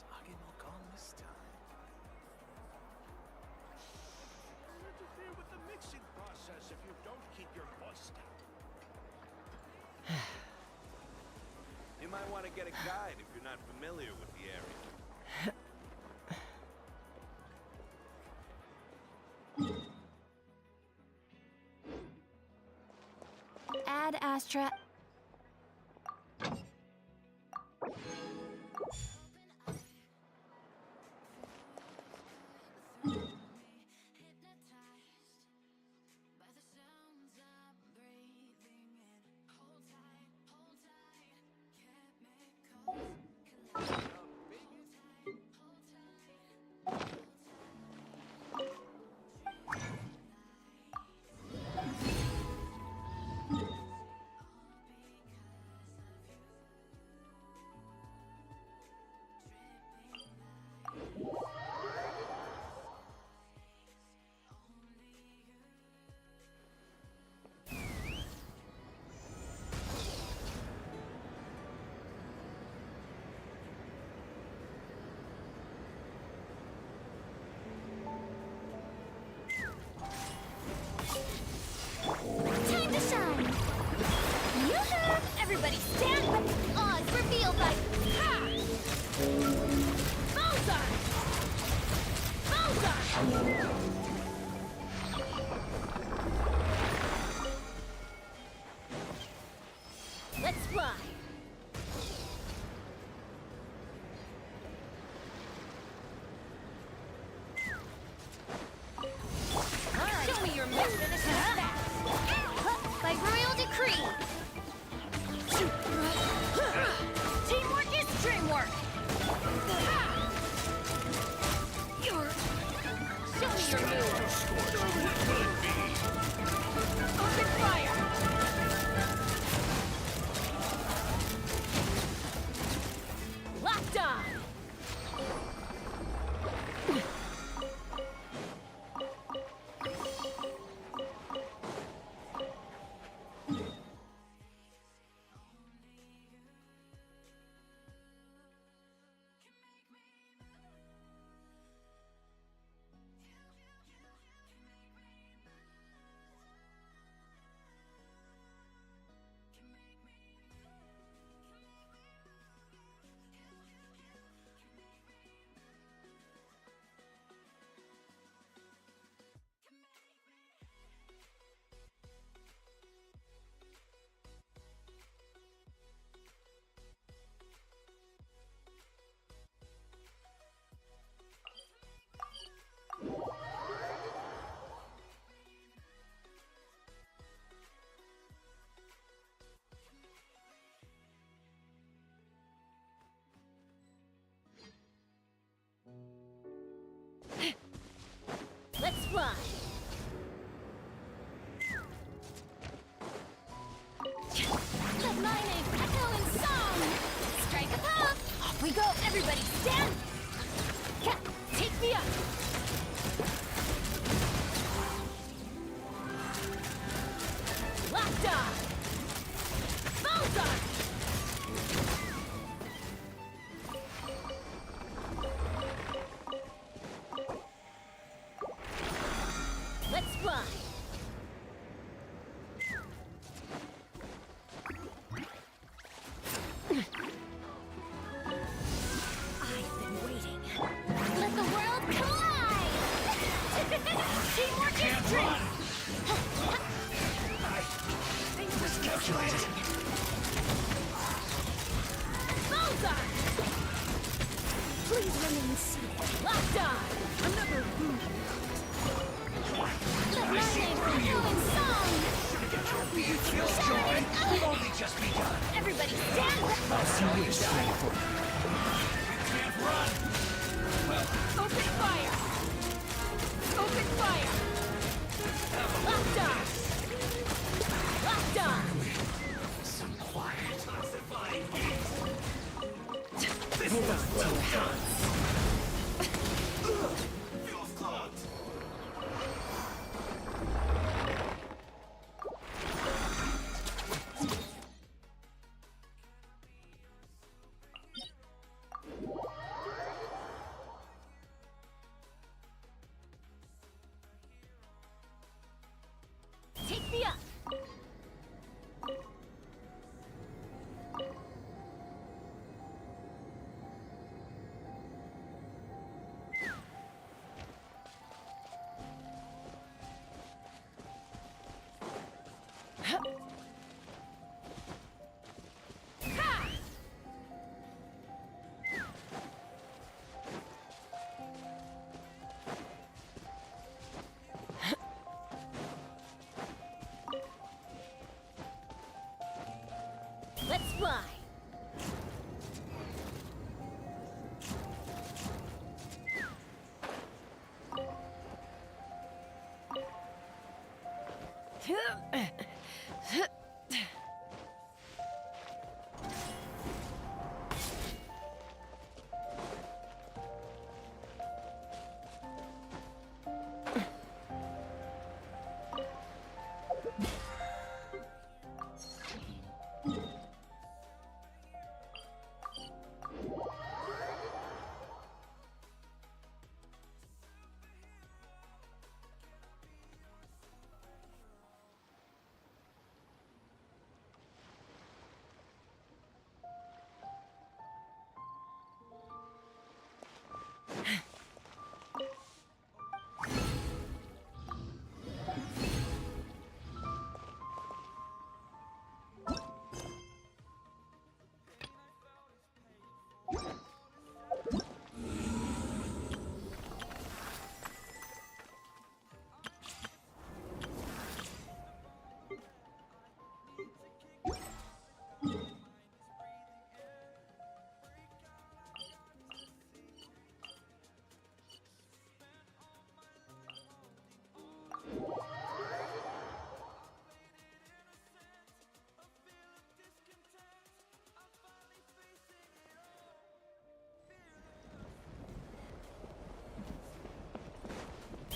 Sake no gone this time. Don't interfere with the mixing process if you don't keep your voice down. You might want to get a guide if you're not familiar with the area. Ad Astra. Time to shine! Yoo-hoo! Everybody stand when awe is revealed by... Ha! Bullseye! Bullseye! Let's fly! Show me your mission is fast! By royal decree! Teamwork is dreamwork! Show me your move! Open fire! Locked on! Let's fly! Let my name echo in song! Strike a pose! Off we go! Everybody stand! Take me up! Locked on! Bullseye! Let's fly! I've been waiting. Let the world collide! Teamwork is dream! Miscalculated. Bullseye! Please remain seated. Locked on! Another boom! Let my name echo in song! You feel joy? We've only just begun. Everybody stand! I'll see you die for you. Can't run! Well, Open fire! Open fire! Locked on! Locked on! some quiet. This Move is on to well your done. house. Feels clogged. me up! Let's fly!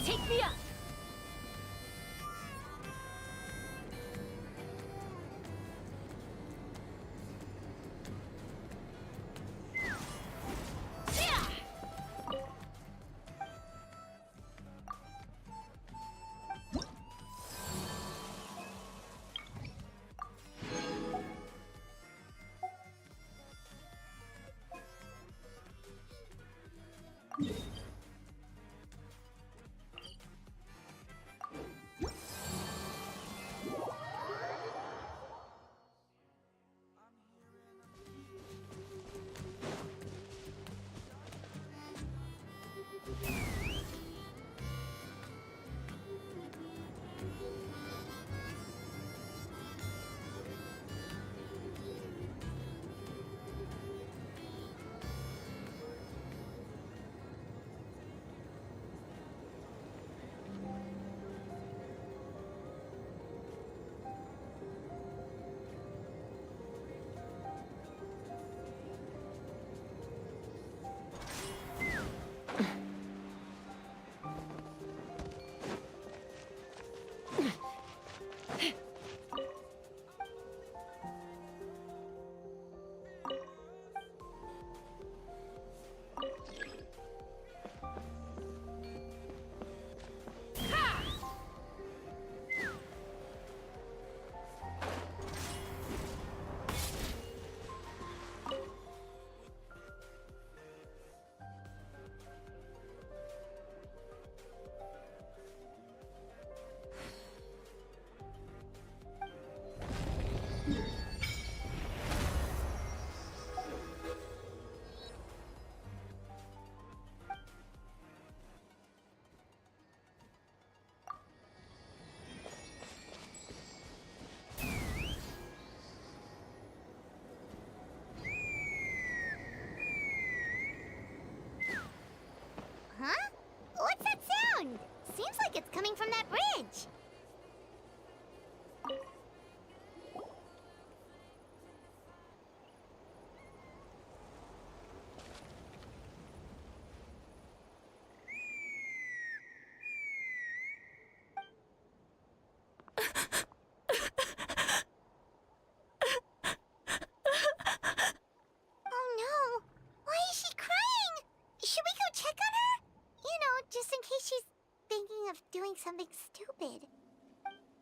Take me up!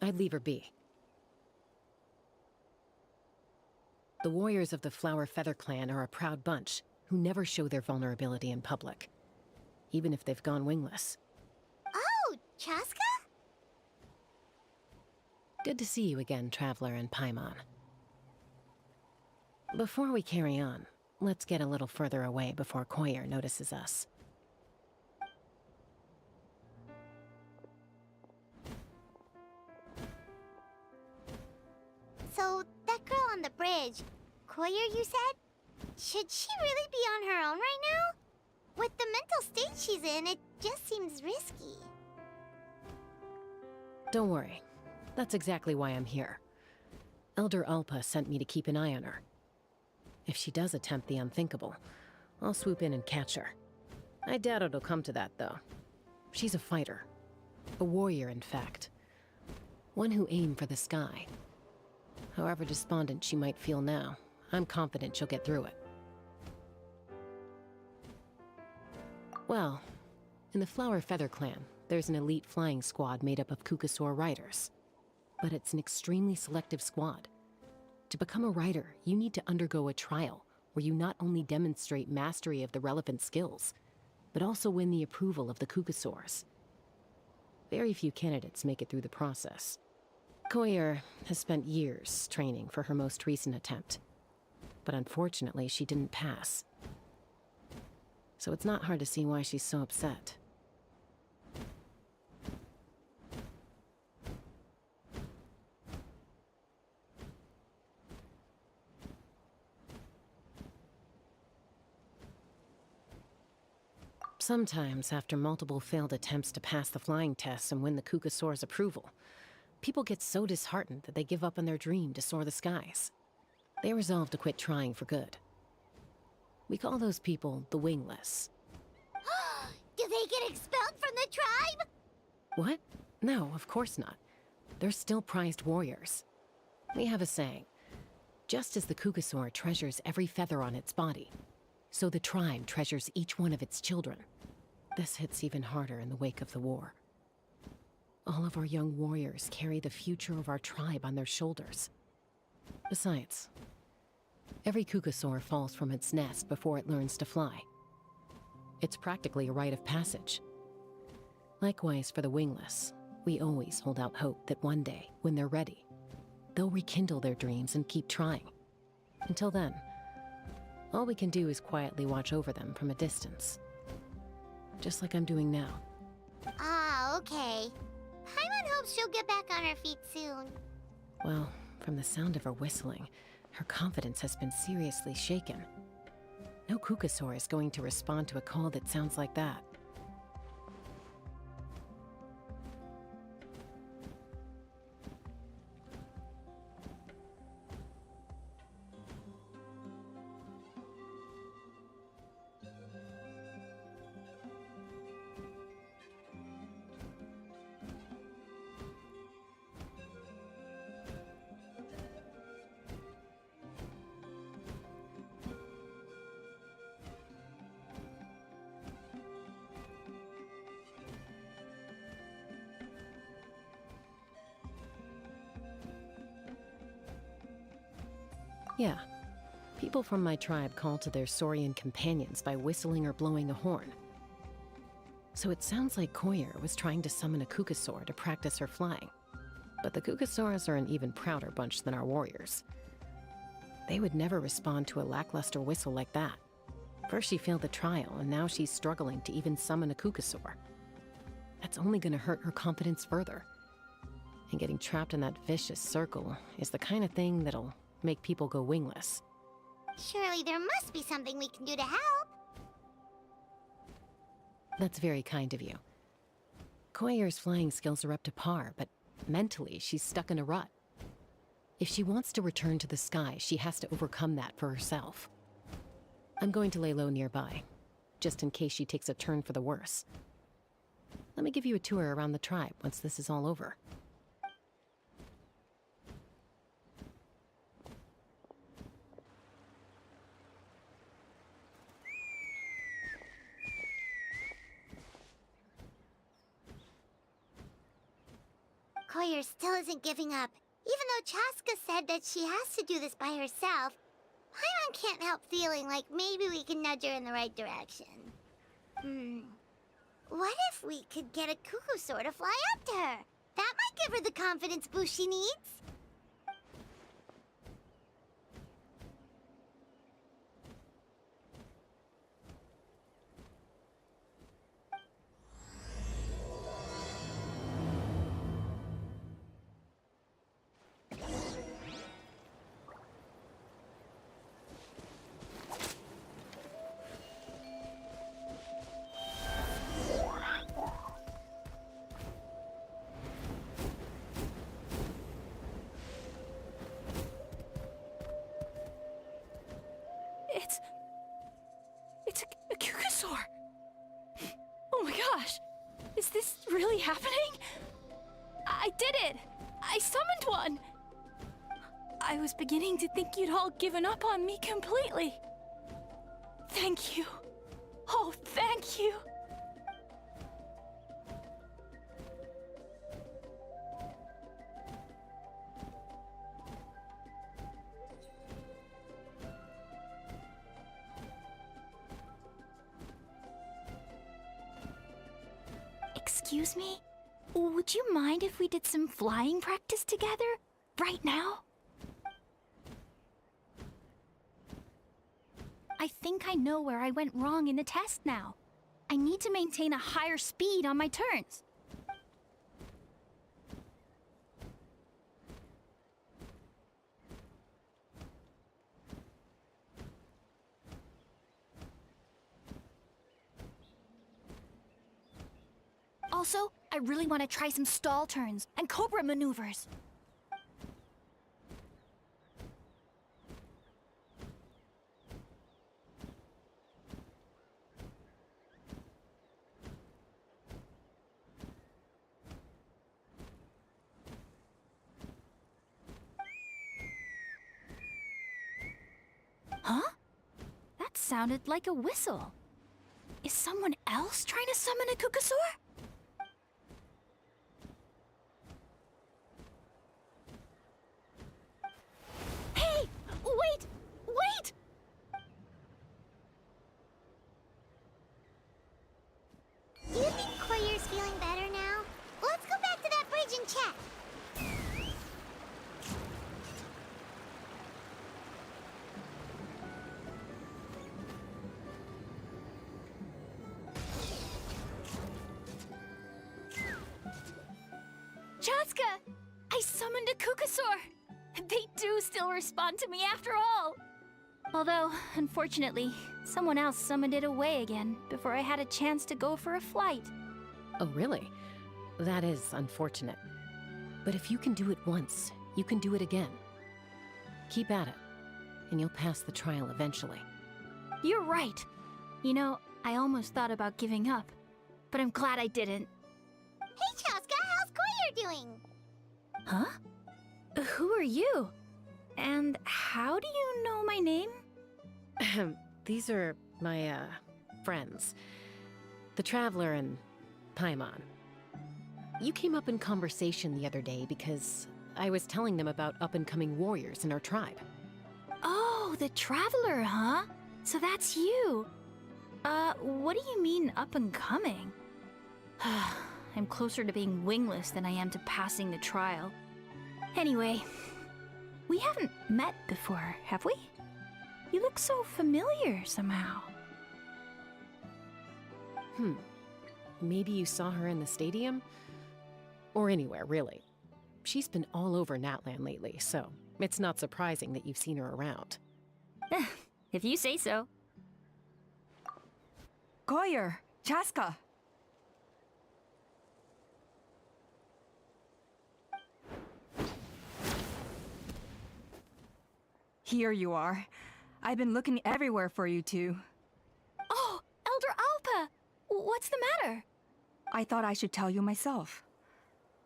I'd leave her be. The warriors of the Flower Feather clan are a proud bunch who never show their vulnerability in public, even if they've gone wingless. Oh, Chaska? Good to see you again, Traveler and Paimon. Before we carry on, let's get a little further away before Koyer notices us. So, that girl on the bridge, Koyer, you said? Should she really be on her own right now? With the mental state she's in, it just seems risky. Don't worry. That's exactly why I'm here. Elder Alpa sent me to keep an eye on her. If she does attempt the unthinkable, I'll swoop in and catch her. I doubt it'll come to that, though. She's a fighter. A warrior, in fact. One who aimed for the sky. However despondent she might feel now, I'm confident she'll get through it. Well, in the Flower Feather clan, there's an elite flying squad made up of Kukasaur riders. But it's an extremely selective squad. To become a rider, you need to undergo a trial where you not only demonstrate mastery of the relevant skills, but also win the approval of the Kukasaurs. Very few candidates make it through the process. Koyer has spent years training for her most recent attempt, but unfortunately she didn't pass. So it's not hard to see why she's so upset. Sometimes, after multiple failed attempts to pass the flying tests and win the Kukasaur's approval, people get so disheartened that they give up on their dream to soar the skies. They resolve to quit trying for good. We call those people the wingless. Do they get expelled from the tribe? What? No, of course not. They're still prized warriors. We have a saying. Just as the Kukasaur treasures every feather on its body, so the tribe treasures each one of its children. This hits even harder in the wake of the war. All of our young warriors carry the future of our tribe on their shoulders. Besides, every Kukasaur falls from its nest before it learns to fly. It's practically a rite of passage. Likewise for the wingless, we always hold out hope that one day, when they're ready, they'll rekindle their dreams and keep trying. Until then, all we can do is quietly watch over them from a distance. Just like I'm doing now. Ah, okay. Paimon hopes she'll get back on her feet soon. Well, from the sound of her whistling, her confidence has been seriously shaken. No Kukasaur is going to respond to a call that sounds like that. Yeah. People from my tribe call to their saurian companions by whistling or blowing a horn. So it sounds like Koyer was trying to summon a Kukasaur to practice her flying. But the Kukasaurs are an even prouder bunch than our warriors. They would never respond to a lackluster whistle like that. First she failed the trial, and now she's struggling to even summon a Kukasaur. That's only gonna hurt her confidence further. And getting trapped in that vicious circle is the kind of thing that'll make people go wingless. Surely there must be something we can do to help. That's very kind of you. Koyer's flying skills are up to par, but mentally she's stuck in a rut. If she wants to return to the sky, she has to overcome that for herself. I'm going to lay low nearby, just in case she takes a turn for the worse. Let me give you a tour around the tribe once this is all over. Koyer still isn't giving up. Even though Chaska said that she has to do this by herself, Paimon can't help feeling like maybe we can nudge her in the right direction. What if we could get a Kukusaur to fly up to her? That might give her the confidence boost she needs. It's a Kukusaur! Oh my gosh! Is this really happening? I did it! I summoned one! I was beginning to think you'd all given up on me completely. Thank you. Oh, thank you. Excuse me? Would you mind if we did some flying practice together? Right now? I think I know where I went wrong in the test now. I need to maintain a higher speed on my turns. Also, I really want to try some stall turns and cobra maneuvers. Huh? That sounded like a whistle. Is someone else trying to summon a Kukusaur? Hey! Wait! Wait! Do you think Koyer's feeling better now? Let's go back to that bridge and check. Chaska! I summoned a Kukusaur! They do still respond to me after all! Although, unfortunately, someone else summoned it away again before I had a chance to go for a flight. Oh, really? That is unfortunate. But if you can do it once, you can do it again. Keep at it, and you'll pass the trial eventually. You're right. You know, I almost thought about giving up, but I'm glad I didn't. Hey, Chaska, how's Koyer doing? Huh? Who are you? And how do you know my name? These are my, friends. The Traveler and Paimon. You came up in conversation the other day because I was telling them about up-and-coming warriors in our tribe. Oh, the Traveler, huh? So that's you. What do you mean up-and-coming? I'm closer to being wingless than I am to passing the trial. Anyway, we haven't met before, have we? You look so familiar somehow. Maybe you saw her in the stadium? Or anywhere, really. She's been all over Natlan lately, so it's not surprising that you've seen her around. If you say so. Koyer, Chaska. Here you are. I've been looking everywhere for you two. Oh, Elder Alpa! What's the matter? I thought I should tell you myself.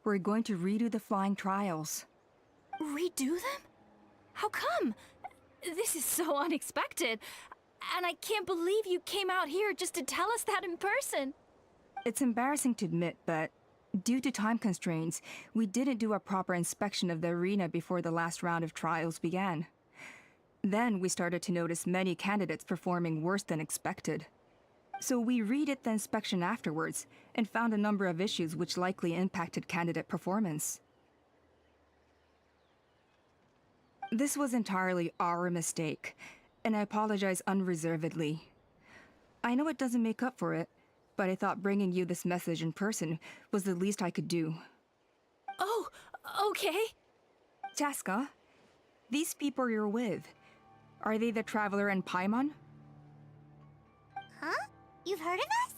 We're going to redo the flying trials. Redo them? How come? This is so unexpected. And I can't believe you came out here just to tell us that in person. It's embarrassing to admit, but Due to time constraints, we didn't do a proper inspection of the arena before the last round of trials began. Then we started to notice many candidates performing worse than expected. So we redid the inspection afterwards and found a number of issues which likely impacted candidate performance. This was entirely our mistake, and I apologize unreservedly. I know it doesn't make up for it, but I thought bringing you this message in person was the least I could do. Oh, okay. Chaska, these people you're with, are they the Traveler and Paimon? Huh? You've heard of us?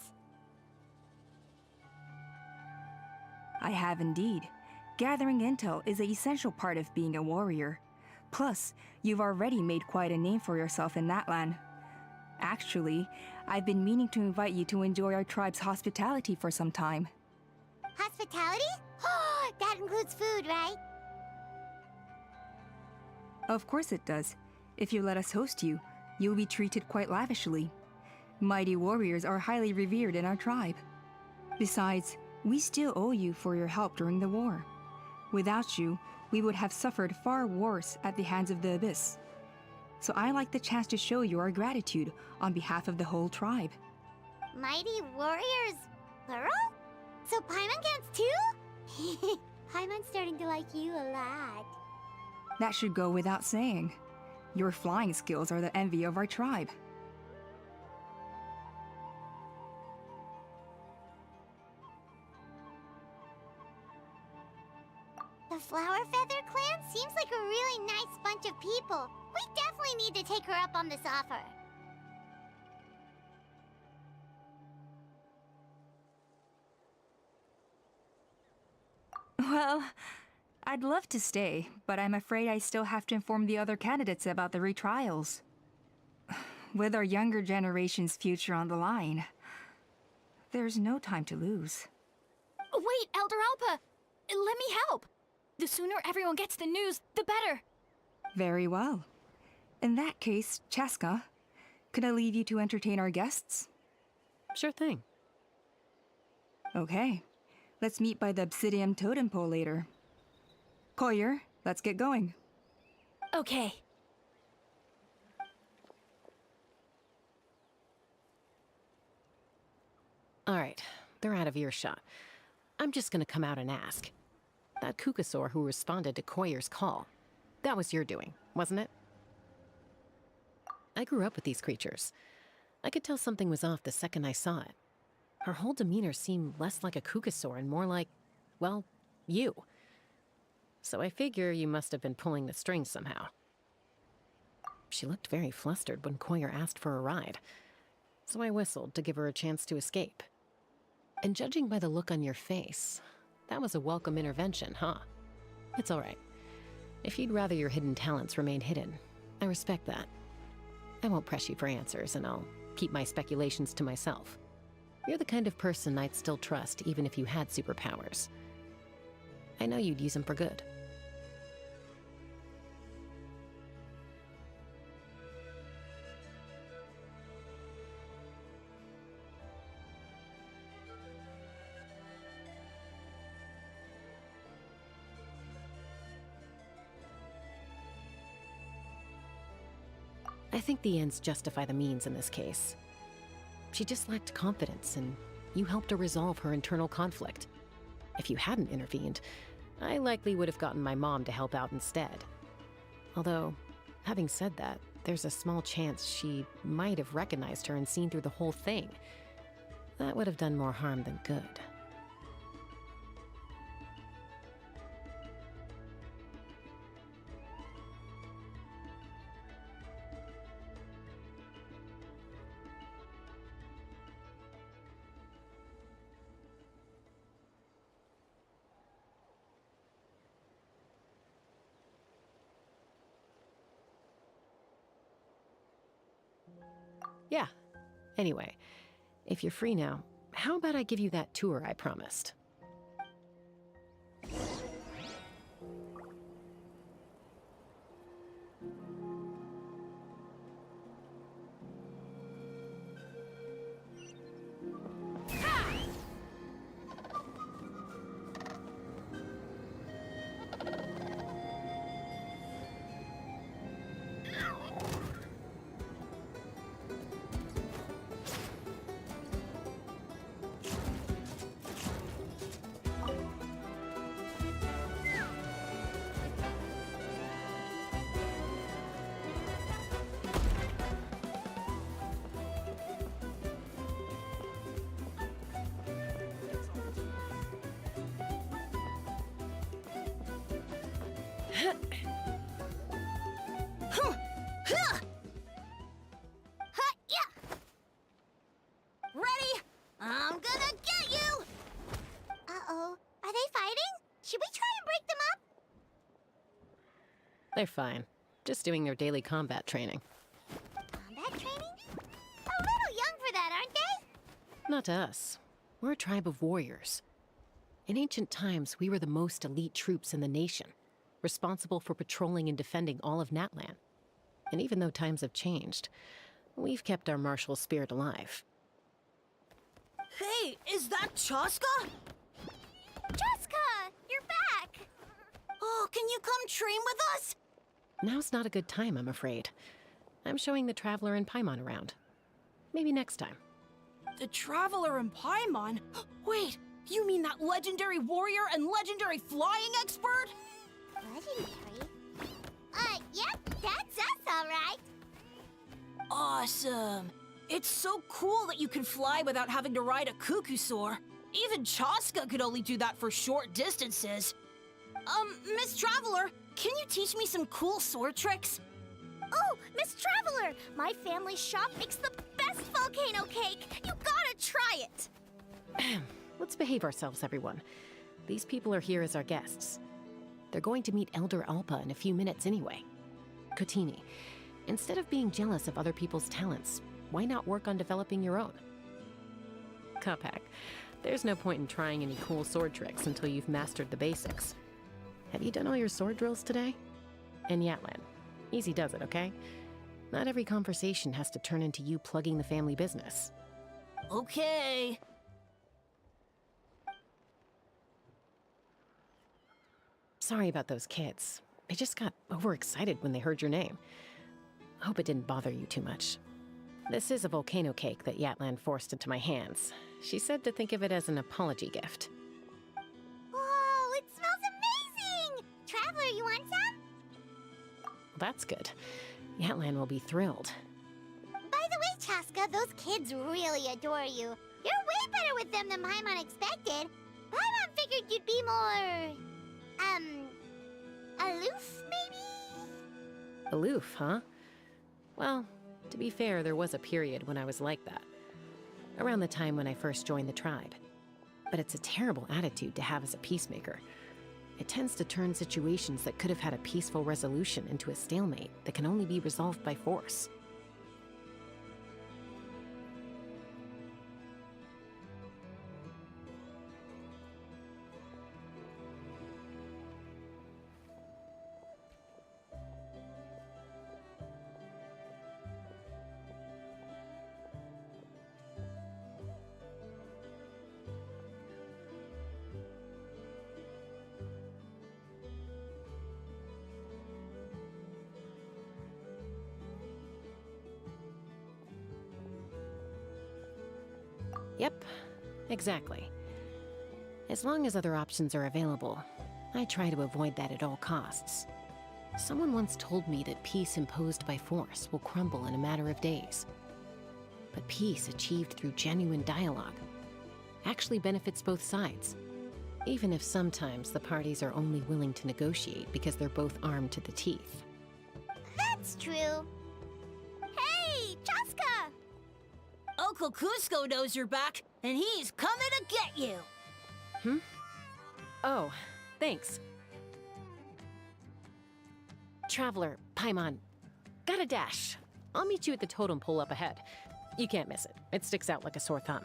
I have indeed. Gathering intel is an essential part of being a warrior. Plus, you've already made quite a name for yourself in that land. Actually, I've been meaning to invite you to enjoy our tribe's hospitality for some time. Hospitality? That includes food, right? Of course it does. If you let us host you, you'll be treated quite lavishly. Mighty warriors are highly revered in our tribe. Besides, we still owe you for your help during the war. Without you, we would have suffered far worse at the hands of the Abyss. So I like the chance to show you our gratitude on behalf of the whole tribe. Mighty warriors, plural? So Paimon counts too? Paimon's starting to like you a lot. That should go without saying. Your flying skills are the envy of our tribe. The Flower Feather clan seems like a really nice bunch of people. We definitely need to take her up on this offer. Well, I'd love to stay, but I'm afraid I still have to inform the other candidates about the retrials. With our younger generation's future on the line, there's no time to lose. Wait, Elder Alpa! Let me help! The sooner everyone gets the news, the better! Very well. In that case, Chaska, could I leave you to entertain our guests? Sure thing. Okay. Let's meet by the Obsidian Totem Pole later. Collier, let's get going. Okay. All right, they're out of earshot. I'm just gonna come out and ask. That Kukasaur who responded to Koyer's call, that was your doing, wasn't it? I grew up with these creatures. I could tell something was off the second I saw it. Her whole demeanor seemed less like a Kukasaur and more like, well, you. So I figure you must have been pulling the strings somehow. She looked very flustered when Koyer asked for a ride, so I whistled to give her a chance to escape. And judging by the look on your face, that was a welcome intervention, huh? It's all right. If you'd rather your hidden talents remain hidden, I respect that. I won't press you for answers, and I'll keep my speculations to myself. You're the kind of person I'd still trust even if you had superpowers. I know you'd use them for good. I think the ends justify the means in this case. She just lacked confidence, and you helped her resolve her internal conflict. If you hadn't intervened, I likely would have gotten my mom to help out instead. Although, having said that, there's a small chance she might have recognized her and seen through the whole thing. That would have done more harm than good. Yeah. Anyway, if you're free now, how about I give you that tour I promised? Yeah. Ready? I'm gonna get you! Uh-oh. Are they fighting? Should we try and break them up? They're fine. Just doing their daily combat training. Combat training? A little young for that, aren't they? Not to us. We're a tribe of warriors. In ancient times, we were the most elite troops in the nation, responsible for patrolling and defending all of Natlan. And even though times have changed, we've kept our martial spirit alive. Hey, is that Chaska? Jessica, you're back! Oh, can you come train with us? Now's not a good time, I'm afraid. I'm showing the Traveler and Paimon around. Maybe next time. The Traveler and Paimon? Wait, you mean that legendary warrior and legendary flying expert? Legendary? Yep, that's us, all right. Awesome. It's so cool that you can fly without having to ride a cuckoosaur. Even Chaska could only do that for short distances. Miss Traveler, can you teach me some cool sword tricks? Oh, Miss Traveler, my family's shop makes the best volcano cake. You gotta try it. Let's behave ourselves, everyone. These people are here as our guests. They're going to meet Elder Alpa in a few minutes anyway. Kotini, instead of being jealous of other people's talents, why not work on developing your own? Kapak, there's no point in trying any cool sword tricks until you've mastered the basics. Have you done all your sword drills today? And Yatlan, easy does it, okay? Not every conversation has to turn into you plugging the family business. Okay. Sorry about those kids. They just got overexcited when they heard your name. I hope it didn't bother you too much. This is a volcano cake that Yatlan forced into my hands. She said to think of it as an apology gift. Whoa, it smells amazing! Traveler, you want some? That's good. Yatlan will be thrilled. By the way, Chaska, those kids really adore you. You're way better with them than Paimon expected. Paimon figured you'd be more... aloof, maybe? Aloof, huh? Well, to be fair, there was a period when I was like that. Around the time when I first joined the tribe. But it's a terrible attitude to have as a peacemaker. It tends to turn situations that could have had a peaceful resolution into a stalemate that can only be resolved by force. Yep, exactly. As long as other options are available, I try to avoid that at all costs. Someone once told me that peace imposed by force will crumble in a matter of days. But peace achieved through genuine dialogue actually benefits both sides, even if sometimes the parties are only willing to negotiate because they're both armed to the teeth. That's true. Hey, Chaska! Uncle Cusco knows you're back, and he's coming to get you. Oh, thanks. Traveler, Paimon, got a dash. I'll meet you at the totem pole up ahead. You can't miss it. It sticks out like a sore thumb.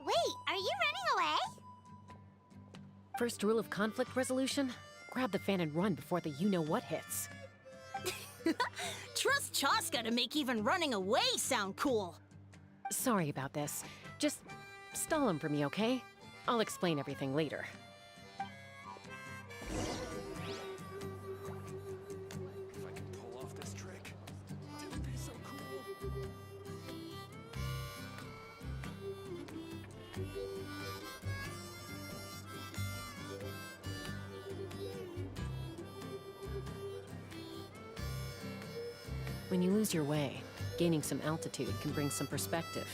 Wait, are you running away? First rule of conflict resolution? Grab the fan and run before the you-know-what hits. Trust Chaska to make even running away sound cool. Sorry about this. Just stall him for me, okay? I'll explain everything later. If I can pull off this trick, it would be so cool. When you lose your way, gaining some altitude can bring some perspective.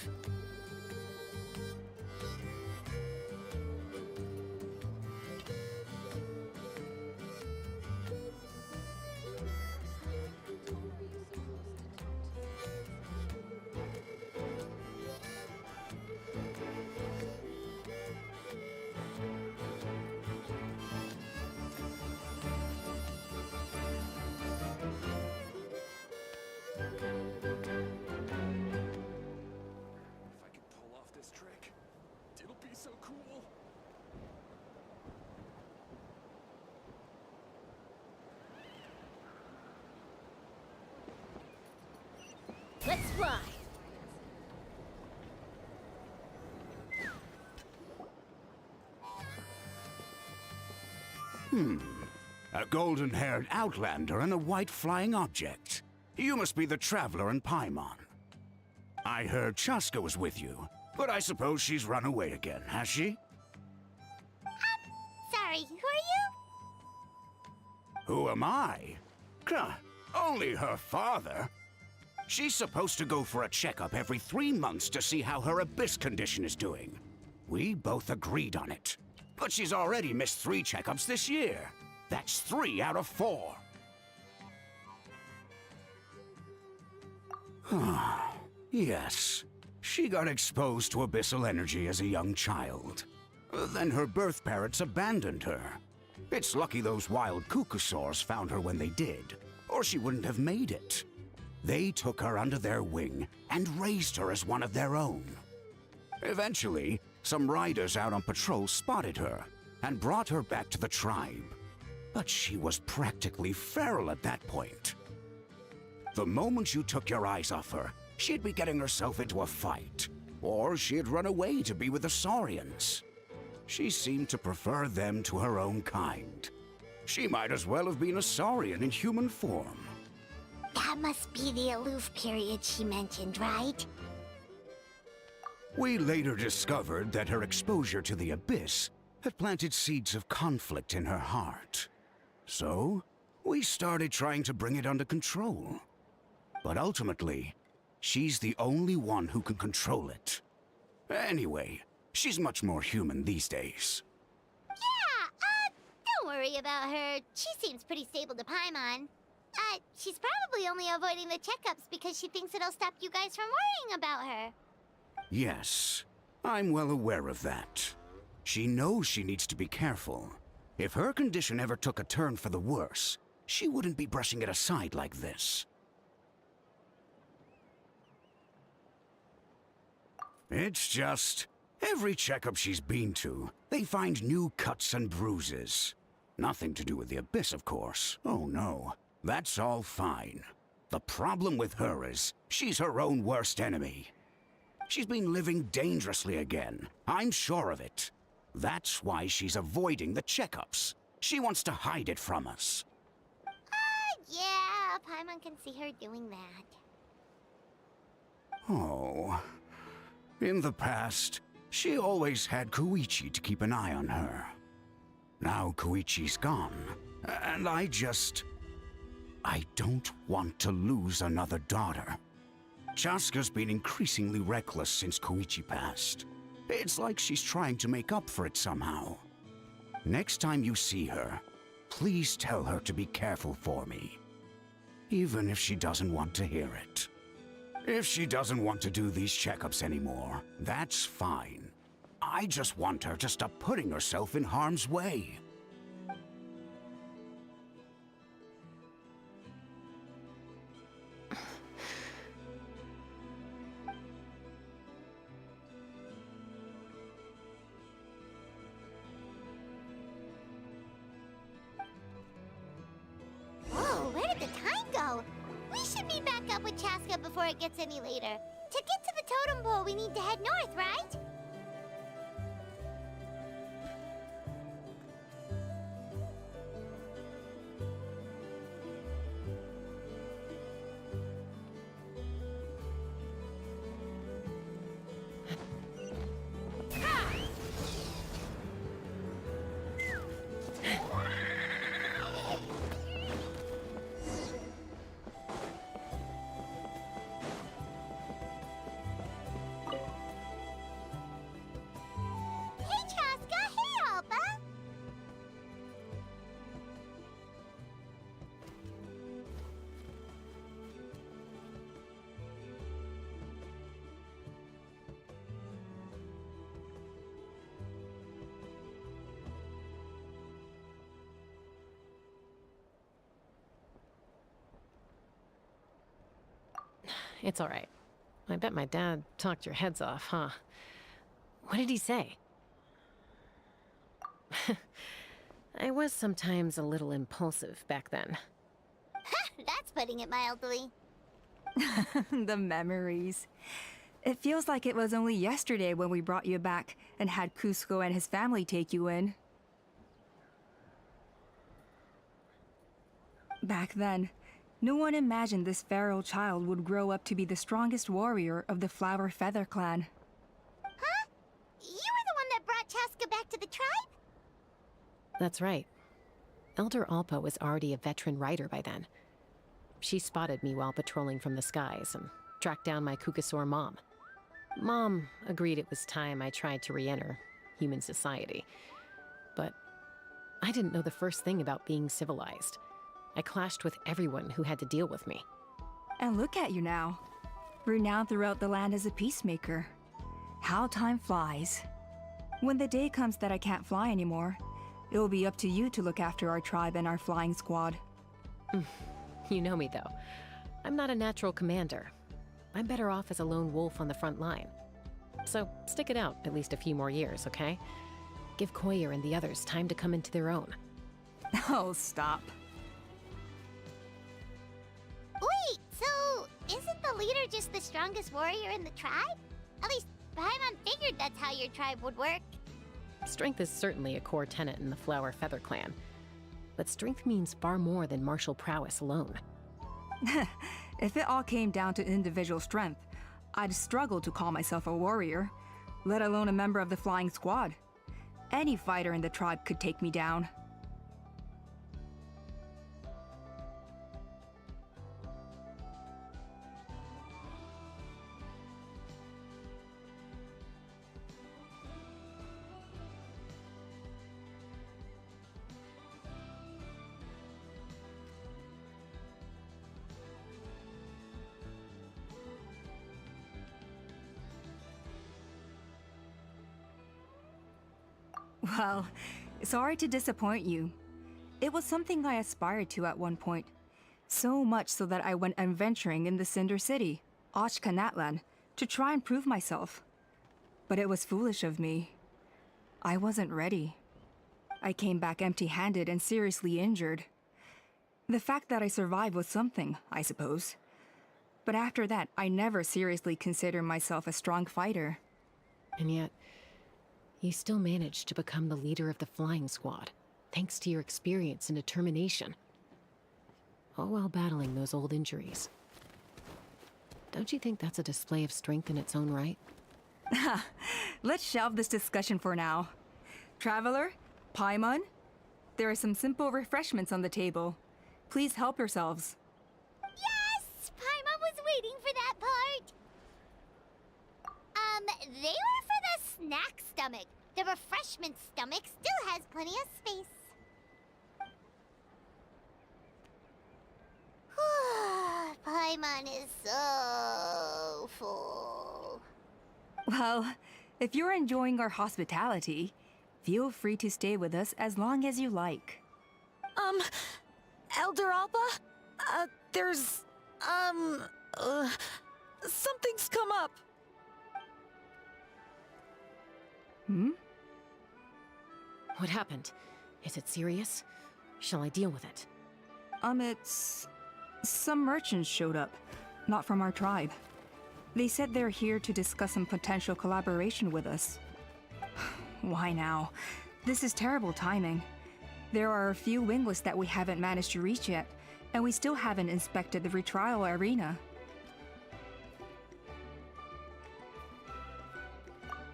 Let's fly! A golden-haired outlander and a white flying object. You must be the traveler in Paimon. I heard Chaska was with you, but I suppose she's run away again, has she? Sorry, who are you? Who am I? Only her father. She's supposed to go for a checkup every 3 months to see how her abyss condition is doing. We both agreed on it. But she's already missed 3 checkups this year. That's 3 out of 4. Yes. She got exposed to abyssal energy as a young child. Then her birth parents abandoned her. It's lucky those wild cuckoosaurs found her when they did, or she wouldn't have made it. They took her under their wing and raised her as one of their own. Eventually, some riders out on patrol spotted her and brought her back to the tribe. But she was practically feral at that point. The moment you took your eyes off her, she'd be getting herself into a fight, or she'd run away to be with the Saurians. She seemed to prefer them to her own kind. She might as well have been a Saurian in human form. That must be the aloof period she mentioned, right? We later discovered that her exposure to the abyss had planted seeds of conflict in her heart. So, we started trying to bring it under control. But ultimately, she's the only one who can control it. Anyway, she's much more human these days. Yeah, don't worry about her. She seems pretty stable to Paimon. She's probably only avoiding the checkups because she thinks it'll stop you guys from worrying about her. Yes, I'm well aware of that. She knows she needs to be careful. If her condition ever took a turn for the worse, she wouldn't be brushing it aside like this. It's just, every checkup she's been to, they find new cuts and bruises. Nothing to do with the abyss, of course. Oh no, that's all fine. The problem with her is, she's her own worst enemy. She's been living dangerously again. I'm sure of it. That's why she's avoiding the checkups. She wants to hide it from us. Yeah, Paimon can see her doing that. Oh. In the past, she always had Koichi to keep an eye on her. Now Koichi's gone, and I don't want to lose another daughter. Chaska's been increasingly reckless since Koichi passed. It's like she's trying to make up for it somehow. Next time you see her, please tell her to be careful for me. Even if she doesn't want to hear it. If she doesn't want to do these checkups anymore, that's fine. I just want her to stop putting herself in harm's way. Whoa, where did the time go? We should meet back up with Chaska before it gets any later. To get to the totem pole, we need to head north, right? Hey, Chaska! Hey, Alba! It's all right. I bet my dad talked your heads off, huh? What did he say? I was sometimes a little impulsive back then. That's putting it mildly. The memories. It feels like it was only yesterday when we brought you back and had Cusco and his family take you in. Back then, no one imagined this feral child would grow up to be the strongest warrior of the Flower Feather clan. Huh? You were the one that brought Chaska back to the tribe? That's right. Elder Alpa was already a veteran rider by then. She spotted me while patrolling from the skies and tracked down my Kukasaur mom. Mom agreed it was time I tried to re-enter human society. But I didn't know the first thing about being civilized. I clashed with everyone who had to deal with me. And look at you now, renowned throughout the land as a peacemaker. How time flies. When the day comes that I can't fly anymore, it will be up to you to look after our tribe and our flying squad. You know me, though. I'm not a natural commander. I'm better off as a lone wolf on the front line. So stick it out at least a few more years, okay? Give Koyer and the others time to come into their own. Oh, stop. Wait, so isn't the leader just the strongest warrior in the tribe? At least Paimon figured that's how your tribe would work. Strength is certainly a core tenet in the Flower Feather clan. But strength means far more than martial prowess alone. If it all came down to individual strength, I'd struggle to call myself a warrior, let alone a member of the flying squad. Any fighter in the tribe could take me down. Well, sorry to disappoint you. It was something I aspired to at one point. So much so that I went adventuring in the Cinder City, Ochkanatlan, to try and prove myself. But it was foolish of me. I wasn't ready. I came back empty-handed and seriously injured. The fact that I survived was something, I suppose. But after that, I never seriously considered myself a strong fighter. And yet, you still managed to become the leader of the flying squad, thanks to your experience and determination. All while battling those old injuries. Don't you think that's a display of strength in its own right? Let's shelve this discussion for now. Traveler, Paimon, there are some simple refreshments on the table. Please help yourselves. Yes! Paimon was waiting for that part! They were for the snack stomach. The refreshment stomach still has plenty of space. Paimon is so full. Well, if you're enjoying our hospitality, feel free to stay with us as long as you like. Elder Alpa? There's, something's come up. Hmm? What happened? Is it serious? Shall I deal with it? It's... Some merchants showed up, not from our tribe. They said they're here to discuss some potential collaboration with us. Why now? This is terrible timing. There are a few wingless that we haven't managed to reach yet, and we still haven't inspected the retrial arena.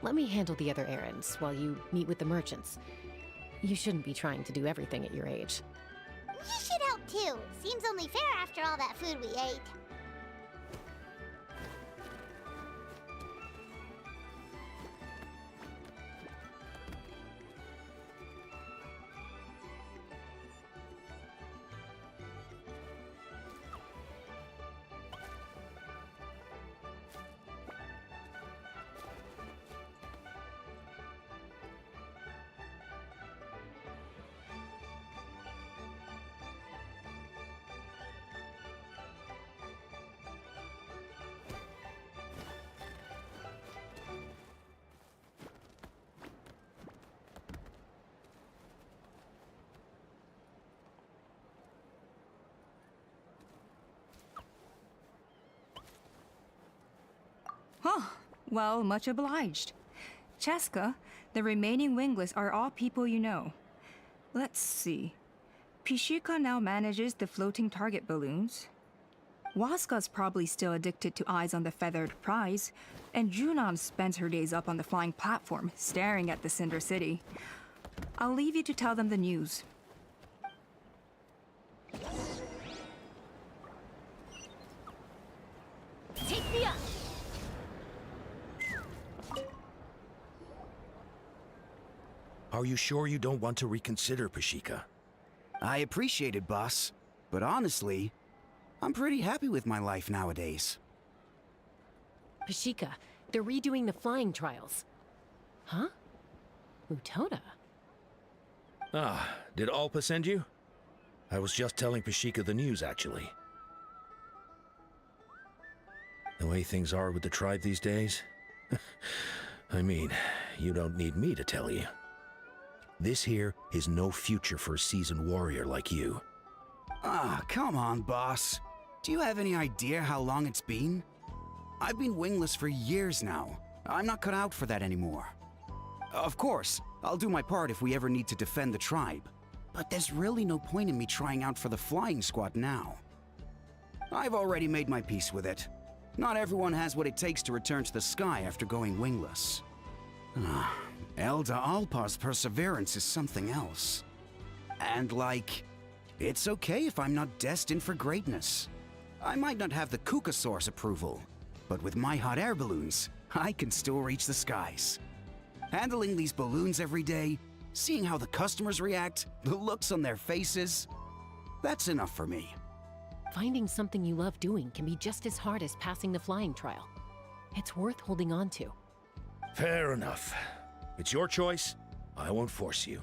Let me handle the other errands while you meet with the merchants. You shouldn't be trying to do everything at your age. You should help too. Seems only fair after all that food we ate. Well, much obliged. Cheska, the remaining wingless are all people you know. Let's see. Pishika now manages the floating target balloons. Waska's probably still addicted to eyes on the feathered prize, and Junon spends her days up on the flying platform, staring at the Cinder City. I'll leave you to tell them the news. Take me up! Are you sure you don't want to reconsider, Pashika? I appreciate it, boss. But honestly, I'm pretty happy with my life nowadays. Pashika, they're redoing the flying trials. Huh? Utoda? Ah, did Alpa send you? I was just telling Pashika the news, actually. The way things are with the tribe these days? I mean, you don't need me to tell you. This here is no future for a seasoned warrior like you. Ah, come on, boss. Do you have any idea how long it's been? I've been wingless for years now. I'm not cut out for that anymore. Of course, I'll do my part if we ever need to defend the tribe. But there's really no point in me trying out for the flying squad now. I've already made my peace with it. Not everyone has what it takes to return to the sky after going wingless. Elda Alpa's perseverance is something else. And it's okay if I'm not destined for greatness. I might not have the Kukasaur's approval, but with my hot air balloons, I can still reach the skies. Handling these balloons every day, seeing how the customers react, the looks on their faces, that's enough for me. Finding something you love doing can be just as hard as passing the flying trial. It's worth holding on to. Fair enough. It's your choice. I won't force you.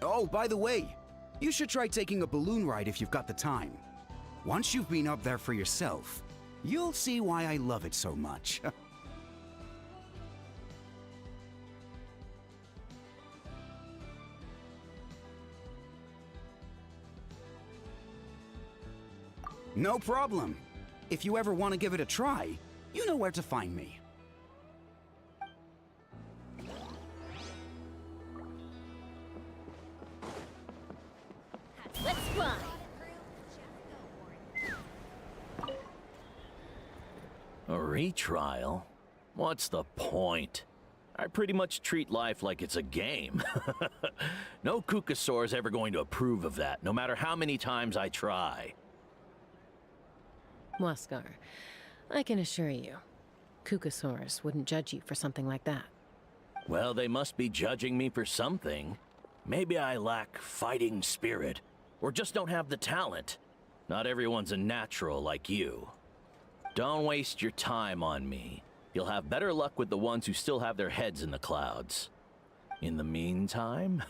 Oh, by the way, you should try taking a balloon ride if you've got the time. Once you've been up there for yourself, you'll see why I love it so much. No problem. If you ever want to give it a try, you know where to find me. Let's fly! A retrial? What's the point? I pretty much treat life like it's a game. No Kukasaur is ever going to approve of that, no matter how many times I try. Waskar, I can assure you, Kukasaurus wouldn't judge you for something like that. Well, they must be judging me for something. Maybe I lack fighting spirit, or just don't have the talent. Not everyone's a natural like you. Don't waste your time on me. You'll have better luck with the ones who still have their heads in the clouds. In the meantime,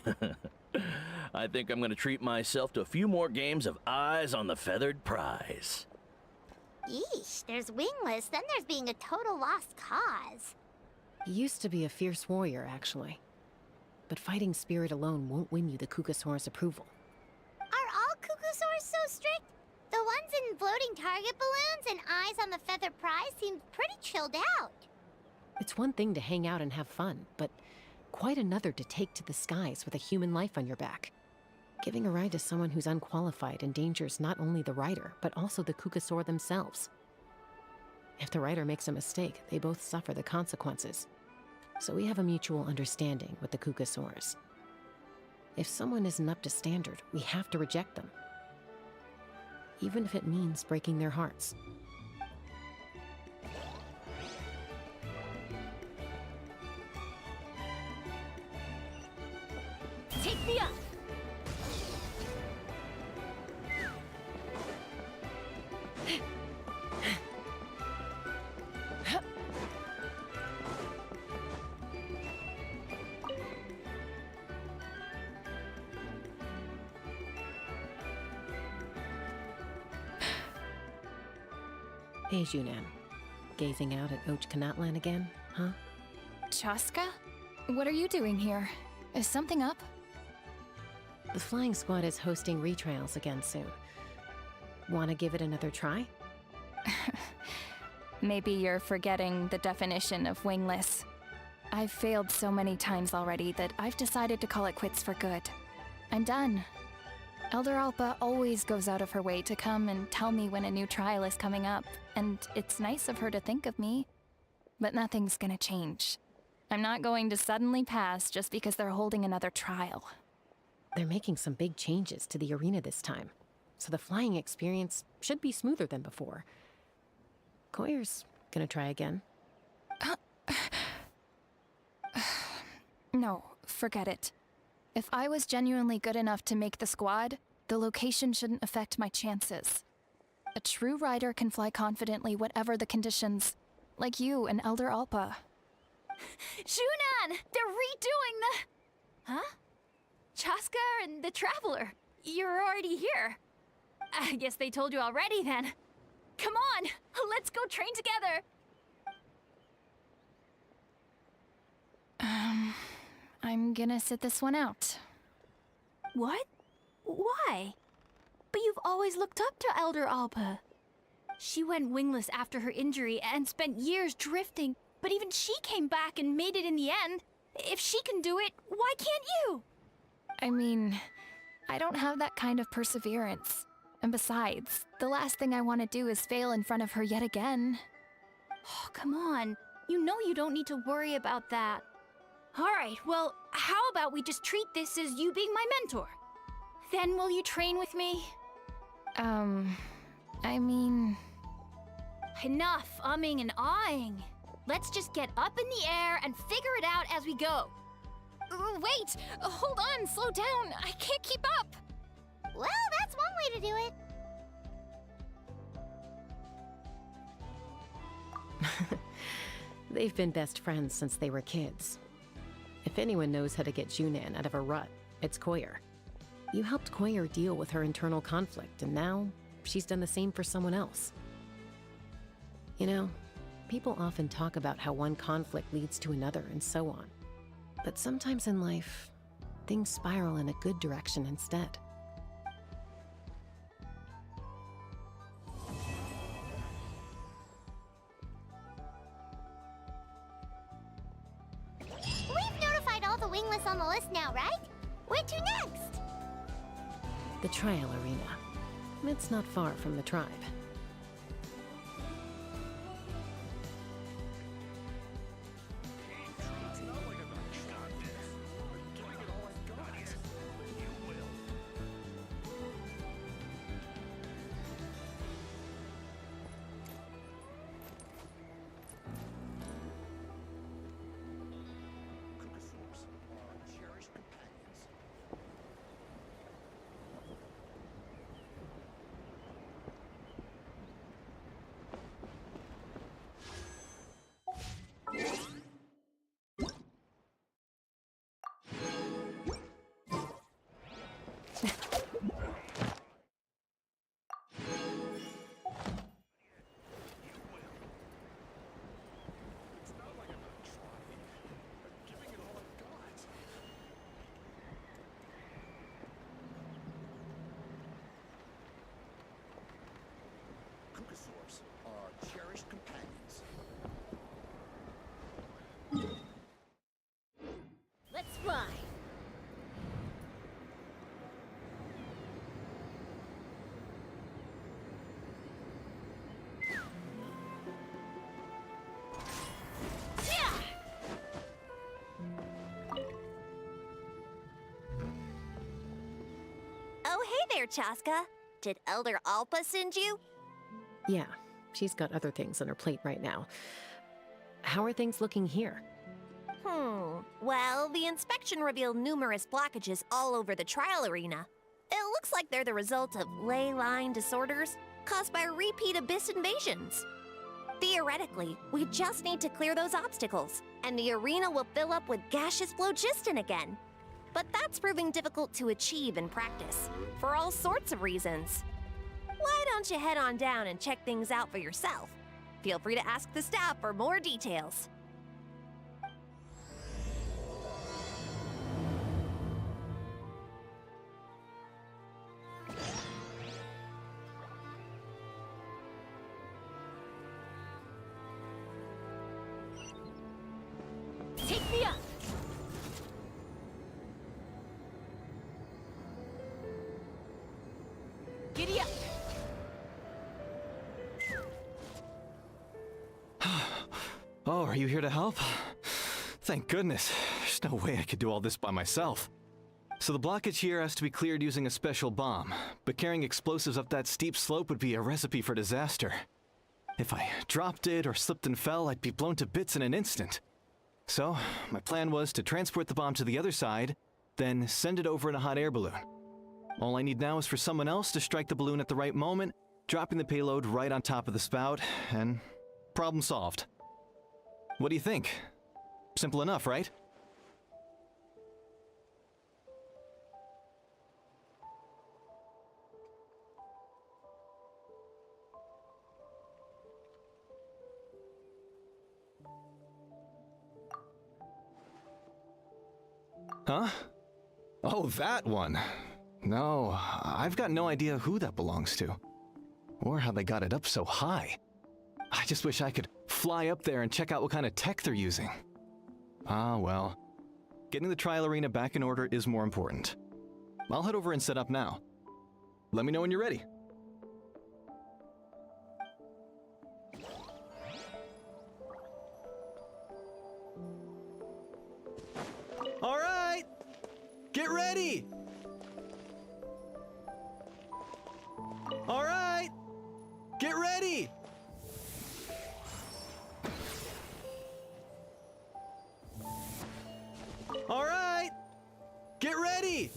I think I'm gonna treat myself to a few more games of Eyes on the Feathered Prize. Yeesh, there's wingless, then there's being a total lost cause. He used to be a fierce warrior, actually. But fighting spirit alone won't win you the Kukasaur's approval. Are all Kukusaurs so strict? The ones in floating target balloons and Eyes on the Feather Prize seemed pretty chilled out. It's one thing to hang out and have fun, but quite another to take to the skies with a human life on your back. Giving a ride to someone who's unqualified endangers not only the rider, but also the Kukasaur themselves. If the rider makes a mistake, they both suffer the consequences. So we have a mutual understanding with the Kukasaurs. If someone isn't up to standard, we have to reject them. Even if it means breaking their hearts. Take me up! Hey, Junan. Gazing out at Ochkanatlan again, huh? Chaska? What are you doing here? Is something up? The flying squad is hosting retrials again soon. Want to give it another try? Maybe you're forgetting the definition of wingless. I've failed so many times already that I've decided to call it quits for good. I'm done. Elder Alpa always goes out of her way to come and tell me when a new trial is coming up, and it's nice of her to think of me. But nothing's gonna change. I'm not going to suddenly pass just because they're holding another trial. They're making some big changes to the arena this time, so the flying experience should be smoother than before. Koyer's gonna try again. No, forget it. If I was genuinely good enough to make the squad, the location shouldn't affect my chances. A true rider can fly confidently whatever the conditions, like you and Elder Alpa. Shunan! They're redoing the... Huh? Chaska and the Traveler. You're already here. I guess they told you already then. Come on, let's go train together. I'm gonna sit this one out. What? Why? But you've always looked up to Elder Alpa. She went wingless after her injury and spent years drifting, but even she came back and made it in the end. If she can do it, why can't you? I mean, I don't have that kind of perseverance. And besides, the last thing I want to do is fail in front of her yet again. Oh, come on. You know you don't need to worry about that. Alright, well, how about we just treat this as you being my mentor? Then will you train with me? I mean... Enough umming and ahhing. Let's just get up in the air and figure it out as we go. Wait! Hold on, slow down! I can't keep up! Well, that's one way to do it. They've been best friends since they were kids. If anyone knows how to get Junan out of a rut, it's Koyer. You helped Koyer deal with her internal conflict, and now she's done the same for someone else. You know, people often talk about how one conflict leads to another and so on. But sometimes in life, things spiral in a good direction instead. We've notified all the wingless on the list now, right? Where to next? The trial arena. It's not far from the tribe. Kukasaurs are cherished companions. Let's fly. Oh, hey there, Chaska. Did Elder Alpa send you? Yeah, she's got other things on her plate right now. How are things looking here? Well, the inspection revealed numerous blockages all over the trial arena. It looks like they're the result of ley line disorders caused by repeat abyss invasions. Theoretically, we just need to clear those obstacles, and the arena will fill up with gaseous phlogiston again. But that's proving difficult to achieve in practice, for all sorts of reasons. Why don't you head on down and check things out for yourself? Feel free to ask the staff for more details. Giddy up! Oh, are you here to help? Thank goodness. There's no way I could do all this by myself. So the blockage here has to be cleared using a special bomb, but carrying explosives up that steep slope would be a recipe for disaster. If I dropped it or slipped and fell, I'd be blown to bits in an instant. So, my plan was to transport the bomb to the other side, then send it over in a hot air balloon. All I need now is for someone else to strike the balloon at the right moment, dropping the payload right on top of the spout, and problem solved. What do you think? Simple enough, right? Huh? Oh, that one. No, I've got no idea who that belongs to. Or how they got it up so high. I just wish I could fly up there and check out what kind of tech they're using. Ah, well. Getting the trial arena back in order is more important. I'll head over and set up now. Let me know when you're ready. All right! Get ready! All right! Get ready! All right! Get ready!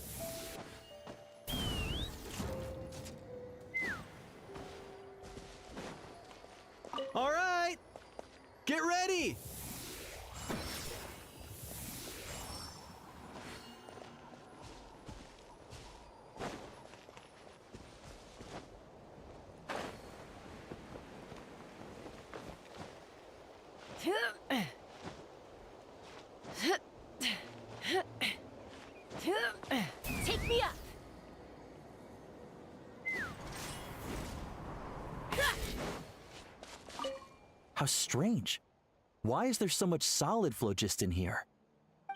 All right! Get ready! Take me up! How strange. Why is there so much solid phlogiston here?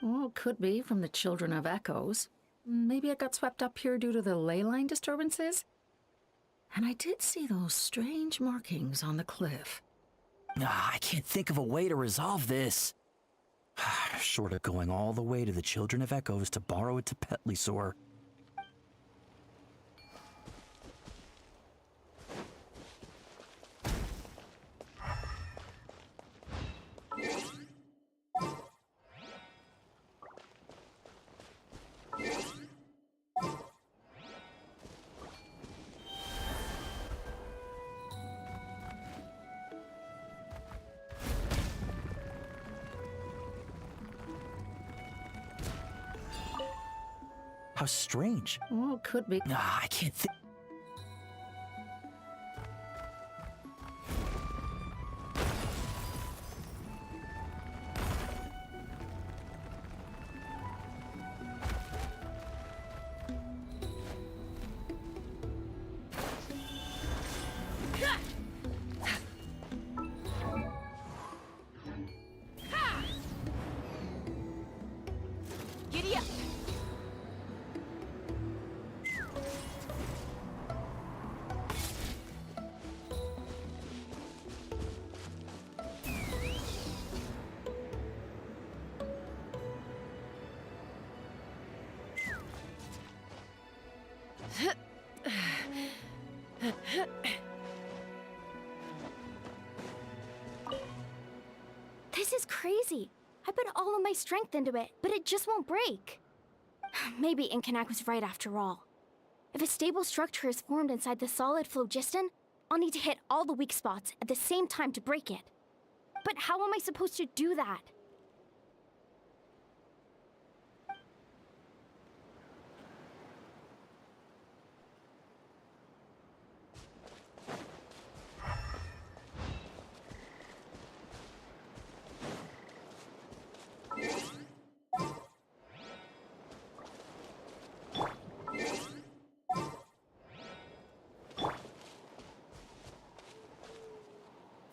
Well, could be from the Children of Echoes. Maybe it got swept up here due to the ley line disturbances? And I did see those strange markings on the cliff. I can't think of a way to resolve this. Short of going all the way to the Children of Echoes to borrow it to Petlisaur. How strange. Well, could be. I can't think. Giddy up! This is crazy. I put all of my strength into it, but it just won't break. Maybe Inkanak was right after all. If a stable structure is formed inside the solid phlogiston, I'll need to hit all the weak spots at the same time to break it. But how am I supposed to do that?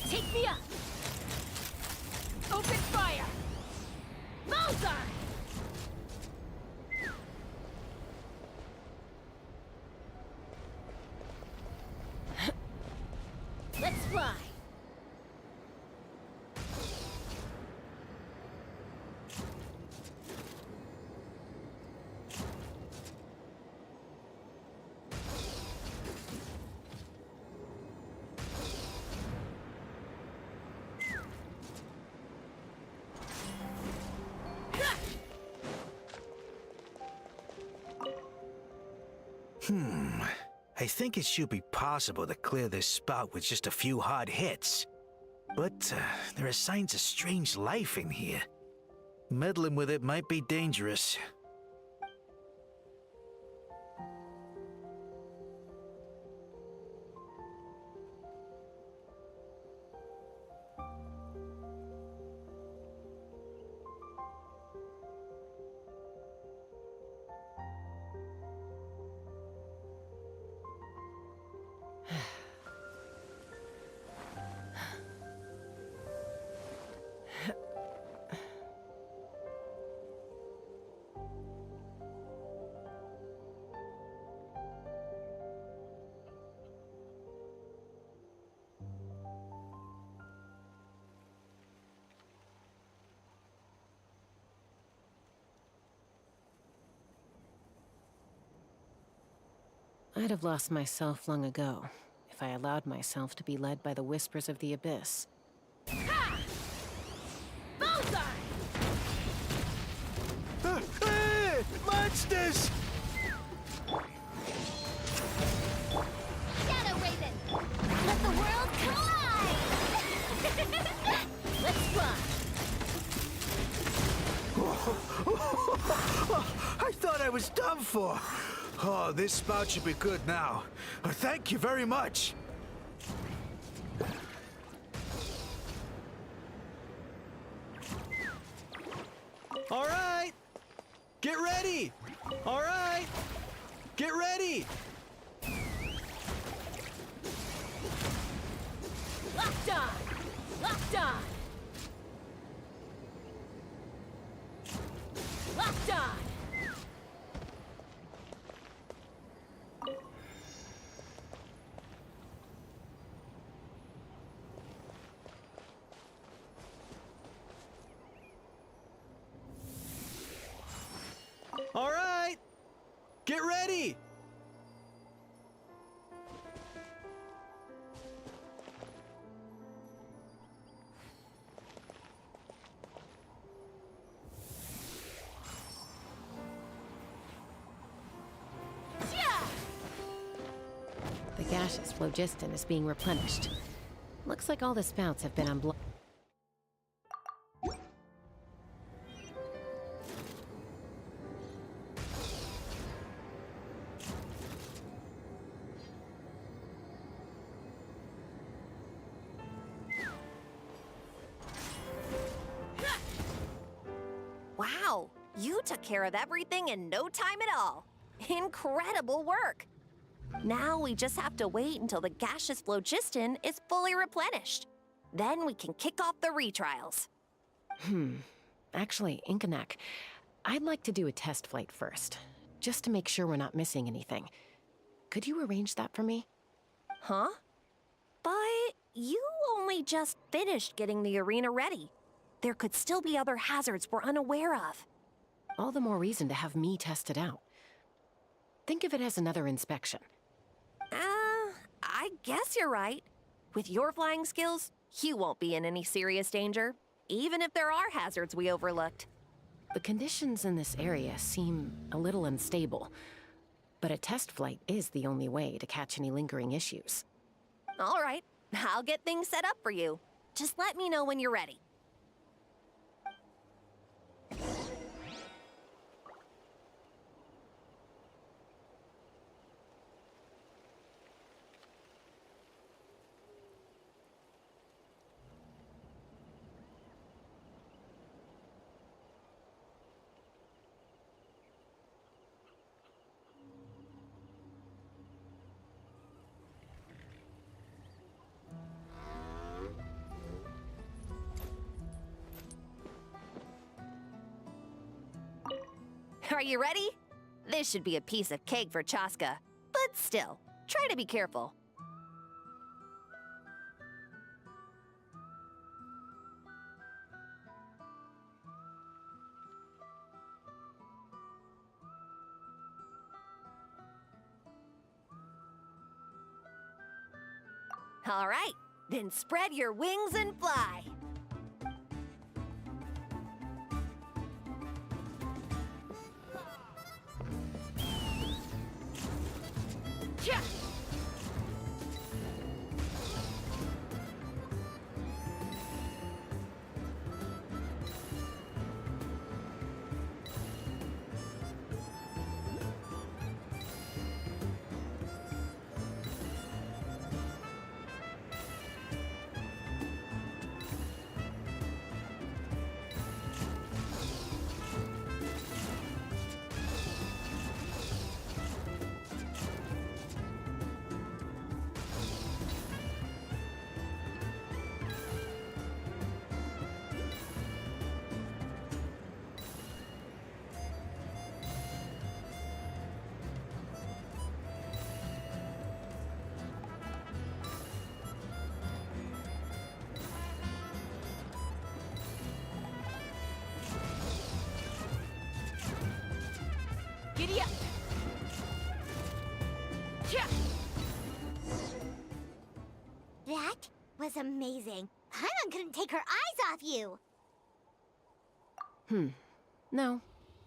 Take me up! Open fire! fly! I think it should be possible to clear this spout with just a few hard hits. But there are signs of strange life in here. Meddling with it might be dangerous. I'd have lost myself long ago if I allowed myself to be led by the whispers of the abyss. Ha! Bullseye! Hey! Monsters! Shadow Raven! Let the world come alive! Let's fly! I thought I was done for. Oh, this spout should be good now. Thank you very much. All right! Get ready! All right! Get ready! Locked on! Locked on! Locked on! All right! Get ready! The gaseous phlogiston is being replenished. Looks like all the spouts have been unblocked. Wow, you took care of everything in no time at all. Incredible work. Now we just have to wait until the gaseous phlogiston is fully replenished. Then we can kick off the retrials. Actually, Inkanak, I'd like to do a test flight first, just to make sure we're not missing anything. Could you arrange that for me? Huh? But you only just finished getting the arena ready. There could still be other hazards we're unaware of. All the more reason to have me test it out. Think of it as another inspection. I guess you're right. With your flying skills, you won't be in any serious danger, even if there are hazards we overlooked. The conditions in this area seem a little unstable, but a test flight is the only way to catch any lingering issues. All right, I'll get things set up for you. Just let me know when you're ready. Are you ready? This should be a piece of cake for Chaska, but still, try to be careful. All right, then spread your wings and fly. Yeah. Giddy up! Yeah. That was amazing. Paimon couldn't take her eyes off you. No,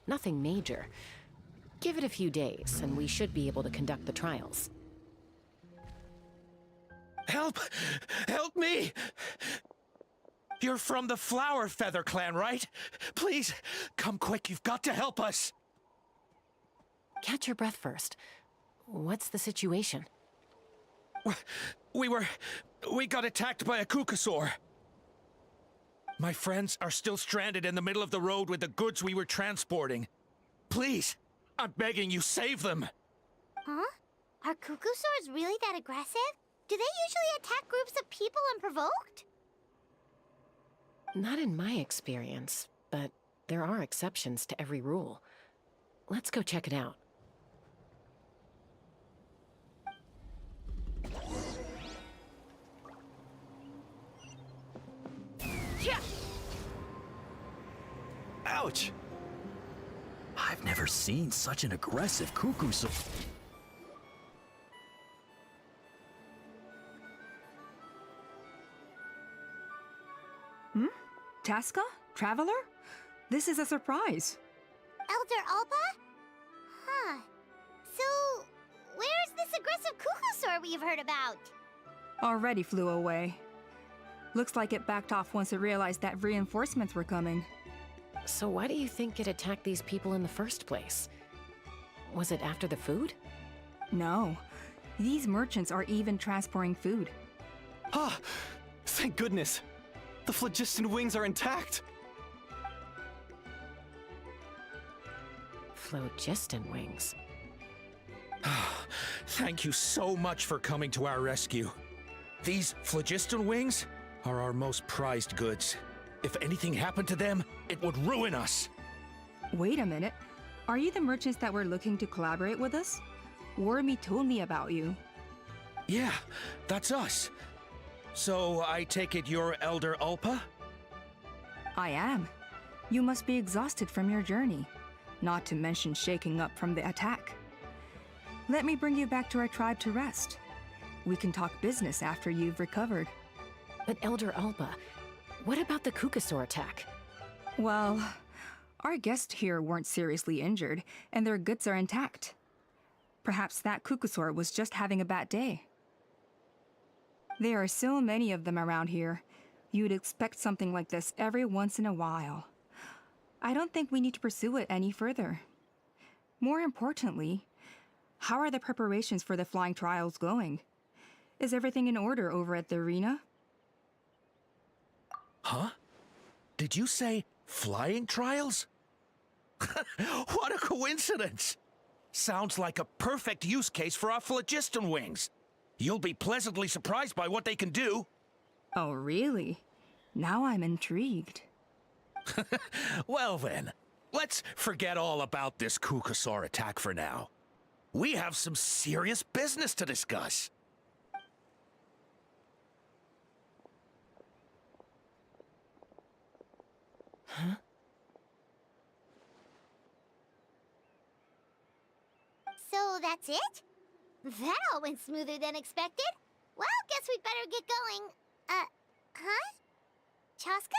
nothing major. Give it a few days, and we should be able to conduct the trials. Help! Help me! You're from the Flower Feather clan, right? Please, come quick, you've got to help us! Catch your breath first. What's the situation? We got attacked by a Kukasaur. My friends are still stranded in the middle of the road with the goods we were transporting. Please, I'm begging you, save them! Huh? Are Kukusaurs really that aggressive? Do they usually attack groups of people unprovoked? Not in my experience, but there are exceptions to every rule. Let's go check it out. Yeah. Ouch! I've never seen such an aggressive Kukusaur. Tasca? Traveler? This is a surprise. Elder Alpa? Huh. So, where's this aggressive Kukusaur we've heard about? Already flew away. Looks like it backed off once it realized that reinforcements were coming. So why do you think it attacked these people in the first place? Was it after the food? No. These merchants are even transporting food. Ah! Thank goodness! The phlogiston wings are intact! Phlogiston wings. Thank you so much for coming to our rescue. These phlogiston wings are our most prized goods. If anything happened to them, it would ruin us. Wait a minute. Are you the merchants that were looking to collaborate with us? Wormy told me about you. Yeah, that's us. So I take it you're Elder Ulpa? I am. You must be exhausted from your journey, not to mention shaking up from the attack. Let me bring you back to our tribe to rest. We can talk business after you've recovered. But Elder Alpa, what about the Kukusaur attack? Well, our guests here weren't seriously injured, and their goods are intact. Perhaps that Kukusaur was just having a bad day. There are so many of them around here. You'd expect something like this every once in a while. I don't think we need to pursue it any further. More importantly, how are the preparations for the flying trials going? Is everything in order over at the arena? Huh? Did you say flying trials? What a coincidence! Sounds like a perfect use case for our phlogiston wings. You'll be pleasantly surprised by what they can do. Oh, really? Now I'm intrigued. Well then, let's forget all about this Kukusaur attack for now. We have some serious business to discuss. Huh? So that's it? That all went smoother than expected. Well, guess we'd better get going. Huh? Chaska?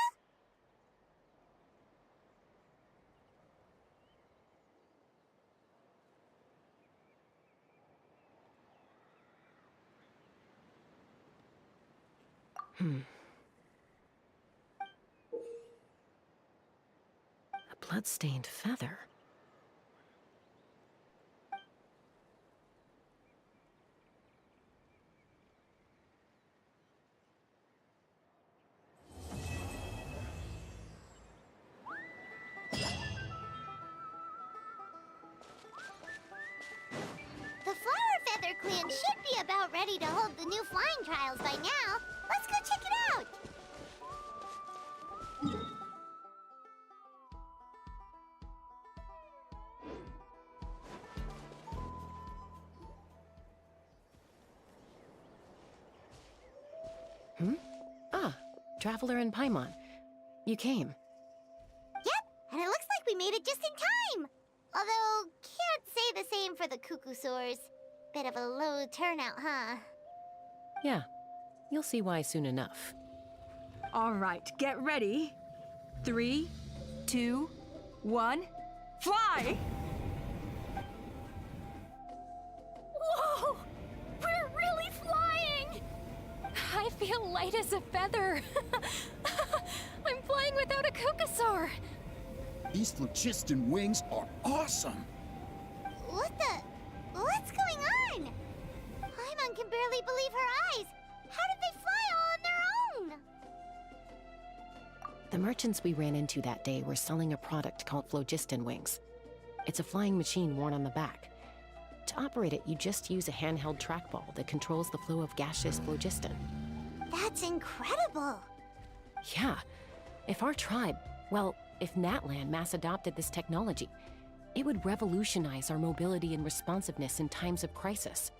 A blood-stained feather. The Flower Feather Clan should be about ready to hold the new flying trials by now. Let's go check it out! Ah, Traveler and Paimon. You came. Yep, and it looks like we made it just in time! Although, can't say the same for the Cuckoosaurs. Bit of a low turnout, huh? Yeah, you'll see why soon enough. All right, get ready. 3, 2, 1, fly! Whoa! We're really flying! I feel light as a feather. I'm flying without a Cuckoosaur. These phlogiston wings are awesome! What's going on? Paimon can barely believe her eyes. How did they fly all on their own? The merchants we ran into that day were selling a product called phlogiston wings. It's a flying machine worn on the back. To operate it, you just use a handheld trackball that controls the flow of gaseous phlogiston. That's incredible. Yeah, if our tribe, well, if Natlan mass adopted this technology, it would revolutionize our mobility and responsiveness in times of crisis.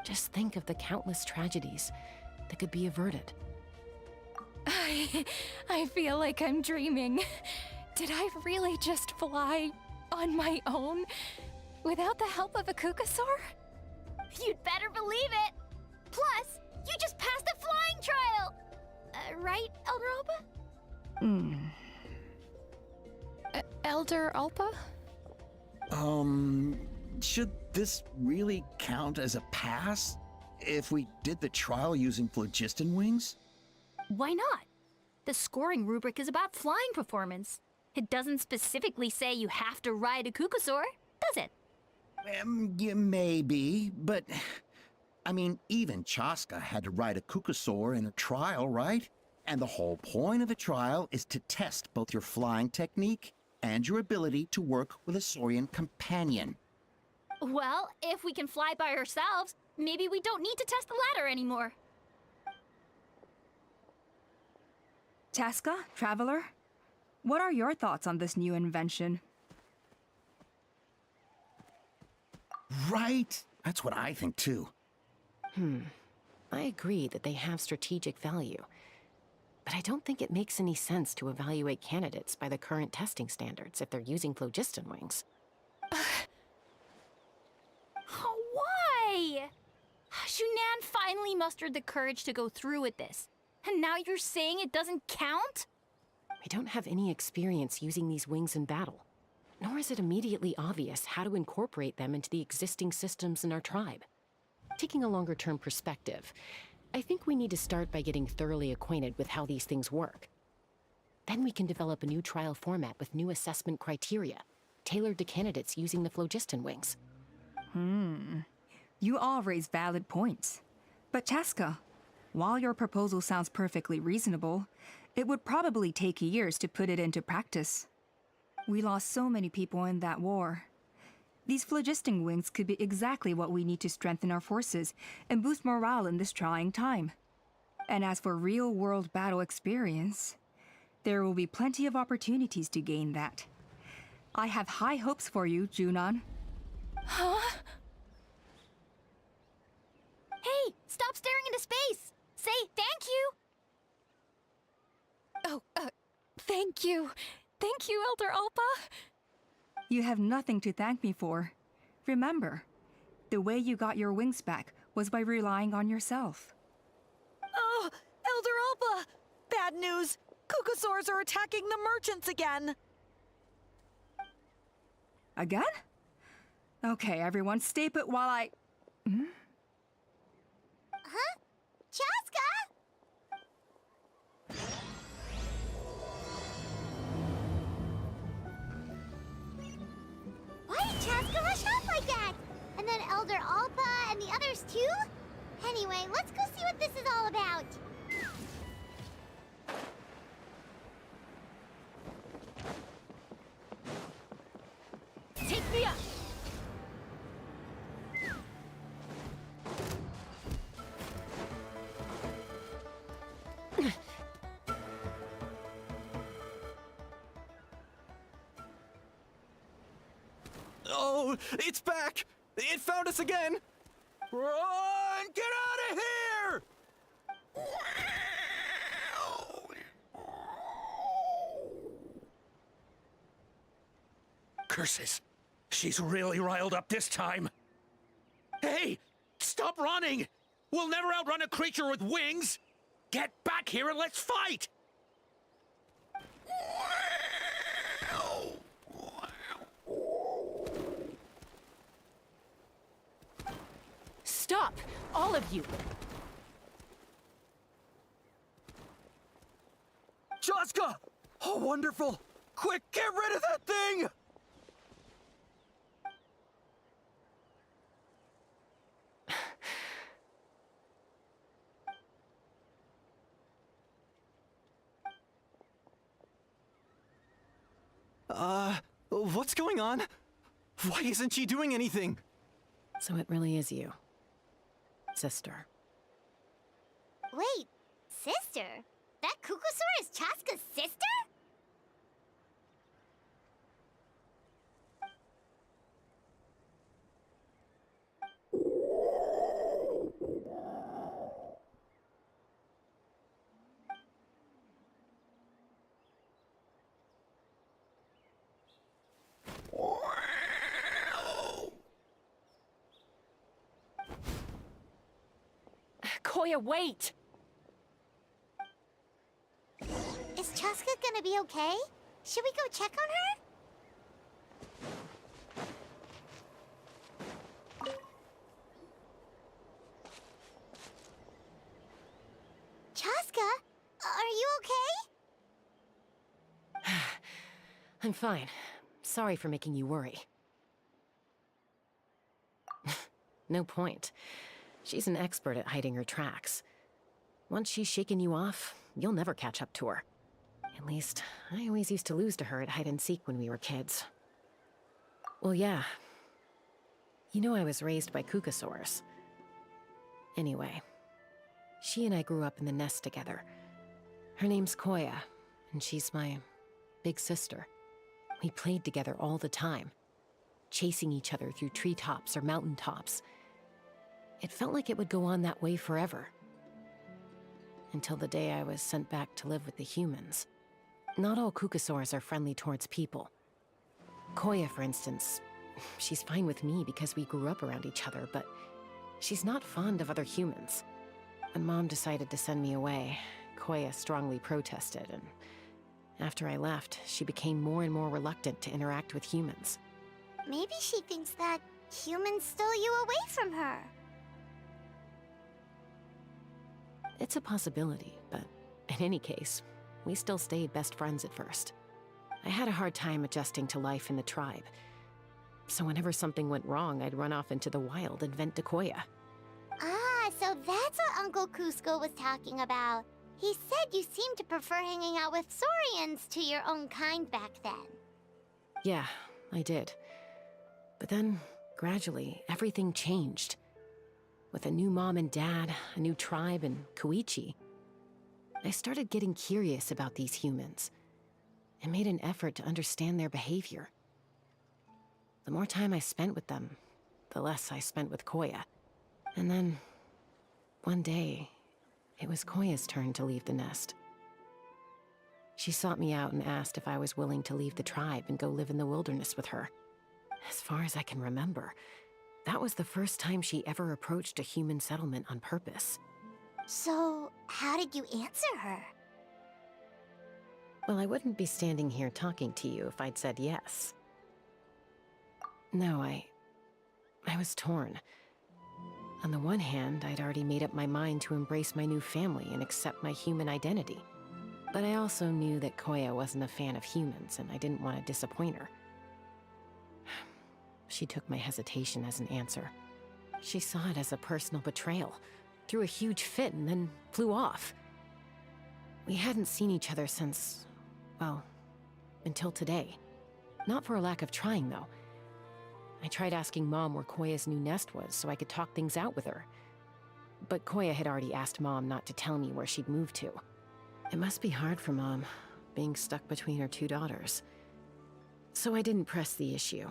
Just think of the countless tragedies that could be averted. I feel like I'm dreaming. Did I really just fly on my own without the help of a Cuckoosaur? You'd better believe it! Plus, you just passed the flying trial! Right, Elder Alpa? Elder Alpa? Should this really count as a pass? If we did the trial using phlogiston wings? Why not? The scoring rubric is about flying performance. It doesn't specifically say you have to ride a Cuckoosaur, does it? Yeah, maybe, but... I mean, even Chaska had to ride a Cuckoosaur in a trial, right? And the whole point of the trial is to test both your flying technique and your ability to work with a Saurian companion. Well, if we can fly by ourselves, maybe we don't need to test the ladder anymore. Chaska, Traveler, what are your thoughts on this new invention? Right? That's what I think too. I agree that they have strategic value, but I don't think it makes any sense to evaluate candidates by the current testing standards if they're using phlogiston wings. Why? Shunan finally mustered the courage to go through with this. And now you're saying it doesn't count? We don't have any experience using these wings in battle, nor is it immediately obvious how to incorporate them into the existing systems in our tribe. Taking a longer-term perspective, I think we need to start by getting thoroughly acquainted with how these things work. Then we can develop a new trial format with new assessment criteria, tailored to candidates using the phlogiston wings. You all raise valid points. But Chaska, while your proposal sounds perfectly reasonable, it would probably take years to put it into practice. We lost so many people in that war. These phlogiston wings could be exactly what we need to strengthen our forces and boost morale in this trying time. And as for real-world battle experience, there will be plenty of opportunities to gain that. I have high hopes for you, Junon. Huh? Hey, stop staring into space! Say thank you! Oh, thank you. Thank you, Elder Alpa. You have nothing to thank me for. Remember, the way you got your wings back was was by relying on yourself. Oh, Elder Alpa! Bad news! Kukasaurs are attacking the merchants again! Again? Okay, everyone, stay put while I... Huh? Chaska? Why did Chaska rush off like that? And then Elder Alpa and the others too? Anyway, let's go see what this is all about. Take me up! Oh, it's back! It found us again! Run! Get out of here! Curses. She's really riled up this time. Hey! Stop running! We'll never outrun a creature with wings! Get back here and let's fight! Stop! All of you! Chaska! Oh, wonderful! Quick, get rid of that thing! What's going on? Why isn't she doing anything? So it really is you, sister. Wait, sister? That Kukasaur is Chaska's sister? Koya, wait! Is Chaska gonna be okay? Should we go check on her? Chaska, are you okay? I'm fine. Sorry for making you worry. No point. She's an expert at hiding her tracks. Once she's shaken you off, you'll never catch up to her. At least, I always used to lose to her at hide-and-seek when we were kids. Well, yeah. You know I was raised by Kukasaurs. Anyway, she and I grew up in the nest together. Her name's Koya, and she's my big sister. We played together all the time, chasing each other through treetops or mountaintops. It felt like it would go on that way forever. Until the day I was sent back to live with the humans. Not all Kukasaurs are friendly towards people. Koya, for instance, she's fine with me because we grew up around each other, but she's not fond of other humans. When Mom decided to send me away, Koya strongly protested, and after I left, she became more and more reluctant to interact with humans. Maybe she thinks that humans stole you away from her. It's a possibility, but in any case, we still stayed best friends at first. I had a hard time adjusting to life in the tribe. So whenever something went wrong, I'd run off into the wild and vent to Koya. Ah, so that's what Uncle Cusco was talking about. He said you seemed to prefer hanging out with Saurians to your own kind back then. Yeah, I did. But then, gradually, everything changed. With a new mom and dad, a new tribe, and Koichi, I started getting curious about these humans and made an effort to understand their behavior. The more time I spent with them, the less I spent with Koya. And then, one day, it was Koya's turn to leave the nest. She sought me out and asked if I was willing to leave the tribe and go live in the wilderness with her. As far as I can remember, That was the first time she ever approached a human settlement on purpose. So, how did you answer her? Well, I wouldn't be standing here talking to you if I'd said yes. No, I was torn. On the one hand, I'd already made up my mind to embrace my new family and accept my human identity. But I also knew that Koya wasn't a fan of humans, and I didn't want to disappoint her. She took my hesitation as an answer. She saw it as a personal betrayal, threw a huge fit, and then flew off. We hadn't seen each other since, well, until today. Not for a lack of trying, though. I tried asking Mom where Koya's new nest was so I could talk things out with her. But Koya had already asked Mom not to tell me where she'd moved to. It must be hard for Mom, being stuck between her two daughters. So I didn't press the issue.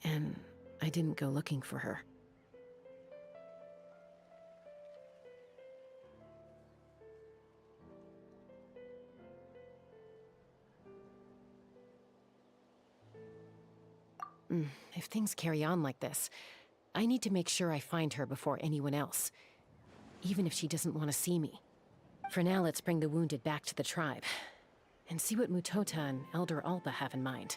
And I didn't go looking for her. If things carry on like this, I need to make sure I find her before anyone else. Even if she doesn't want to see me. For now, let's bring the wounded back to the tribe. And see what Mutota and Elder Alba have in mind.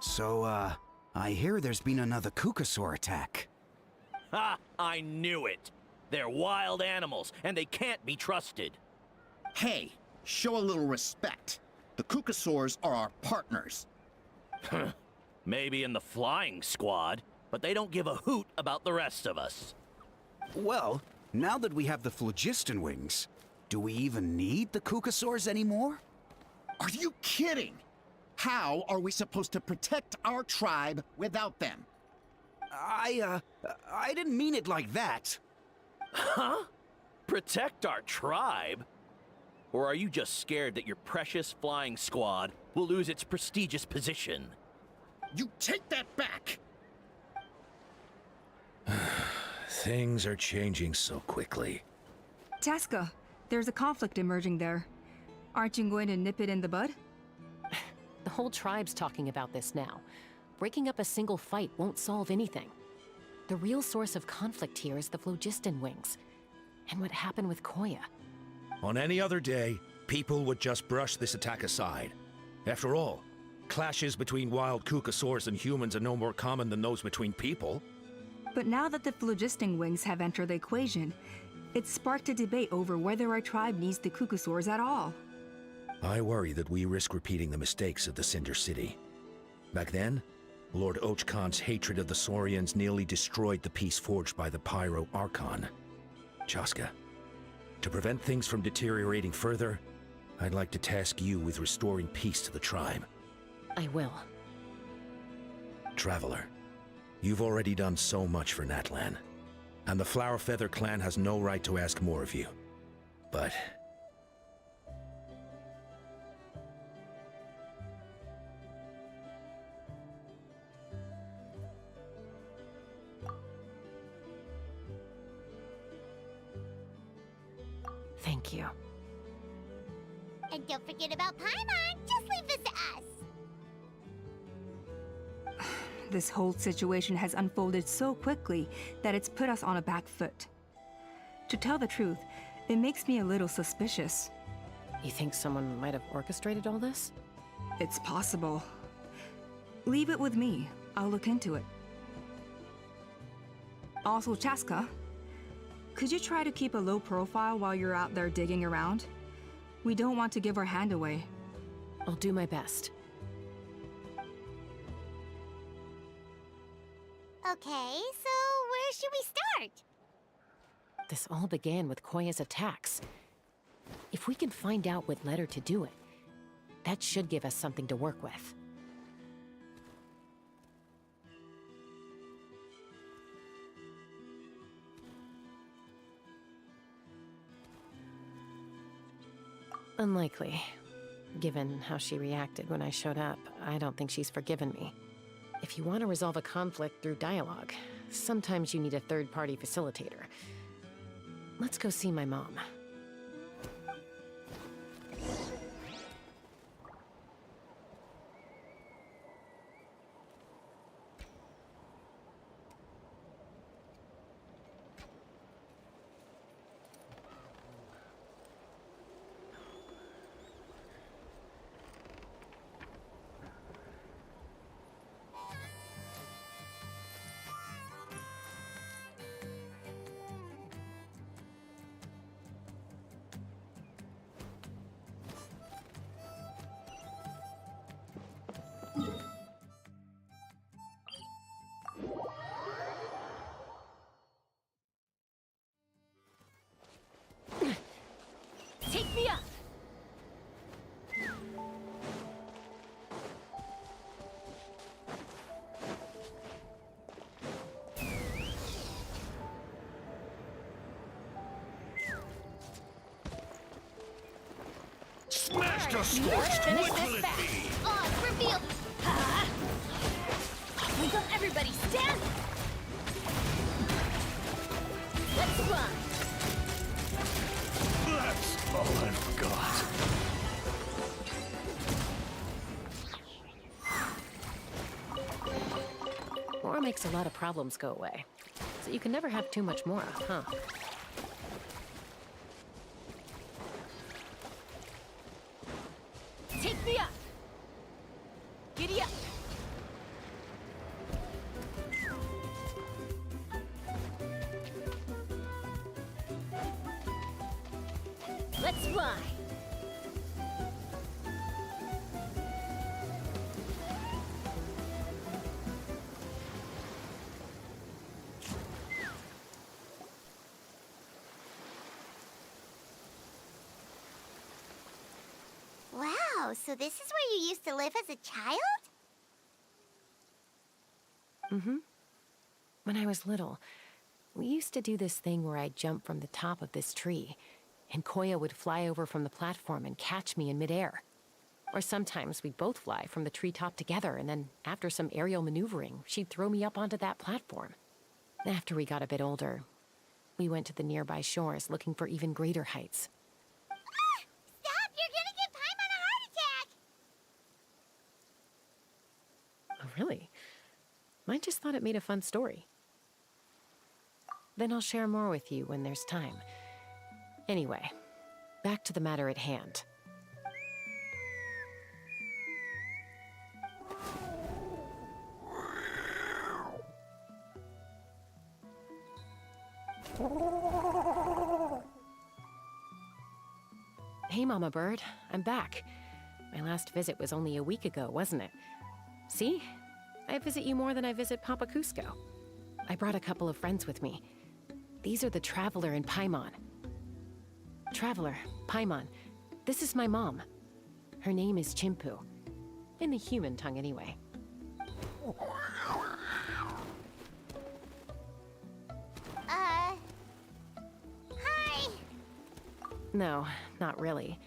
So, I hear there's been another Kukasaur attack. Ha! I knew it! They're wild animals, and they can't be trusted. Hey, show a little respect. The Kukasaurs are our partners. Maybe in the flying squad, but they don't give a hoot about the rest of us. Well, now that we have the phlogiston wings, do we even need the Kukasaurs anymore? Are you kidding? How are we supposed to protect our tribe without them? I didn't mean it like that. Huh? Protect our tribe? Or are you just scared that your precious flying squad will lose its prestigious position? You take that back! Things are changing so quickly. Chaska, there's a conflict emerging there. Aren't you going to nip it in the bud? The whole tribe's talking about this now. Breaking up a single fight won't solve anything. The real source of conflict here is the phlogiston wings. And what happened with Koya. On any other day, people would just brush this attack aside. After all, clashes between wild Kukasaurs and humans are no more common than those between people. But now that the phlogiston wings have entered the equation, it's sparked a debate over whether our tribe needs the Kukasaurs at all. I worry that we risk repeating the mistakes of the Cinder City. Back then, Lord Ochkon's hatred of the Saurians nearly destroyed the peace forged by the Pyro Archon. Chaska, to prevent things from deteriorating further, I'd like to task you with restoring peace to the tribe. I will. Traveler, you've already done so much for Natlan, and the Flower Feather clan has no right to ask more of you. But thank you. And don't forget about Paimon. Just leave this to us. This whole situation has unfolded so quickly that it's put us on a back foot. To tell the truth, it makes me a little suspicious. You think someone might have orchestrated all this? It's possible. Leave it with me. I'll look into it. Also, Chaska, could you try to keep a low profile while you're out there digging around? We don't want to give our hand away. I'll do my best. Okay, so where should we start? This all began with Koya's attacks. If we can find out what led her to do it, That should give us something to work with. Unlikely. Given how she reacted when I showed up, I don't think she's forgiven me. If you want to resolve a conflict through dialogue, sometimes you need a third-party facilitator. Let's go see my mom. Take me up! Master Scorched, what will it be? Oh, it's revealed! Wake up, everybody! Stand! Let's run! That's all I've got. More makes a lot of problems go away. So you can never have too much more, huh? Take me up! Giddy up! Let's fly! Wow, so this is where you used to live as a child? Mm-hmm. When I was little, we used to do this thing where I'd jump from the top of this tree, and Koya would fly over from the platform and catch me in midair. Or sometimes we'd both fly from the treetop together, and then after some aerial maneuvering, she'd throw me up onto that platform. After we got a bit older, we went to the nearby shores looking for even greater heights. Stop! You're gonna give Paimon a heart attack! Oh, really? I just thought it made a fun story. Then I'll share more with you when there's time. Anyway, back to the matter at hand. Hey, Mama Bird, I'm back. My last visit was only a week ago, wasn't it? See? I visit you more than I visit Papa Cusco. I brought a couple of friends with me. These are the Traveler and Paimon. Traveler, Paimon, this is my mom. Her name is Chimpu. In the human tongue, anyway. Hi. No, not really.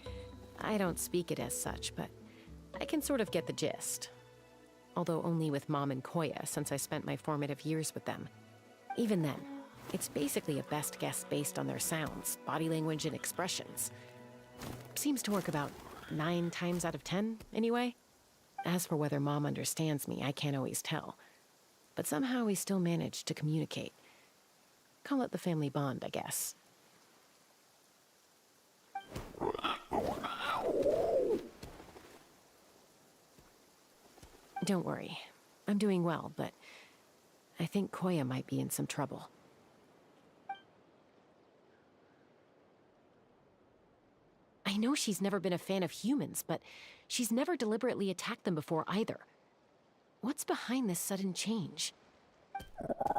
I don't speak it as such, but I can sort of get the gist. Although only with Mom and Koya, since I spent my formative years with them. Even then, it's basically a best guess based on their sounds, body language, and expressions. Seems to work about 9 times out of 10, anyway. As for whether Mom understands me, I can't always tell. But somehow we still manage to communicate. Call it the family bond, I guess. Don't worry. I'm doing well, but I think Koya might be in some trouble. I know she's never been a fan of humans, but she's never deliberately attacked them before either. What's behind this sudden change? Does,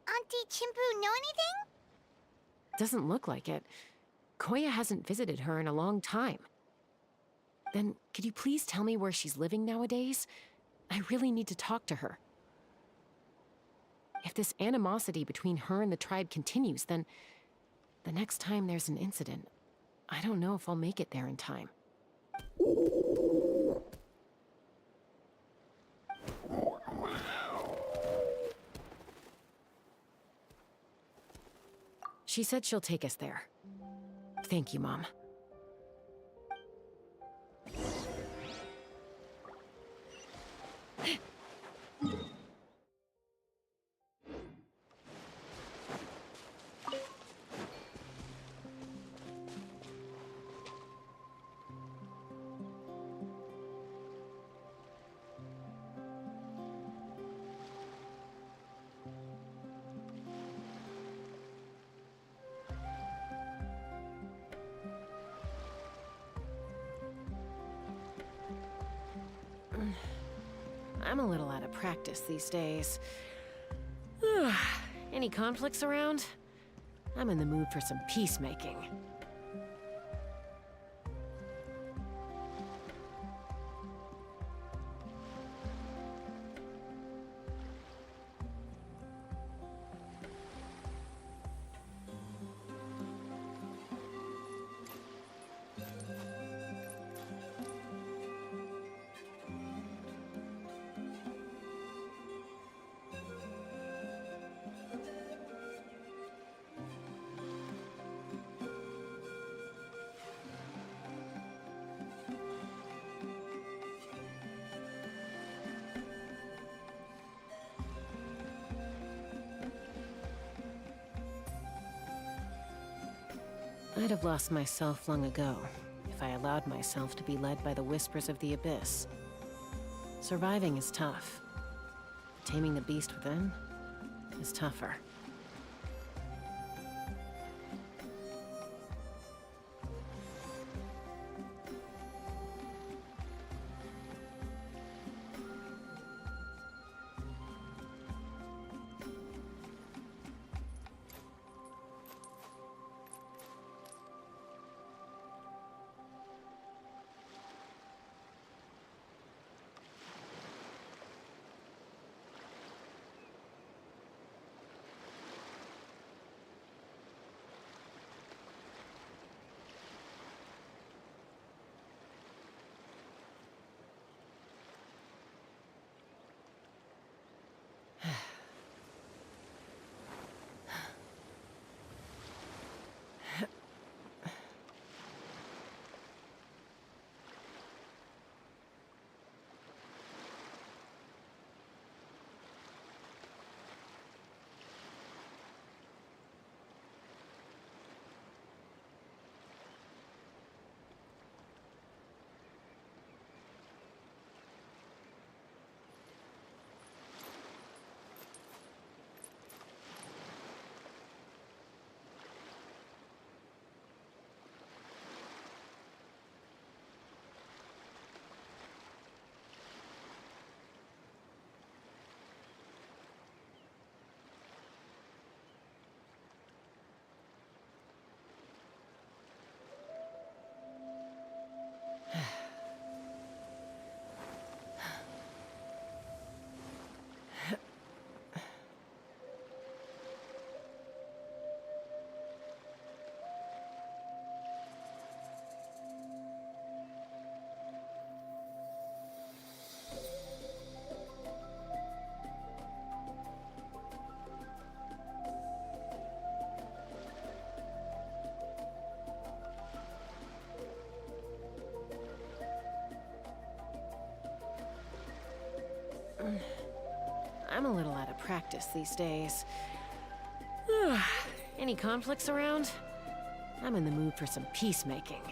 Auntie Chimpu know anything? Doesn't look like it. Koya hasn't visited her in a long time. Then, could you please tell me where she's living nowadays? I really need to talk to her. If this animosity between her and the tribe continues, then the next time there's an incident, I don't know if I'll make it there in time. She said she'll take us there. Thank you, Mom. I'm a little out of practice these days. Any conflicts around? I'm in the mood for some peacemaking. I'd have lost myself long ago if I allowed myself to be led by the whispers of the abyss. Surviving is tough. Taming the beast within is tougher. I'm a little out of practice these days. Any conflicts around? I'm in the mood for some peacemaking.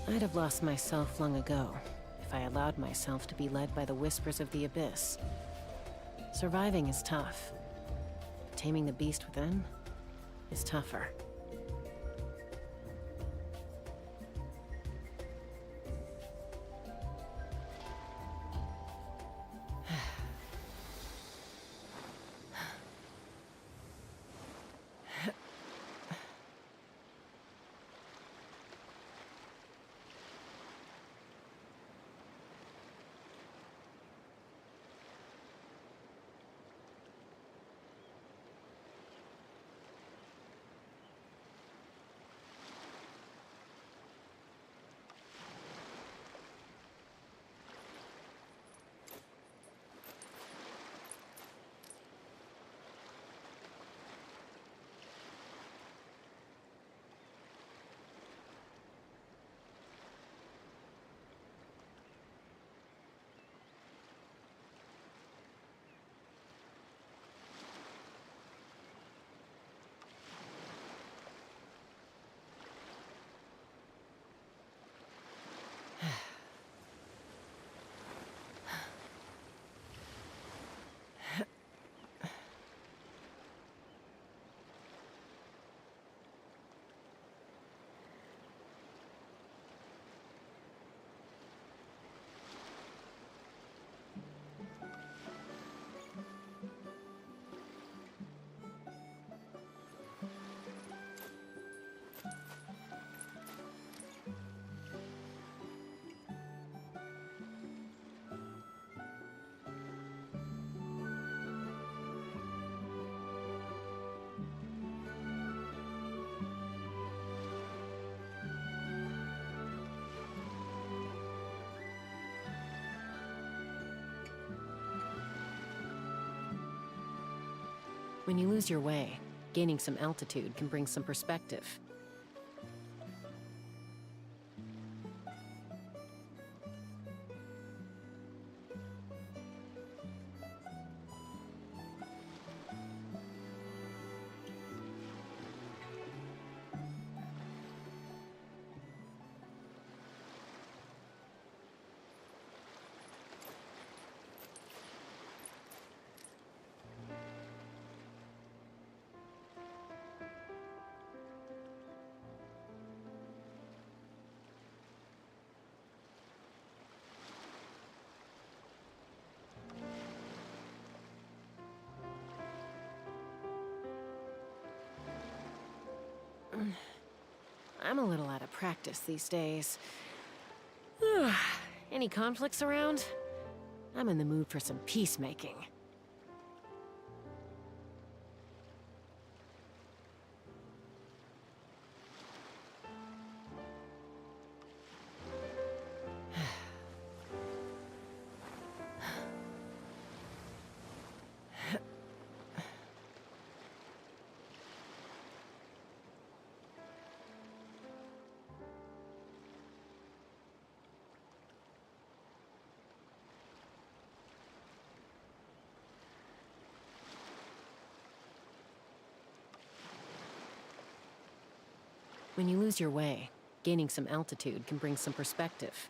I'd have lost myself long ago if I allowed myself to be led by the whispers of the abyss. Surviving is tough. Taming the beast within is tougher. When you lose your way, gaining some altitude can bring some perspective. I'm a little out of practice these days. Any conflicts around? I'm in the mood for some peacemaking. When you lose your way, gaining some altitude can bring some perspective.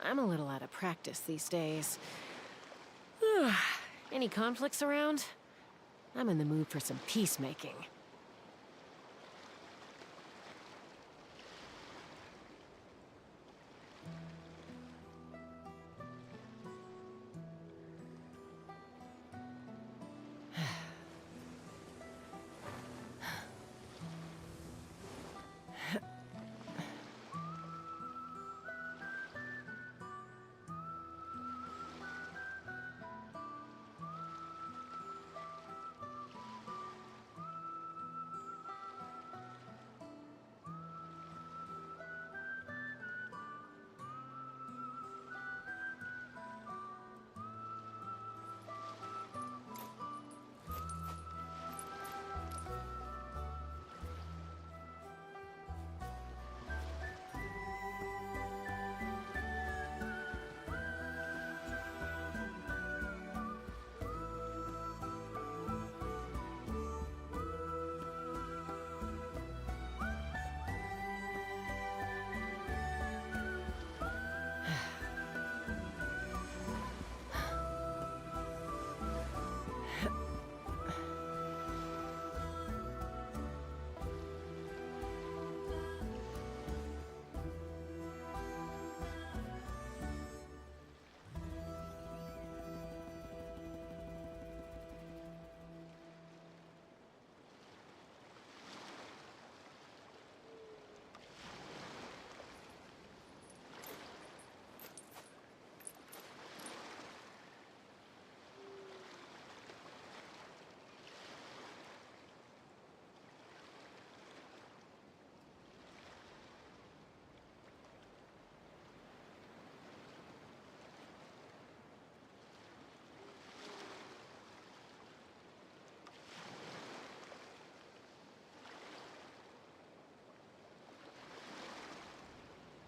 I'm a little out of practice these days. Any conflicts around? I'm in the mood for some peacemaking.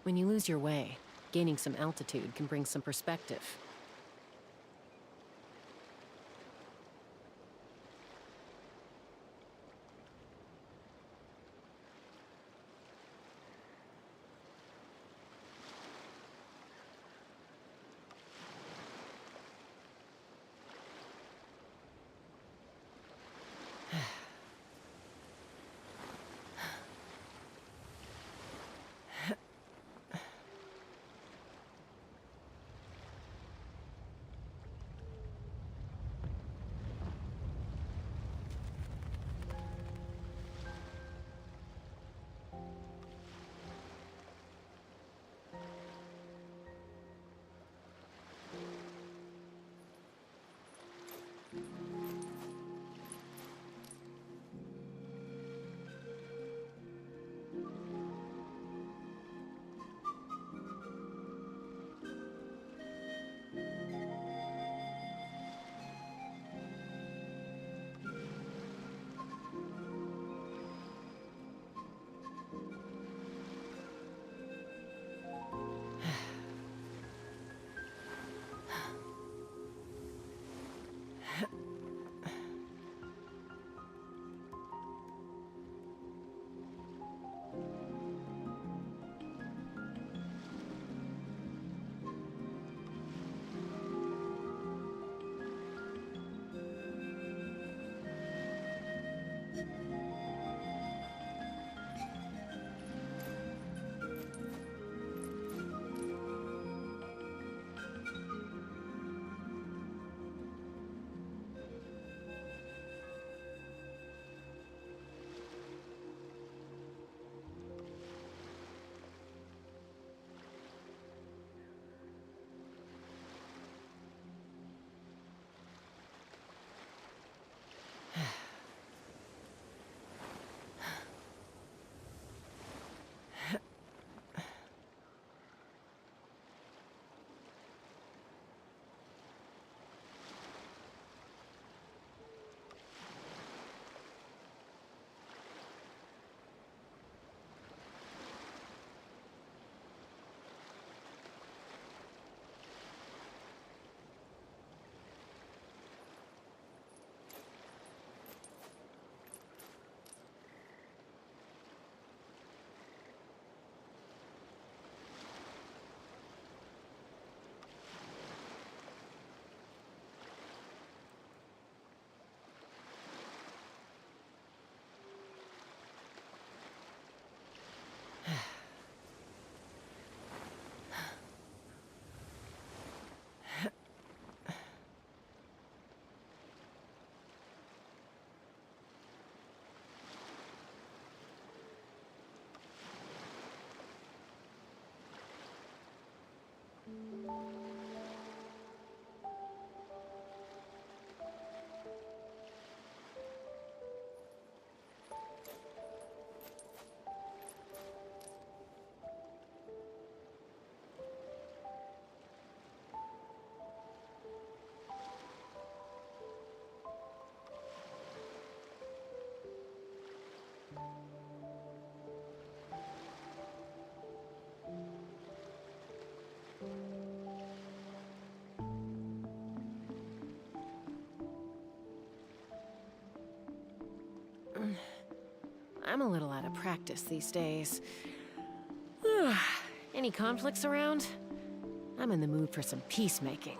When you lose your way, gaining some altitude can bring some perspective. I'm a little out of practice these days. Any conflicts around? I'm in the mood for some peacemaking.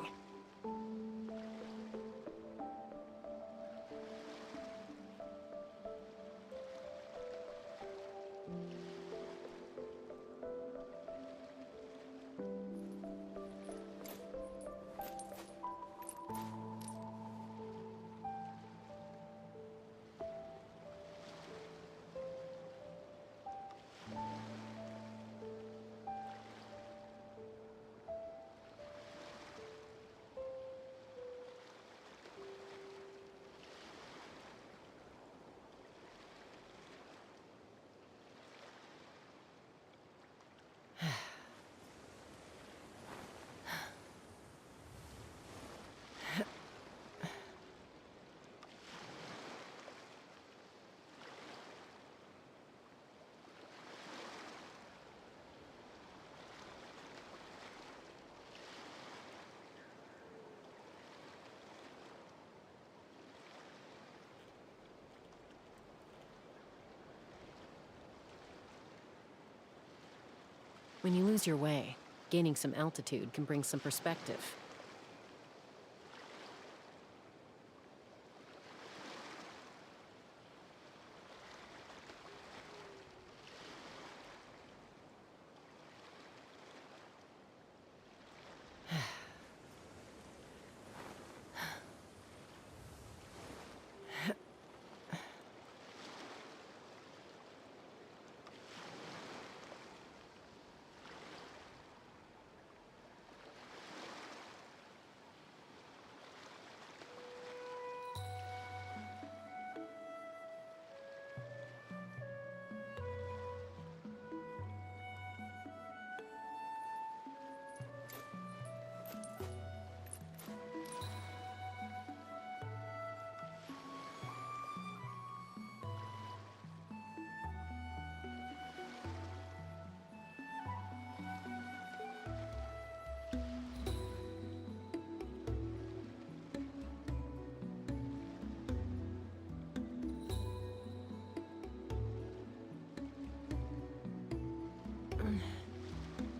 When you lose your way, gaining some altitude can bring some perspective.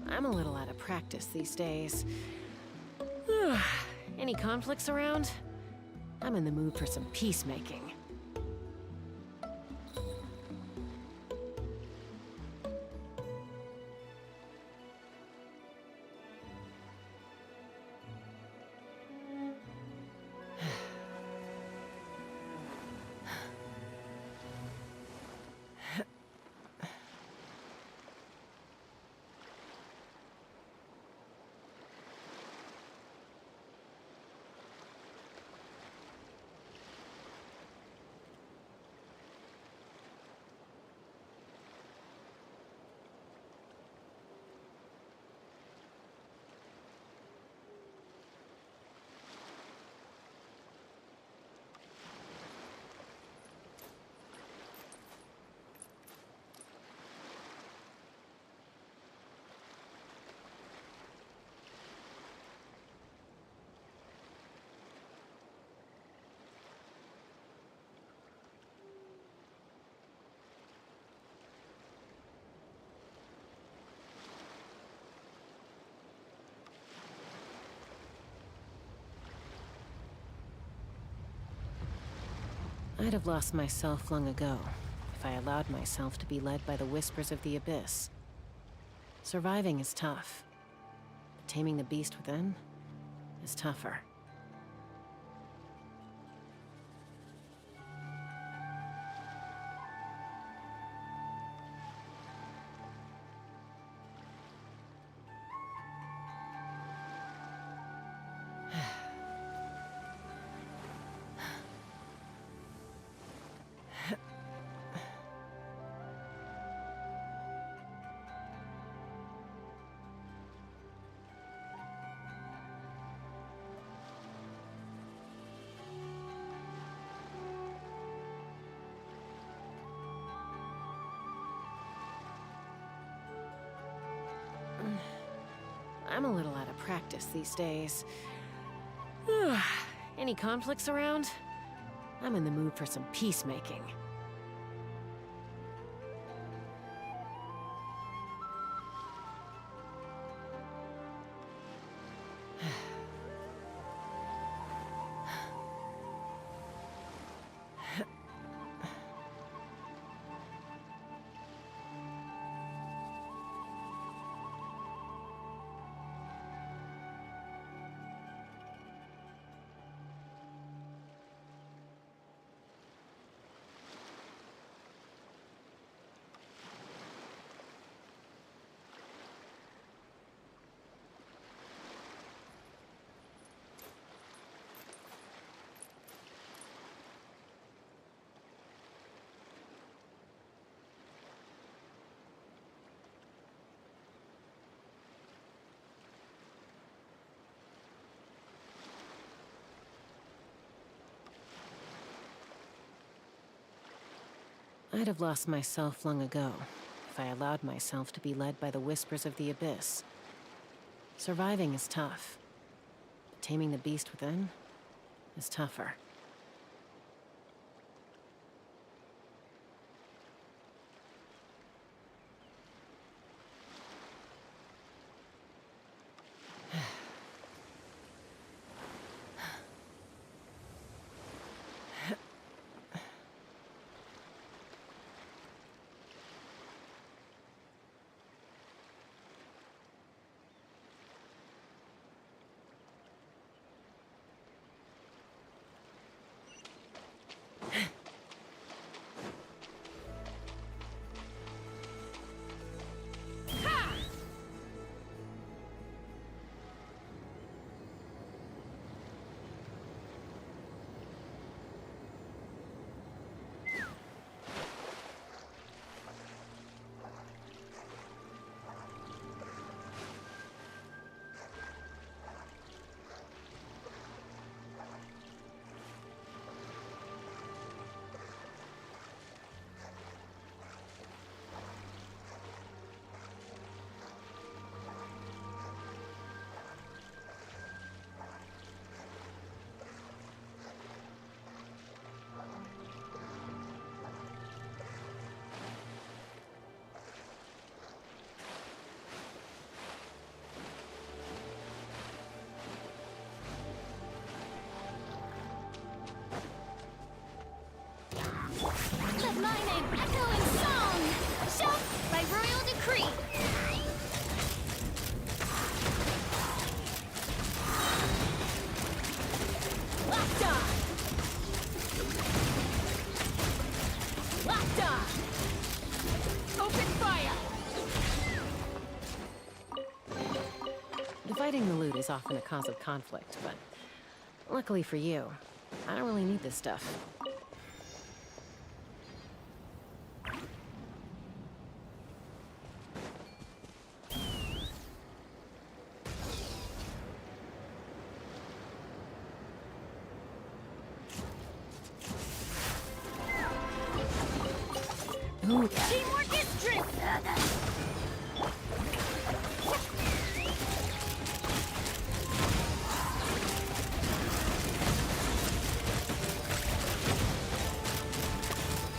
I'm a little out of practice these days. Any conflicts around? I'm in the mood for some peacemaking. I'd have lost myself long ago if I allowed myself to be led by the whispers of the abyss. Surviving is tough, but taming the beast within is tougher. I'm a little out of practice these days. Any conflicts around? I'm in the mood for some peacemaking. I'd have lost myself long ago if I allowed myself to be led by the whispers of the abyss. Surviving is tough, but taming the beast within is tougher. Fighting the loot is often a cause of conflict, but luckily for you, I don't really need this stuff. Ooh, Teamwork is strength!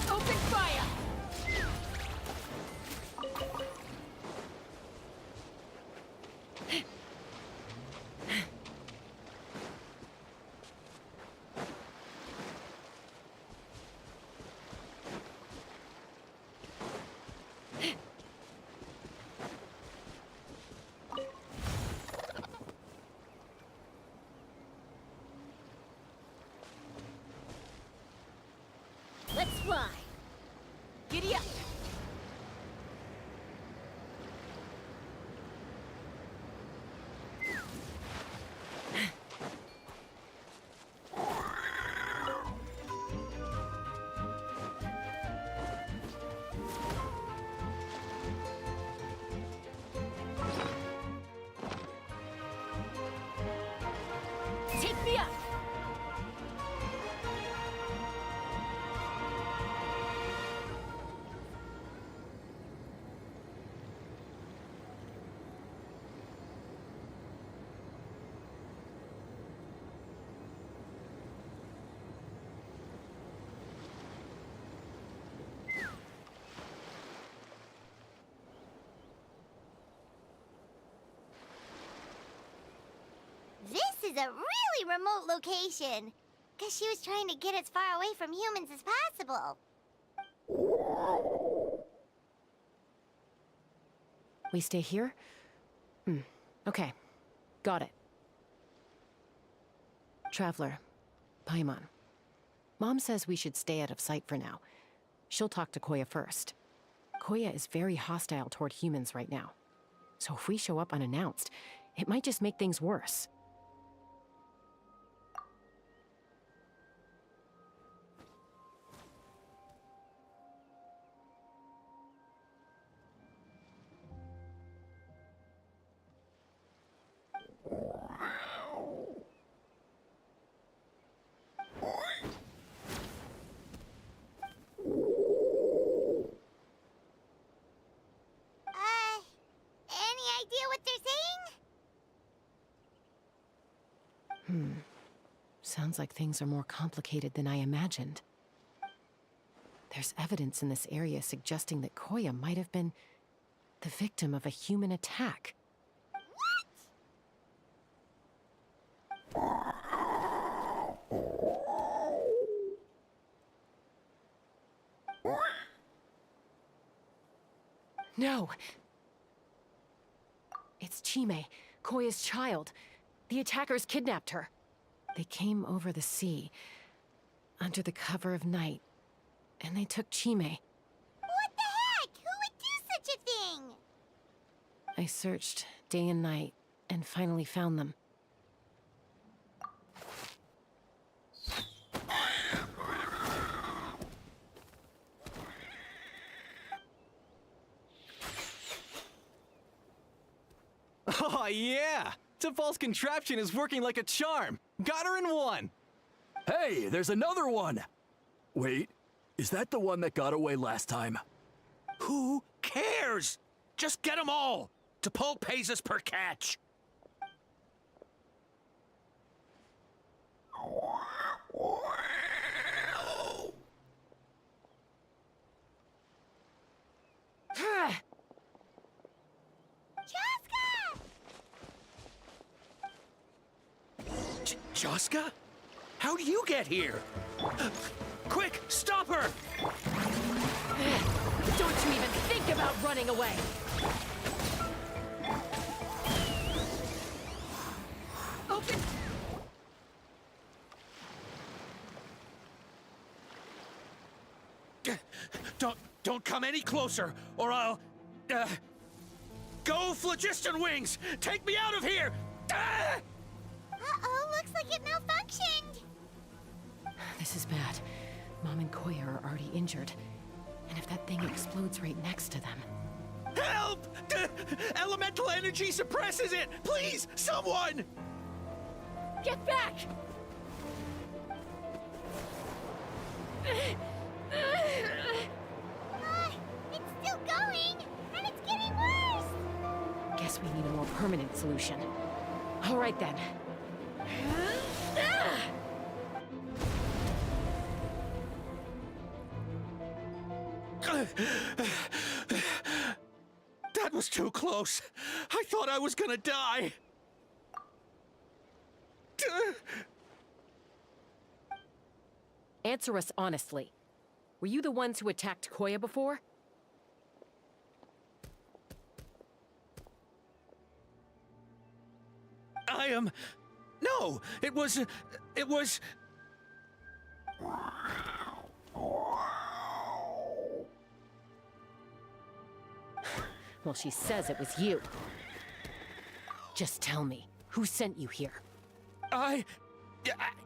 Open fire! Let's fly! Giddy up! Take me up! This is a really remote location. Guess she was trying to get as far away from humans as possible. we stay here? Okay. Got it. Traveler, Paimon. Mom says we should stay out of sight for now. She'll talk to Koya first. Koya is very hostile toward humans right now. So if we show up unannounced, it might just make things worse. Any idea what they're saying? Sounds like things are more complicated than I imagined. There's evidence in this area suggesting that Koya might have been the victim of a human attack. No! It's Chime, Koya's child. The attackers kidnapped her. They came over the sea, under the cover of night, and they took Chime. What the heck? Who would do such a thing? I searched day and night, and finally found them. Oh, yeah! Tafal's contraption is working like a charm! Got her in one! Hey, there's another one! Wait, is that the one that got away last time? Who cares? Just get them all! T'Pol pays us per catch. Joska? How'd you get here? Quick, stop her! Don't you even think about running away! Open! Don't come any closer, or I'll... Go, Phlogiston Wings! Take me out of here! Uh-oh, looks like it malfunctioned. This is bad. Mom and Koya are already injured. And if that thing explodes right next to them... Help! Elemental energy suppresses it! Please, someone! Get back! It's still going, and it's getting worse. Guess we need a more permanent solution. All right then. That was too close. I thought I was gonna die. Answer us honestly. Were you the ones who attacked Koya before? I am... No, it was... Well, she says it was you. Just tell me, who sent you here?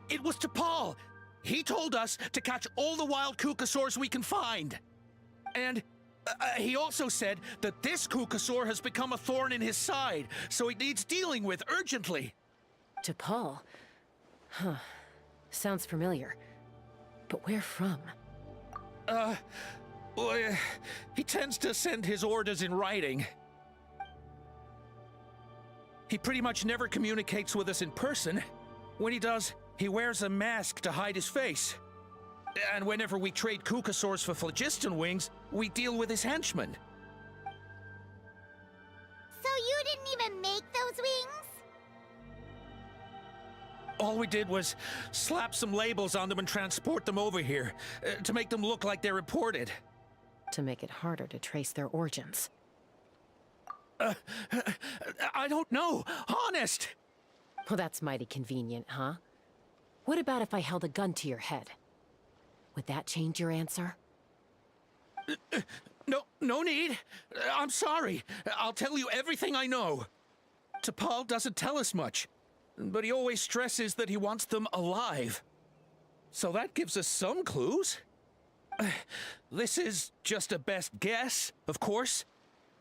It was T'Pol. He told us to catch all the wild Kukasaurs we can find. And he also said that this Kukasaur has become a thorn in his side, so he needs dealing with urgently. T'Pol? Huh. Sounds familiar. But where from? Well, he tends to send his orders in writing. He pretty much never communicates with us in person. When he does, he wears a mask to hide his face. And whenever we trade Kukasaurs for phlogiston wings, we deal with his henchmen. So you didn't even make those wings? All we did was slap some labels on them and transport them over here, to make them look like they're imported. To make it harder to trace their origins. I don't know, honest! Well, that's mighty convenient, huh? What about if I held a gun to your head? Would that change your answer? No need. I'm sorry. I'll tell you everything I know. T'Pol doesn't tell us much, but he always stresses that he wants them alive. So that gives us some clues. This is just a best guess, of course,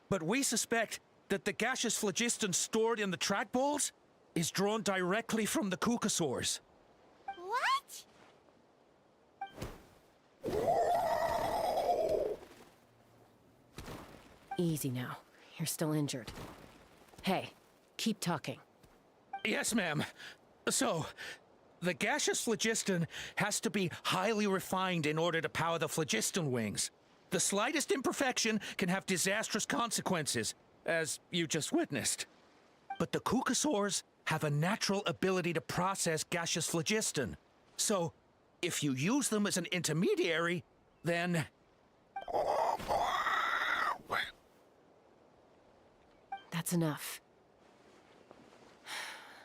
but we suspect that the gaseous phlogiston stored in the trackballs is drawn directly from the Kukasaurs. What? Easy now. You're still injured. Hey, keep talking. Yes, ma'am. So, the gaseous phlogiston has to be highly refined in order to power the phlogiston wings. The slightest imperfection can have disastrous consequences, as you just witnessed. But the Kukasaurs have a natural ability to process gaseous phlogiston. So, if you use them as an intermediary, then... That's enough.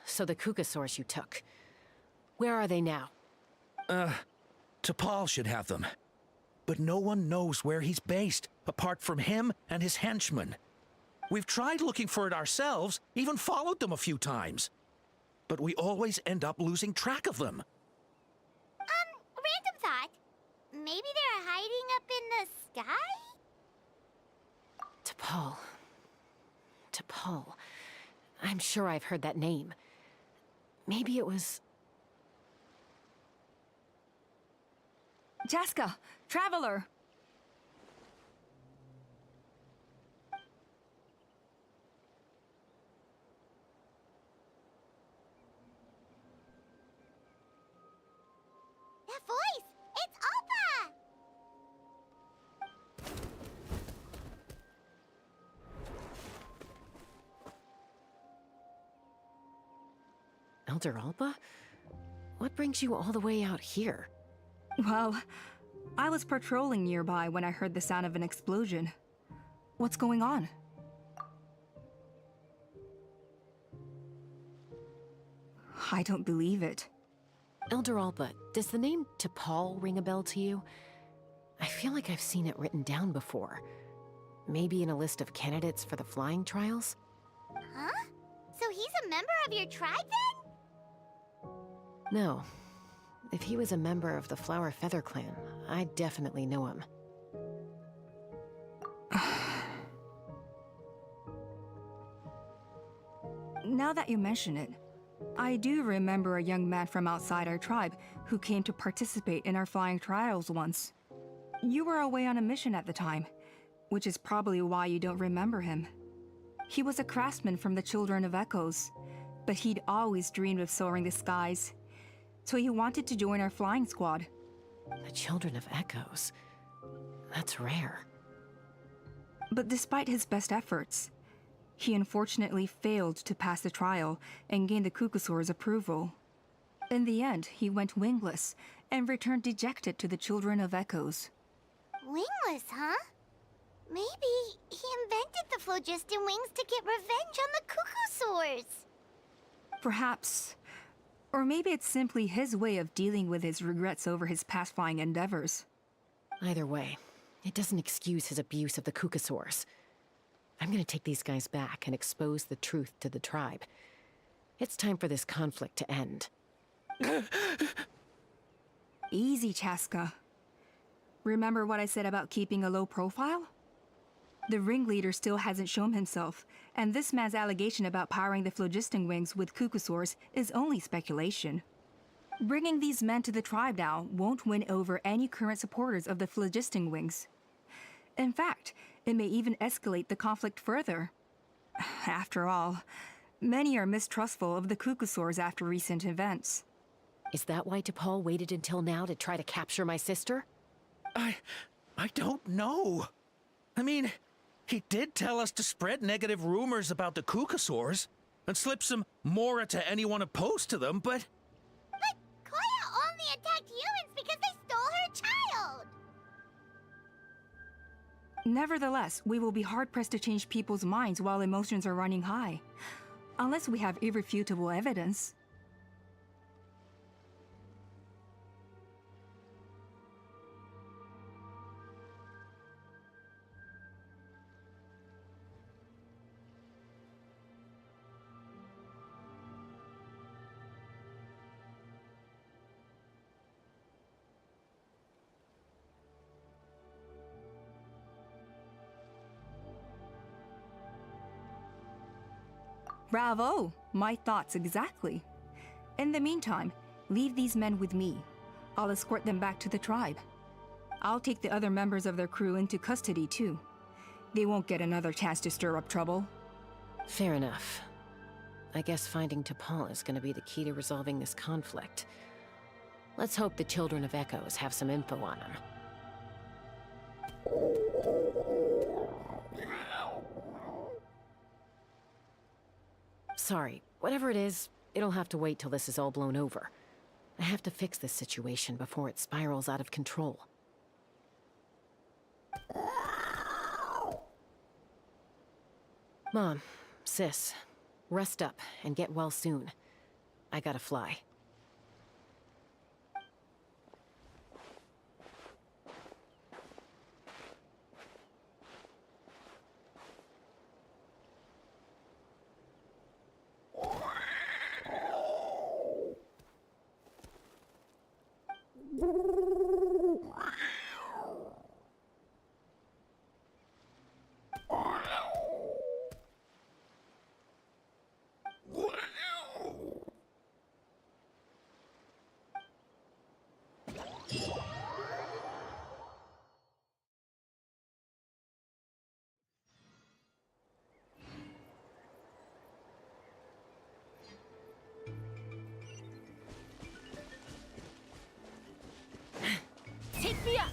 So the Kukasaurs you took, where are they now? T'Pol should have them. But no one knows where he's based, apart from him and his henchmen. We've tried looking for it ourselves, even followed them a few times. But we always end up losing track of them. Random thought. Maybe they're hiding up in the sky? T'Pol. T'Pol. I'm sure I've heard that name. Maybe it was... Jaska, Traveler! That voice! It's Alpa! Elder Alba? What brings you all the way out here? Well, I was patrolling nearby when I heard the sound of an explosion. What's going on? I don't believe it. Elder Alba, does the name T'Pol ring a bell to you? I feel like I've seen it written down before. Maybe in a list of candidates for the flying trials? Huh? So he's a member of your tribe then? No. If he was a member of the Flower Feather Clan, I'd definitely know him. Now that you mention it, I do remember a young man from outside our tribe who came to participate in our flying trials once. You were away on a mission at the time, which is probably why you don't remember him. He was a craftsman from the Children of Echoes, but he'd always dreamed of soaring the skies, so he wanted to join our flying squad. The Children of Echoes? That's rare. But despite his best efforts, he unfortunately failed to pass the trial and gain the Kukusaur's approval. In the end, he went wingless and returned dejected to the Children of Echoes. Wingless, huh? Maybe he invented the phlogiston wings to get revenge on the Kukusaurs. Perhaps. Or maybe it's simply his way of dealing with his regrets over his past flying endeavors. Either way, it doesn't excuse his abuse of the Kukusaurs. I'm gonna take these guys back and expose the truth to the tribe. It's time for this conflict to end. Easy, Chaska. Remember what I said about keeping a low profile? The ringleader still hasn't shown himself, and this man's allegation about powering the phlogiston wings with Kukusaurs is only speculation. Bringing these men to the tribe now won't win over any current supporters of the phlogiston wings. In fact, it may even escalate the conflict further. After all, many are mistrustful of the Kukusaurs after recent events. Is that why T'Pol waited until now to try to capture my sister? I don't know. I mean, he did tell us to spread negative rumors about the Kukusaurs and slip some Mora to anyone opposed to them, but... But Koya only attacked humans because they stole her child! Nevertheless, we will be hard-pressed to change people's minds while emotions are running high. Unless we have irrefutable evidence. Bravo! My thoughts exactly. In the meantime, leave these men with me. I'll escort them back to the tribe. I'll take the other members of their crew into custody too. They won't get another chance to stir up trouble. Fair enough. I guess finding T'Pol is gonna be the key to resolving this conflict. Let's hope the Children of Echoes have some info on him. Sorry, whatever it is, it'll have to wait till this is all blown over. I have to fix this situation before it spirals out of control. Mom, Sis, rest up and get well soon. I gotta fly. Take me up!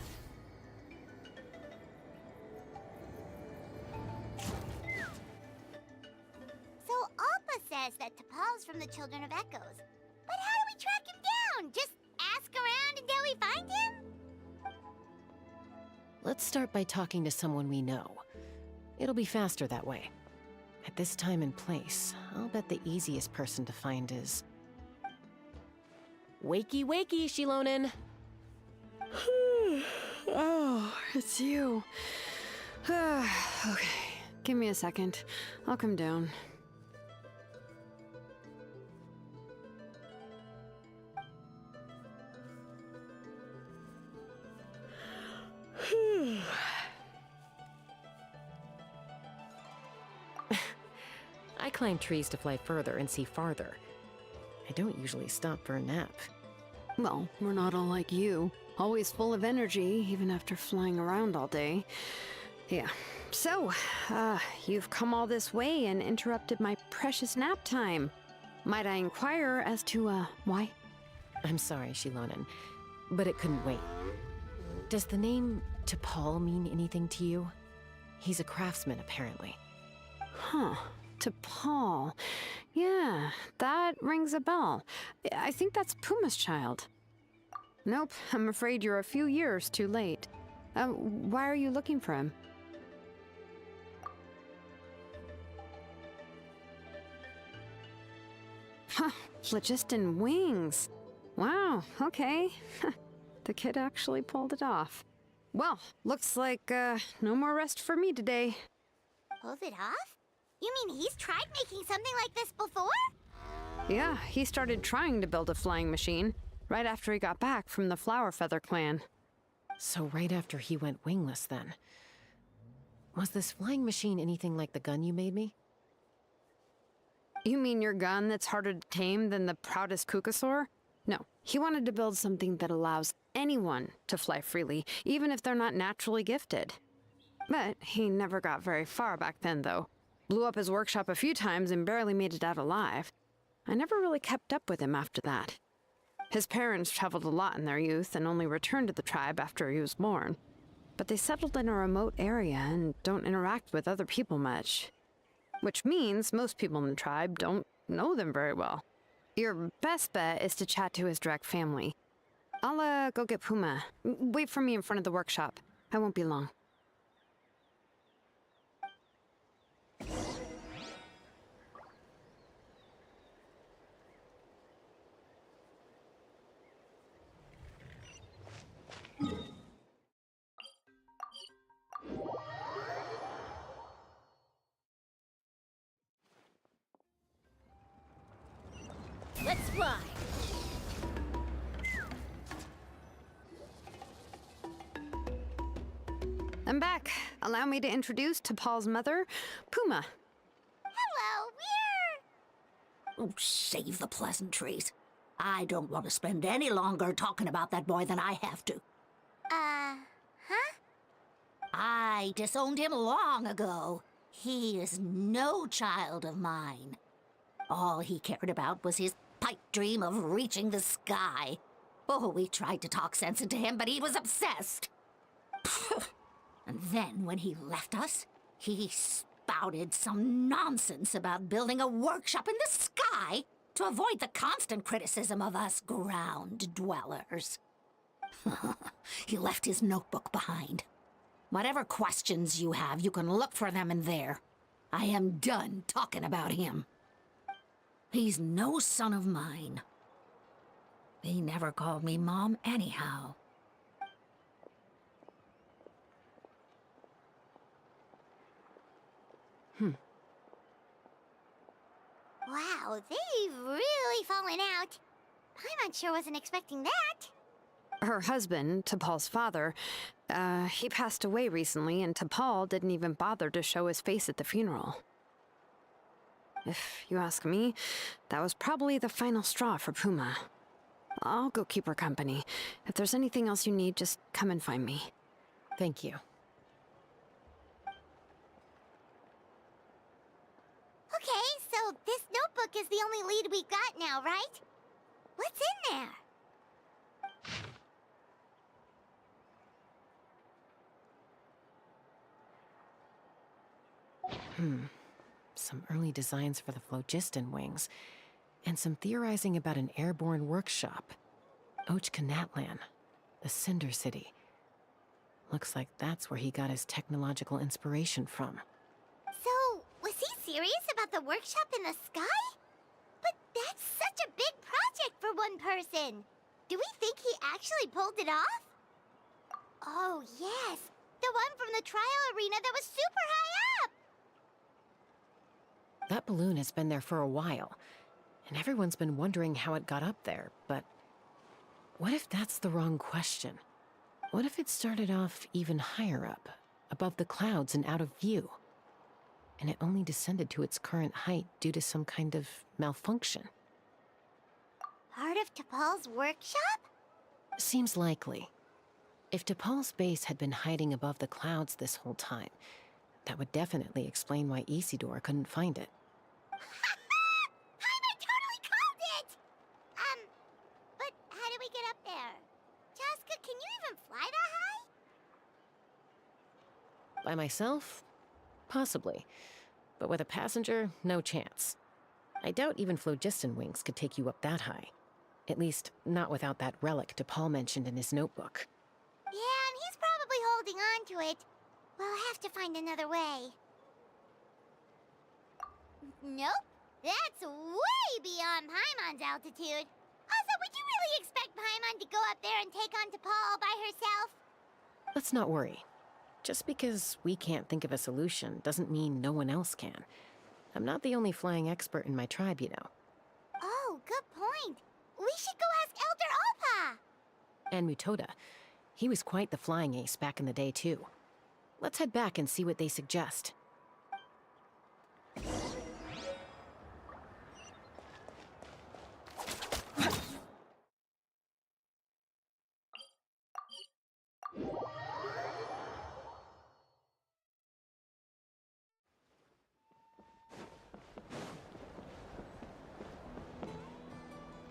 So Alpa says that T'Pol's from the Children of Echoes. But how do we track him down? Just ask around until we find him? Let's start by talking to someone we know. It'll be faster that way. At this time and place, I'll bet the easiest person to find is... Wakey, wakey, Shilonin! Oh, it's you. Okay, give me a second. I'll come down. I climb trees to fly further and see farther. I don't usually stop for a nap. Well, we're not all like you. Always full of energy, even after flying around all day. Yeah. So, you've come all this way and interrupted my precious nap time. Might I inquire as to, why? I'm sorry, Shilonen, but it couldn't wait. Does the name T'Pol mean anything to you? He's a craftsman, apparently. Huh. T'Pol. Yeah, that rings a bell. I think that's Puma's child. Nope, I'm afraid you're a few years too late. Why are you looking for him? Huh, phlogiston wings. Wow, okay. The kid actually pulled it off. Well, looks like, no more rest for me today. Pulled it off? You mean he's tried making something like this before? Yeah, he started trying to build a flying machine right after he got back from the Flower Feather clan. So right after he went wingless, then. Was this flying machine anything like the gun you made me? You mean your gun that's harder to tame than the proudest Kukasaur? No, he wanted to build something that allows anyone to fly freely, even if they're not naturally gifted. But he never got very far back then, though. Blew up his workshop a few times and barely made it out alive. I never really kept up with him after that. His parents traveled a lot in their youth and only returned to the tribe after he was born. But they settled in a remote area and don't interact with other people much. Which means most people in the tribe don't know them very well. Your best bet is to chat to his direct family. I'll, go get Puma. Wait for me in front of the workshop. I won't be long. Let's fly. I'm back. Allow me to introduce T'Pol's mother, Puma. Hello, we're... Oh, save the pleasantries. I don't want to spend any longer talking about that boy than I have to. Huh? I disowned him long ago. He is no child of mine. All he cared about was his pipe dream of reaching the sky. Oh, we tried to talk sense into him, but he was obsessed. And then when he left us, he spouted some nonsense about building a workshop in the sky to avoid the constant criticism of us ground dwellers. He left his notebook behind. Whatever questions you have, you can look for them in there. I am done talking about him. He's no son of mine. He never called me Mom anyhow. Wow, they've really fallen out. Paimon sure wasn't expecting that. Her husband, T'Pol's father, he passed away recently, and T'Pol didn't even bother to show his face at the funeral. If you ask me, that was probably the final straw for Puma. I'll go keep her company. If there's anything else you need, just come and find me. Thank you. Okay, so this notebook is the only lead we got now, right? What's in there? Some early designs for the phlogiston wings, and some theorizing about an airborne workshop. Ochkanatlan, the Cinder City. Looks like that's where he got his technological inspiration from. So, was he serious about the workshop in the sky? But that's such a big project for one person. Do we think he actually pulled it off? Oh, yes. The one from the trial arena that was super high up. That balloon has been there for a while, and everyone's been wondering how it got up there, but what if that's the wrong question? What if it started off even higher up, above the clouds and out of view? and it only descended to its current height due to some kind of malfunction. Part of T'Pol's workshop? Seems likely. If T'Pol's base had been hiding above the clouds this whole time, that would definitely explain why Isidore couldn't find it. Paimon totally called it! But how do we get up there? Chaska, can you even fly that high? By myself? Possibly. But with a passenger, no chance. I doubt even phlogiston wings could take you up that high. At least, not without that relic T'Pol mentioned in his notebook. Yeah, and he's probably holding on to it. We'll have to find another way. Nope. That's way beyond Paimon's altitude. Also, would you really expect Paimon to go up there and take on T'Pol by herself? Let's not worry. Just because we can't think of a solution doesn't mean no one else can. I'm not the only flying expert in my tribe, you know. Oh, good point. We should go ask Elder Alpa! And Mutoda. He was quite the flying ace back in the day, too. Let's head back and see what they suggest.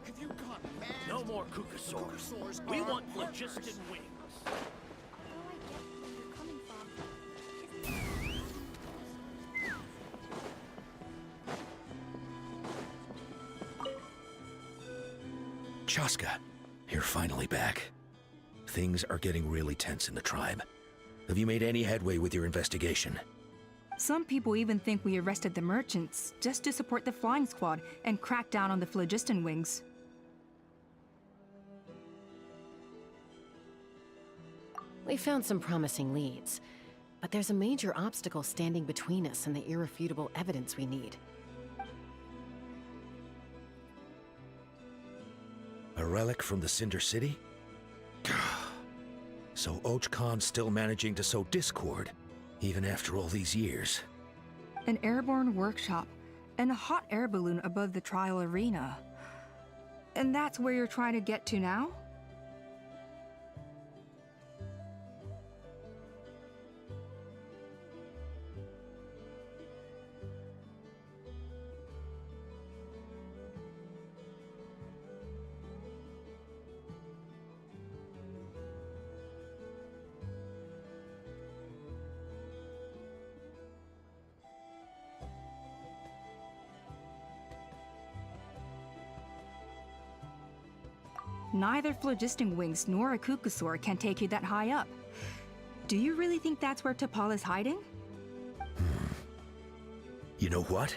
Have you gone mad? No more Kukasaurs. We want phlogiston wings. Chaska, you're finally back. Things are getting really tense in the tribe. Have you made any headway with your investigation? Some people even think we arrested the merchants just to support the flying squad and crack down on the phlogiston wings. We found some promising leads, but there's a major obstacle standing between us and the irrefutable evidence we need. A relic from the Cinder City? So Och Khan's still managing to sow discord, even after all these years. An airborne workshop and a hot air balloon above the trial arena. And that's where you're trying to get to now? Neither phlogiston wings nor a Kukasaur can take you that high up. Do you really think that's where T'Pol is hiding? You know what?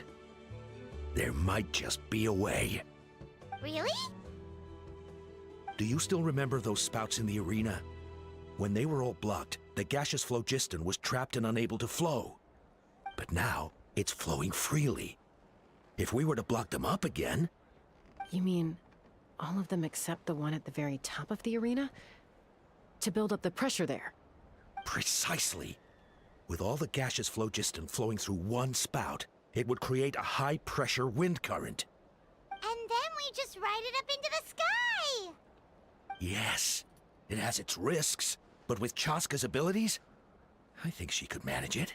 There might just be a way. Really? Do you still remember those spouts in the arena? When they were all blocked, the gaseous phlogiston was trapped and unable to flow. But now, it's flowing freely. If we were to block them up again... You mean all of them except the one at the very top of the arena? To build up the pressure there? Precisely. With all the gaseous phlogiston flowing through one spout, it would create a high-pressure wind current. And then we just ride it up into the sky! Yes, it has its risks, but with Chaska's abilities, I think she could manage it.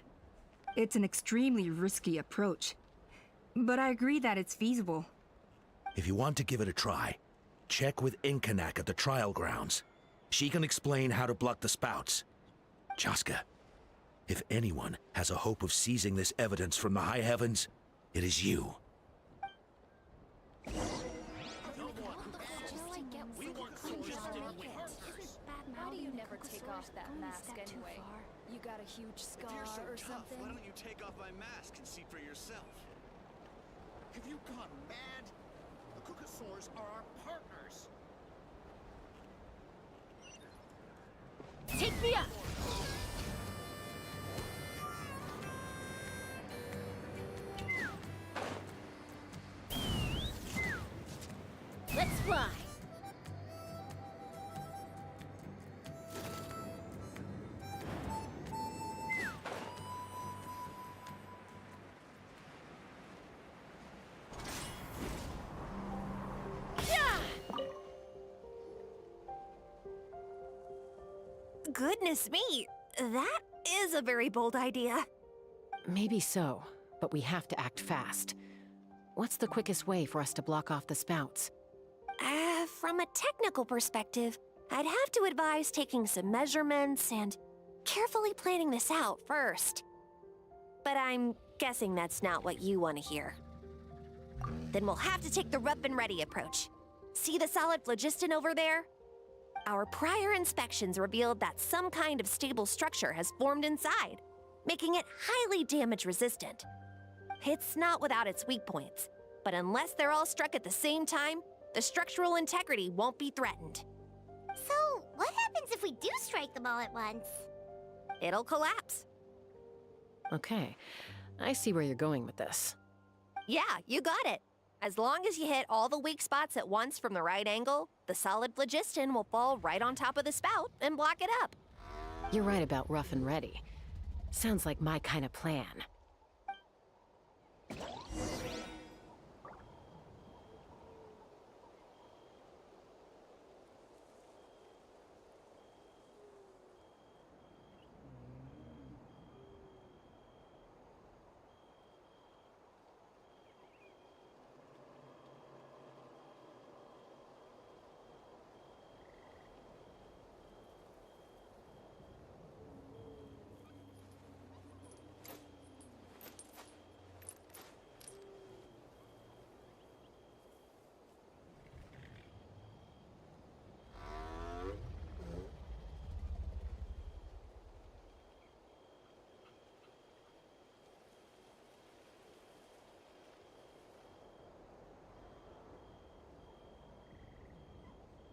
It's an extremely risky approach, but I agree that it's feasible. If you want to give it a try, check with Inkanak at the trial grounds. She can explain how to block the spouts. Chaska, if anyone has a hope of seizing this evidence from the high heavens, it is you. How do you never take off that mask anyway? You got a huge scar If you're so or tough, something? why don't you take off my mask and see for yourself? Have you gone mad? The Kukasaurs are our partners. Take me up! Let's fly! Goodness me, that is a very bold idea. Maybe so, but we have to act fast. What's the quickest way for us to block off the spouts? From a technical perspective, I'd have to advise taking some measurements and carefully planning this out first. But I'm guessing that's not what you want to hear. Then we'll have to take the rough and ready approach. See the solid phlogiston over there? Our prior inspections revealed that some kind of stable structure has formed inside, making it highly damage resistant. It's not without its weak points, but unless they're all struck at the same time, the structural integrity won't be threatened. So, what happens if we do strike them all at once? It'll collapse. Okay, I see where you're going with this. Yeah, you got it. As long as you hit all the weak spots at once from the right angle, the solid phlogiston will fall right on top of the spout and block it up. You're right about rough and ready. Sounds like my kind of plan.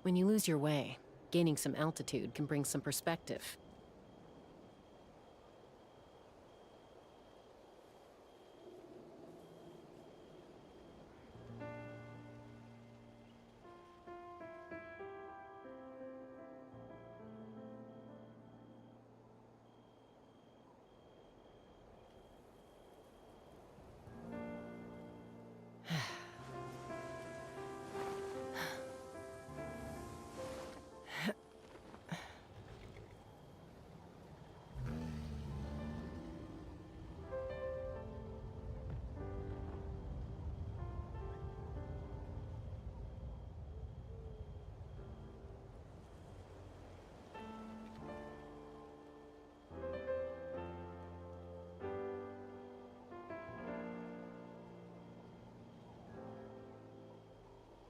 When you lose your way, gaining some altitude can bring some perspective.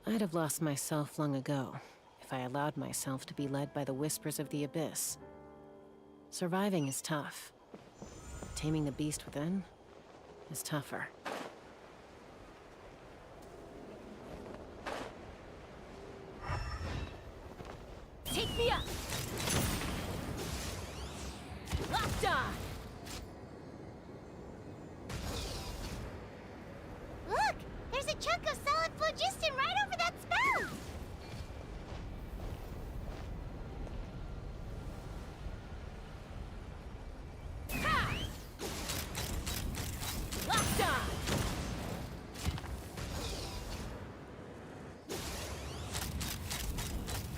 I'd have lost myself long ago if I allowed myself to be led by the whispers of the abyss. Surviving is tough. Taming the beast within is tougher. Take me up! Locked on! Look! There's a chunk of solid phlogiston right over that spout! Ha! Locked on!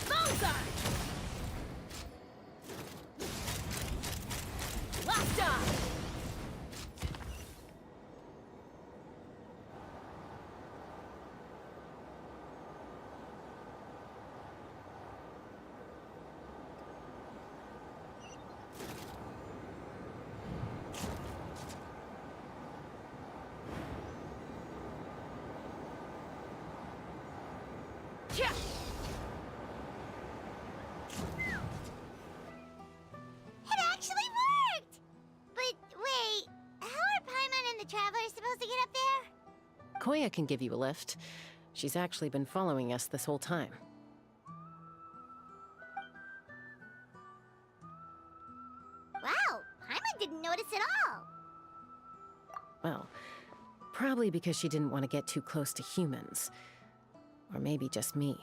Bullseye! Locked on! Yeah. It actually worked! But wait, how are Paimon and the Traveler supposed to get up there? Koya can give you a lift. She's actually been following us this whole time. Wow, Paimon didn't notice at all! Well, probably because she didn't want to get too close to humans. Or maybe just me.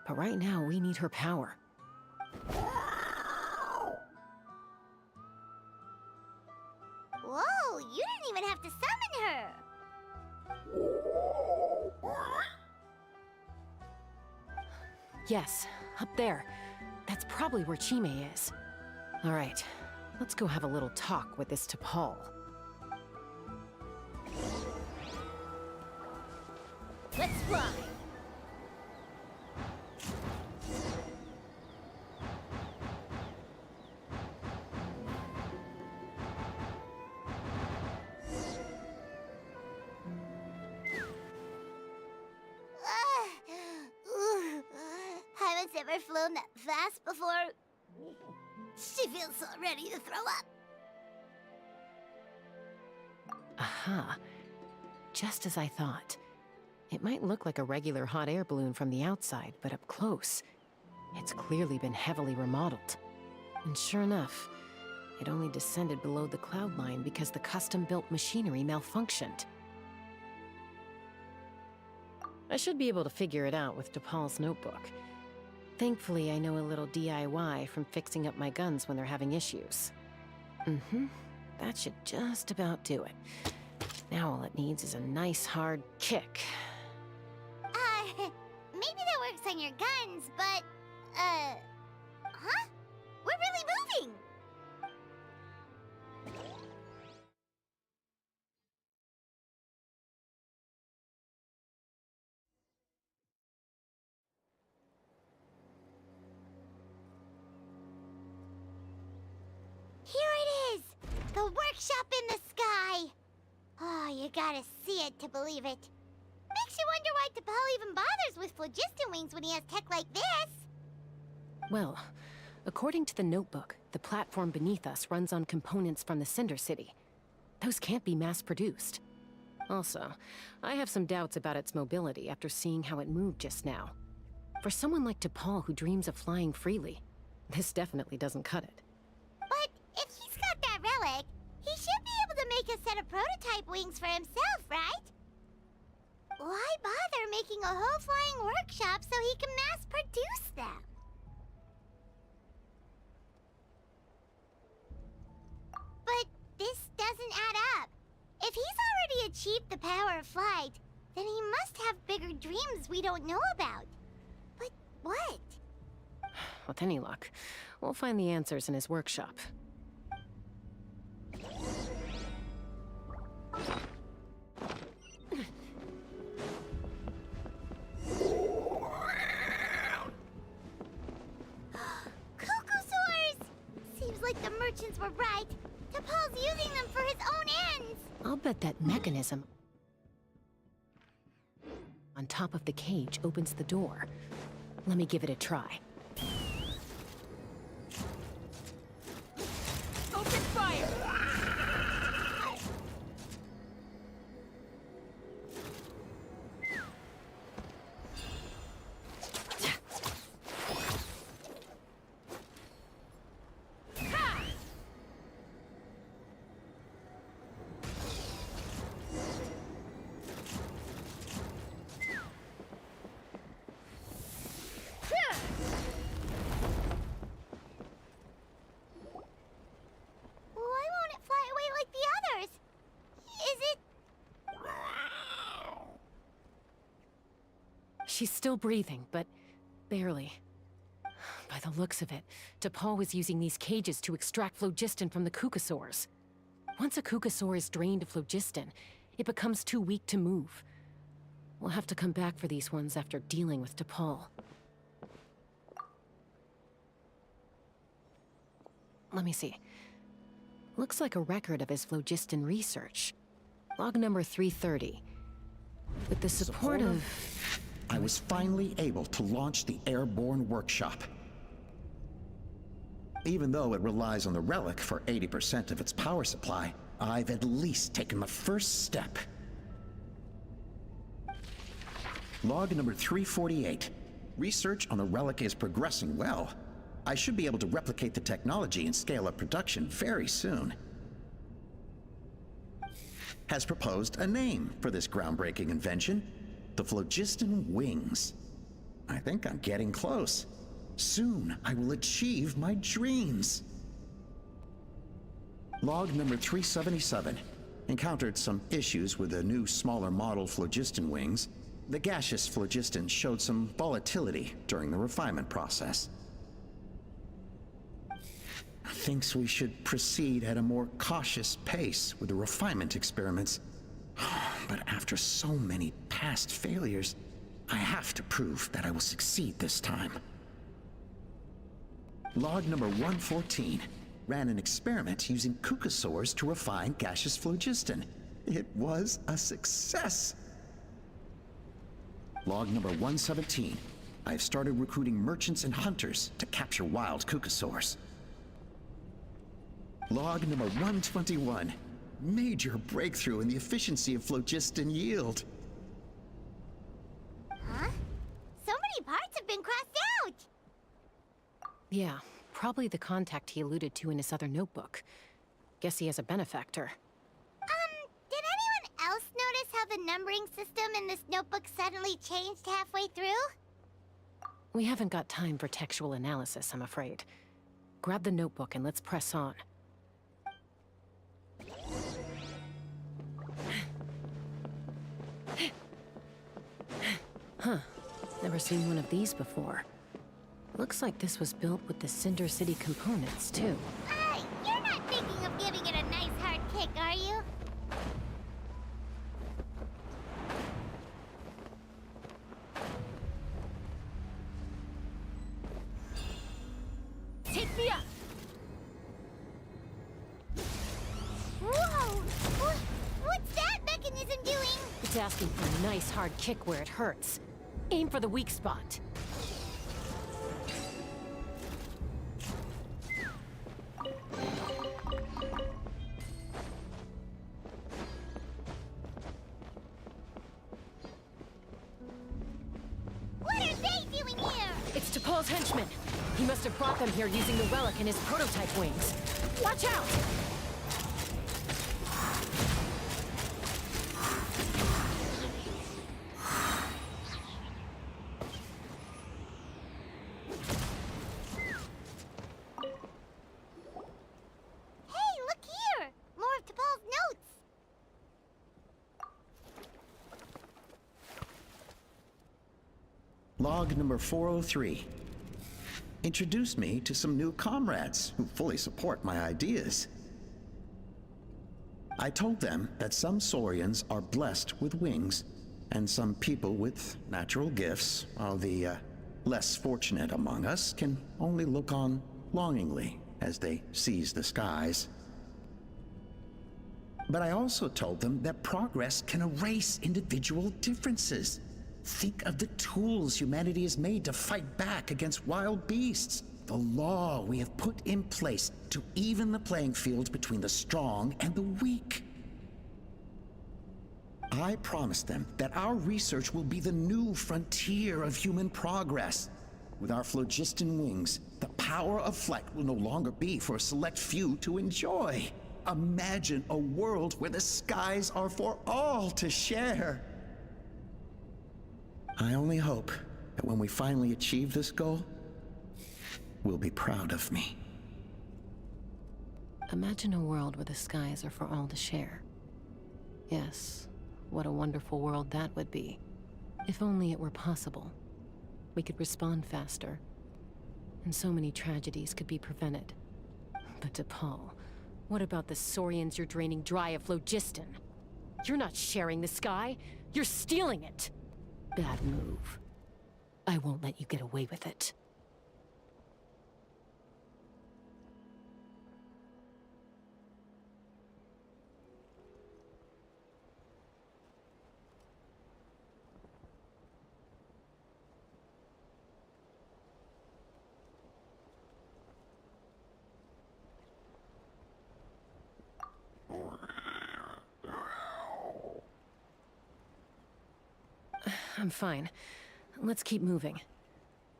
But right now, we need her power. Whoa, you didn't even have to summon her! Yes, up there. That's probably where Chime is. All right, let's go have a little talk with this T'Pol. Let's fly! Haven't ever flown that fast before. She feels so ready to throw up. Aha. Just as I thought. It might look like a regular hot air balloon from the outside, but up close, it's clearly been heavily remodeled. And sure enough, it only descended below the cloud line because the custom-built machinery malfunctioned. I should be able to figure it out with T'Pol's notebook. Thankfully, I know a little DIY from fixing up my guns when they're having issues. That should just about do it. Now all it needs is a nice hard kick. Maybe that works on your guns, but, huh? We're really moving! Here it is! The workshop in the sky! Oh, you gotta see it to believe it. Makes you wonder why T'Pol even bothers with phlogiston wings when he has tech like this. Well, according to the notebook, the platform beneath us runs on components from the Cinder City. Those can't be mass-produced. Also, I have some doubts about its mobility after seeing how it moved just now. For someone like T'Pol who dreams of flying freely, this definitely doesn't cut it. But if he's got that relic, he should be able to make a set of prototype wings for himself, right? Why bother making a whole flying workshop so he can mass-produce them? But this doesn't add up. If he's already achieved the power of flight, then he must have bigger dreams we don't know about. But what? With any luck, we'll find the answers in his workshop. Cuckoosaurs! Seems like the merchants were right. T'Pol's using them for his own ends. I'll bet that mechanism on top of the cage opens the door. Let me give it a try. Open fire! Why won't it fly away like the others? Is it... She's still breathing, but barely. By the looks of it, T'Pol was using these cages to extract phlogiston from the Cucosaurs. Once a Cucosaur is drained of phlogiston, it becomes too weak to move. We'll have to come back for these ones after dealing with T'Pol. Let me see. Looks like a record of his phlogiston research. Log number 330. With the support of... I was finally able to launch the airborne workshop. Even though it relies on the relic for 80% of its power supply, I've at least taken the first step. Log number 348. Research on the relic is progressing well. I should be able to replicate the technology and scale up production very soon. Has proposed a name for this groundbreaking invention, the phlogiston wings. I think I'm getting close. Soon I will achieve my dreams. Log number 377. Encountered some issues with the new smaller model phlogiston wings. The gaseous phlogiston showed some volatility during the refinement process. thinks we should proceed at a more cautious pace with the refinement experiments. But after so many past failures, I have to prove that I will succeed this time. Log number 114 ran an experiment using cucosaurs to refine gaseous phlogiston. It was a success. Log number 117. I've started recruiting merchants and hunters to capture wild cucosaurs. Log number 121. Major breakthrough in the efficiency of phlogiston yield. Huh? So many parts have been crossed out! Yeah, probably the contact he alluded to in his other notebook. Guess he has a benefactor. Did anyone else notice how the numbering system in this notebook suddenly changed halfway through? We haven't got time for textual analysis, I'm afraid. Grab the notebook and let's press on. Huh. Never seen one of these before. Looks like this was built with the Cinder City components, too. You're not thinking of giving it a nice hard kick, are you? Take me up! Whoa! What's that mechanism doing? It's asking for a nice hard kick where it hurts. Aim for the weak spot. What are they doing here? It's T'Pol's henchman. He must have brought them here using the relic in his prototype wings. Watch out! Hey, look here! More of T'Pol's notes! Log number 403. Introduced me to some new comrades who fully support my ideas. I told them that some saurians are blessed with wings, and some people with natural gifts, while the less fortunate among us can only look on longingly as they seize the skies. But I also told them that progress can erase individual differences. Think of the tools humanity has made to fight back against wild beasts. The law we have put in place to even the playing field between the strong and the weak. I promised them that our research will be the new frontier of human progress. With our phlogiston wings, the power of flight will no longer be for a select few to enjoy. Imagine a world where the skies are for all to share. I only hope that when we finally achieve this goal, will be proud of me. Imagine a world where the skies are for all to share. Yes, what a wonderful world that would be. If only it were possible. We could respond faster, and so many tragedies could be prevented. But T'Pol, what about the saurians you're draining dry of phlogiston? You're not sharing the sky, you're stealing it! Bad move. I won't let you get away with it. I'm fine. Let's keep moving.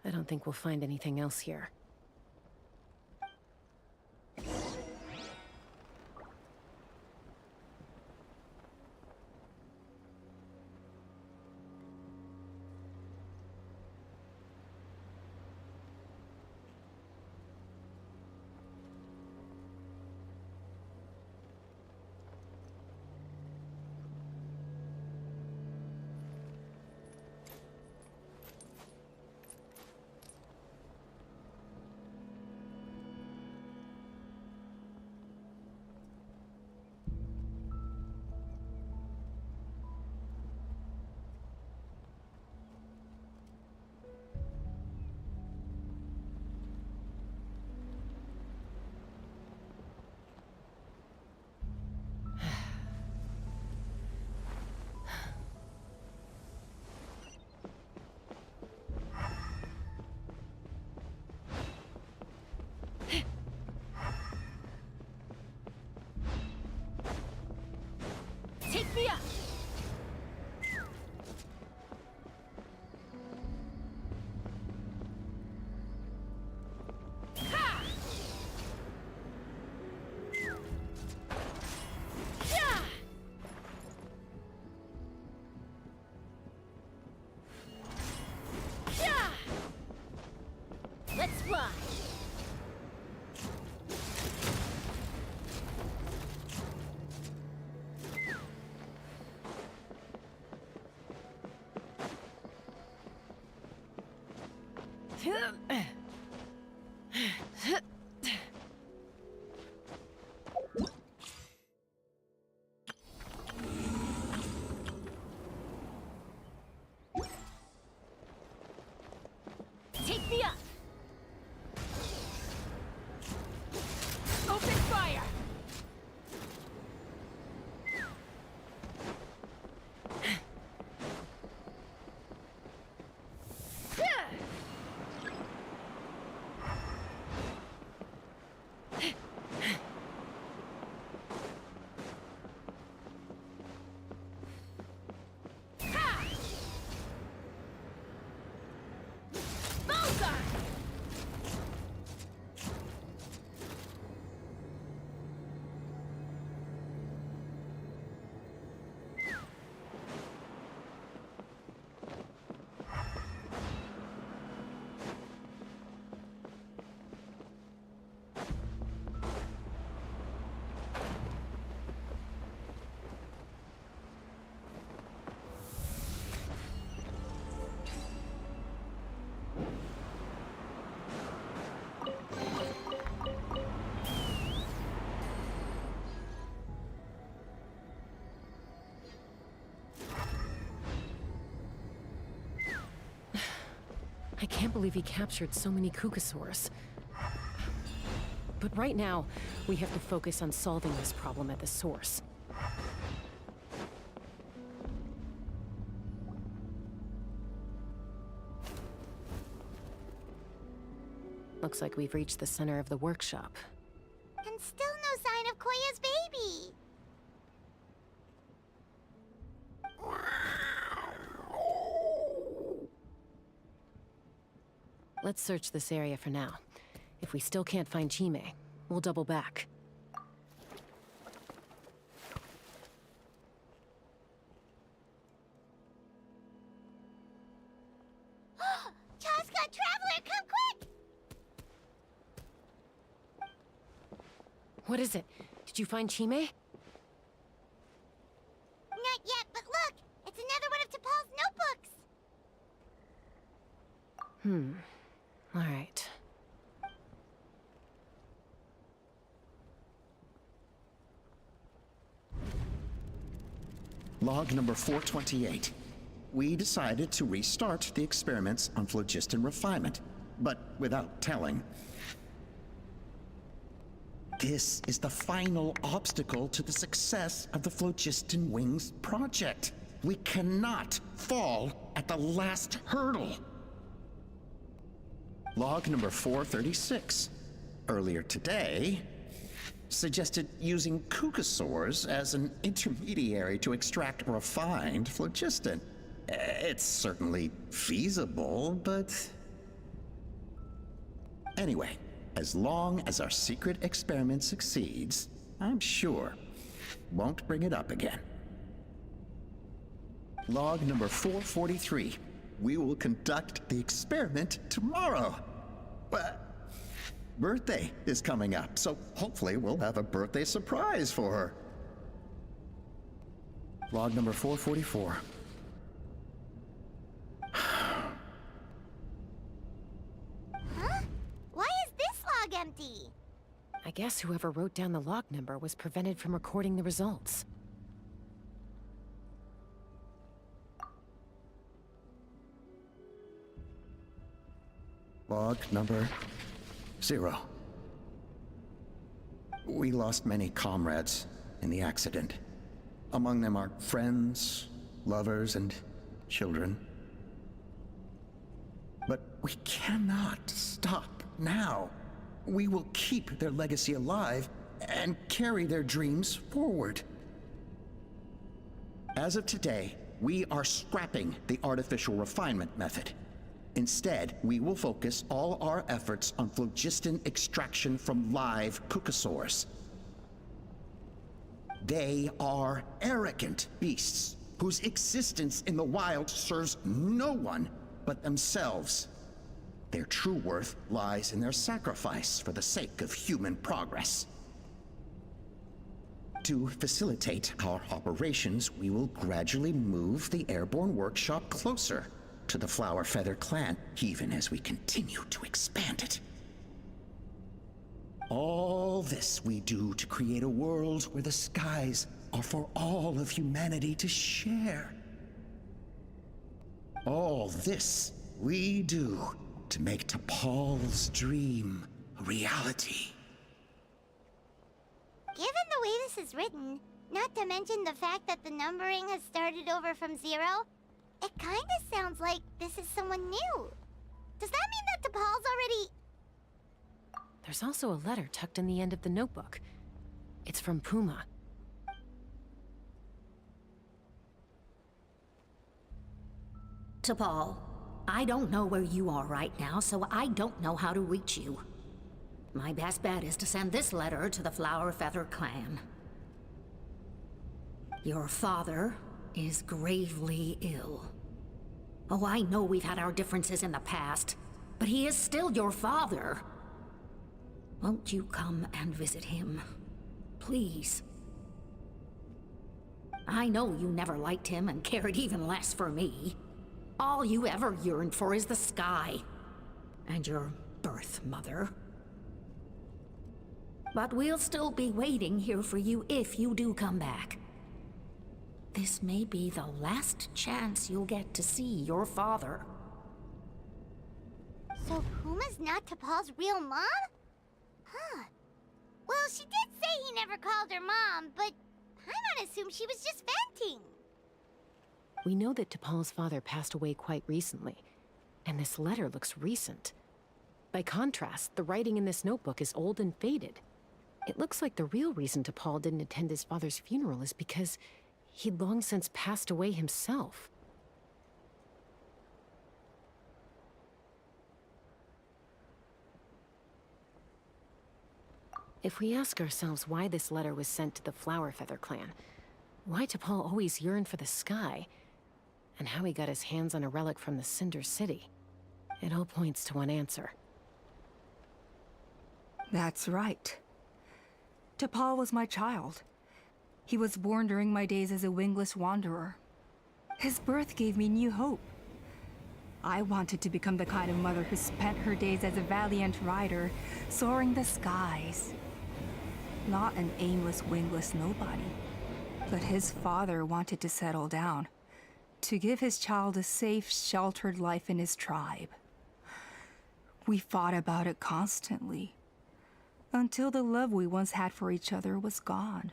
I don't think we'll find anything else here. Take me up! Open fire! I can't believe he captured so many Kukasaurs. But right now, we have to focus on solving this problem at the source. Looks like we've reached the center of the workshop. And still no sign of Koya's baby. Let's search this area for now. If we still can't find Chime, we'll double back. Chaska, Traveler, come quick! What is it? Did you find Chime? Not yet, but look! It's another one of T'Pol's notebooks! All right. Log number 428. We decided to restart the experiments on phlogiston refinement, but without telling. This is the final obstacle to the success of the Phlogiston Wings project. We cannot fall at the last hurdle. Log number 436. Earlier today, suggested using Kukasaurs as an intermediary to extract refined phlogiston. It's certainly feasible, but... Anyway, as long as our secret experiment succeeds, I'm sure won't bring it up again. Log number 443. We will conduct the experiment tomorrow. But birthday is coming up, so hopefully we'll have a birthday surprise for her. Log number 444. Huh? Why is this log empty? I guess whoever wrote down the log number was prevented from recording the results. Log number 0. We lost many comrades in the accident. Among them are friends, lovers, and children. But we cannot stop now. We will keep their legacy alive and carry their dreams forward. As of today, we are scrapping the artificial refinement method. Instead, we will focus all our efforts on phlogiston extraction from live Kukasaurs. They are arrogant beasts whose existence in the wild serves no one but themselves. Their true worth lies in their sacrifice for the sake of human progress. To facilitate our operations, we will gradually move the airborne workshop closer, to the Flower Feather clan, even as we continue to expand it. All this we do to create a world where the skies are for all of humanity to share. All this we do to make T'Pol's dream a reality. Given the way this is written, not to mention the fact that the numbering has started over from 0, it kinda sounds like this is someone new. Does that mean that T'Pol's already... There's also a letter tucked in the end of the notebook. It's from Puma. T'Pol, I don't know where you are right now, so I don't know how to reach you. My best bet is to send this letter to the Flower Feather clan. Your father is gravely ill. Oh, I know we've had our differences in the past, but he is still your father. Won't you come and visit him? Please. I know you never liked him and cared even less for me. All you ever yearned for is the sky. And your birth mother. But we'll still be waiting here for you if you do come back. This may be the last chance you'll get to see your father. So Puma's not T'Pol's real mom? Huh. Well, she did say he never called her mom, but I might assume she was just venting. We know that T'Pol's father passed away quite recently, and this letter looks recent. By contrast, the writing in this notebook is old and faded. It looks like the real reason T'Pol didn't attend his father's funeral is because he'd long since passed away himself. If we ask ourselves why this letter was sent to the Flower Feather clan, why T'Pol always yearned for the sky, and how he got his hands on a relic from the Cinder City, it all points to one answer. That's right. T'Pol was my child. He was born during my days as a wingless wanderer. His birth gave me new hope. I wanted to become the kind of mother who spent her days as a valiant rider, soaring the skies. Not an aimless, wingless nobody. But his father wanted to settle down, to give his child a safe, sheltered life in his tribe. We fought about it constantly, until the love we once had for each other was gone.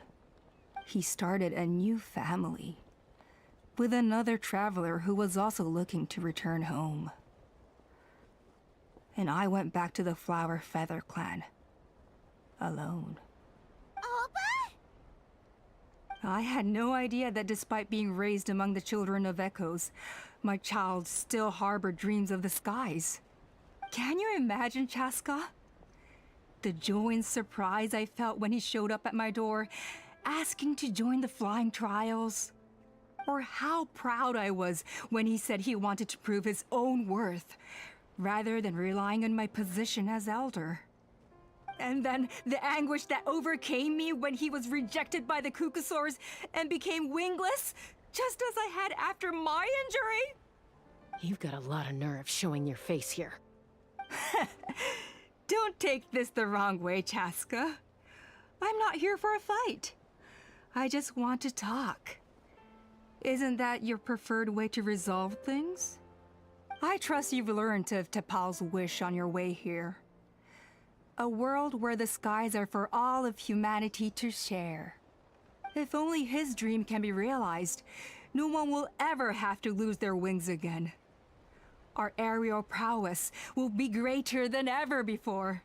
He started a new family, with another traveler who was also looking to return home. And I went back to the Flower Feather clan, alone. Alba? I had no idea that despite being raised among the children of echoes, my child still harbored dreams of the skies. Can you imagine, Chaska? The joy and surprise I felt when he showed up at my door, asking to join the flying trials. Or how proud I was when he said he wanted to prove his own worth, rather than relying on my position as elder. And then the anguish that overcame me when he was rejected by the Cucusaurs and became wingless, just as I had after my injury. You've got a lot of nerve showing your face here. Don't take this the wrong way, Chaska. I'm not here for a fight. I just want to talk. Isn't that your preferred way to resolve things? I trust you've learned of T'Pol's wish on your way here. A world where the skies are for all of humanity to share. If only his dream can be realized, no one will ever have to lose their wings again. Our aerial prowess will be greater than ever before.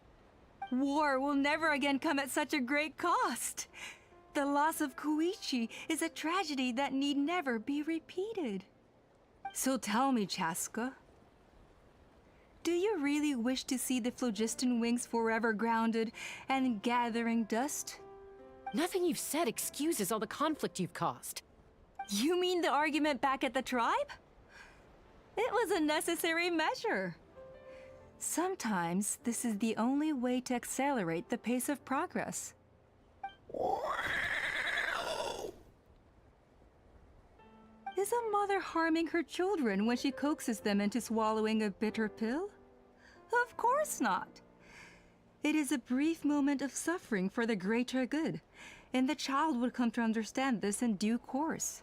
War will never again come at such a great cost. The loss of Koichi is a tragedy that need never be repeated. So tell me, Chaska, do you really wish to see the phlogiston wings forever grounded and gathering dust? Nothing you've said excuses all the conflict you've caused. You mean the argument back at the tribe? It was a necessary measure. Sometimes this is the only way to accelerate the pace of progress. Is a mother harming her children when she coaxes them into swallowing a bitter pill? Of course not. It is a brief moment of suffering for the greater good, and the child would come to understand this in due course.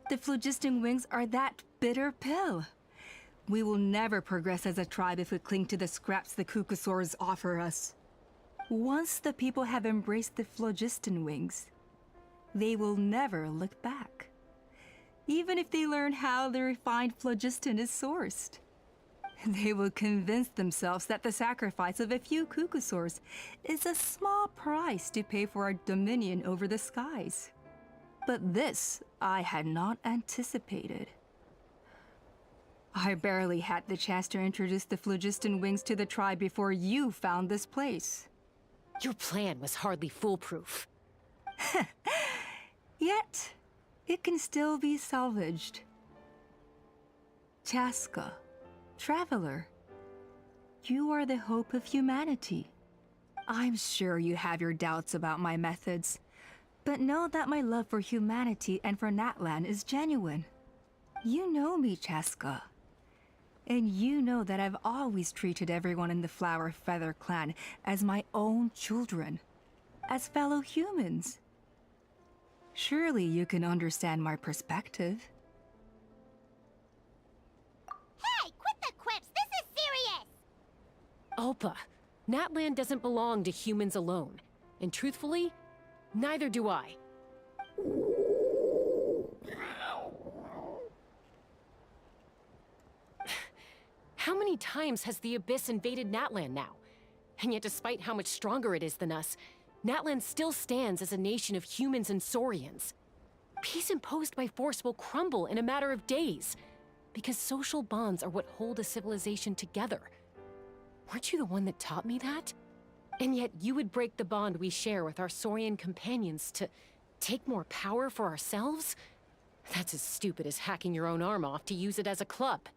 The phlogiston wings are that bitter pill. We will never progress as a tribe if we cling to the scraps the Kukusaurs offer us. Once the people have embraced the phlogiston wings, they will never look back. Even if they learn how the refined phlogiston is sourced. They will convince themselves that the sacrifice of a few Kukusaurs is a small price to pay for our dominion over the skies. But this I had not anticipated. I barely had the chance to introduce the phlogiston wings to the tribe before you found this place. Your plan was hardly foolproof. Yet, it can still be salvaged. Chaska, traveler, you are the hope of humanity. I'm sure you have your doubts about my methods, but know that my love for humanity and for Natlan is genuine. You know me, Chaska. And you know that I've always treated everyone in the Flower Feather clan as my own children, as fellow humans. Surely you can understand my perspective. Hey, quit the quips! This is serious! Alpa, Natlan doesn't belong to humans alone. And truthfully, neither do I. How many times has the Abyss invaded Natlan now? And yet despite how much stronger it is than us, Natlan still stands as a nation of humans and saurians. Peace imposed by force will crumble in a matter of days, because social bonds are what hold a civilization together. Weren't you the one that taught me that? And yet you would break the bond we share with our saurian companions to take more power for ourselves? That's as stupid as hacking your own arm off to use it as a club.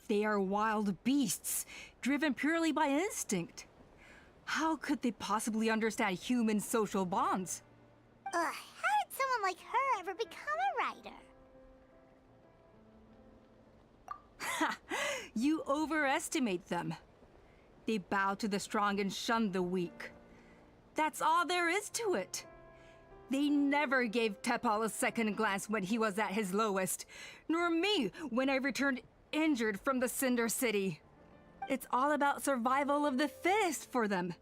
They are wild beasts, driven purely by instinct. How could they possibly understand human social bonds? Ugh, how did someone like her ever become a writer? Ha! You overestimate them. They bow to the strong and shun the weak. That's all there is to it. They never gave Tepal a second glance when he was at his lowest, nor me when I returned injured from the Cinder City. It's all about survival of the fittest for them.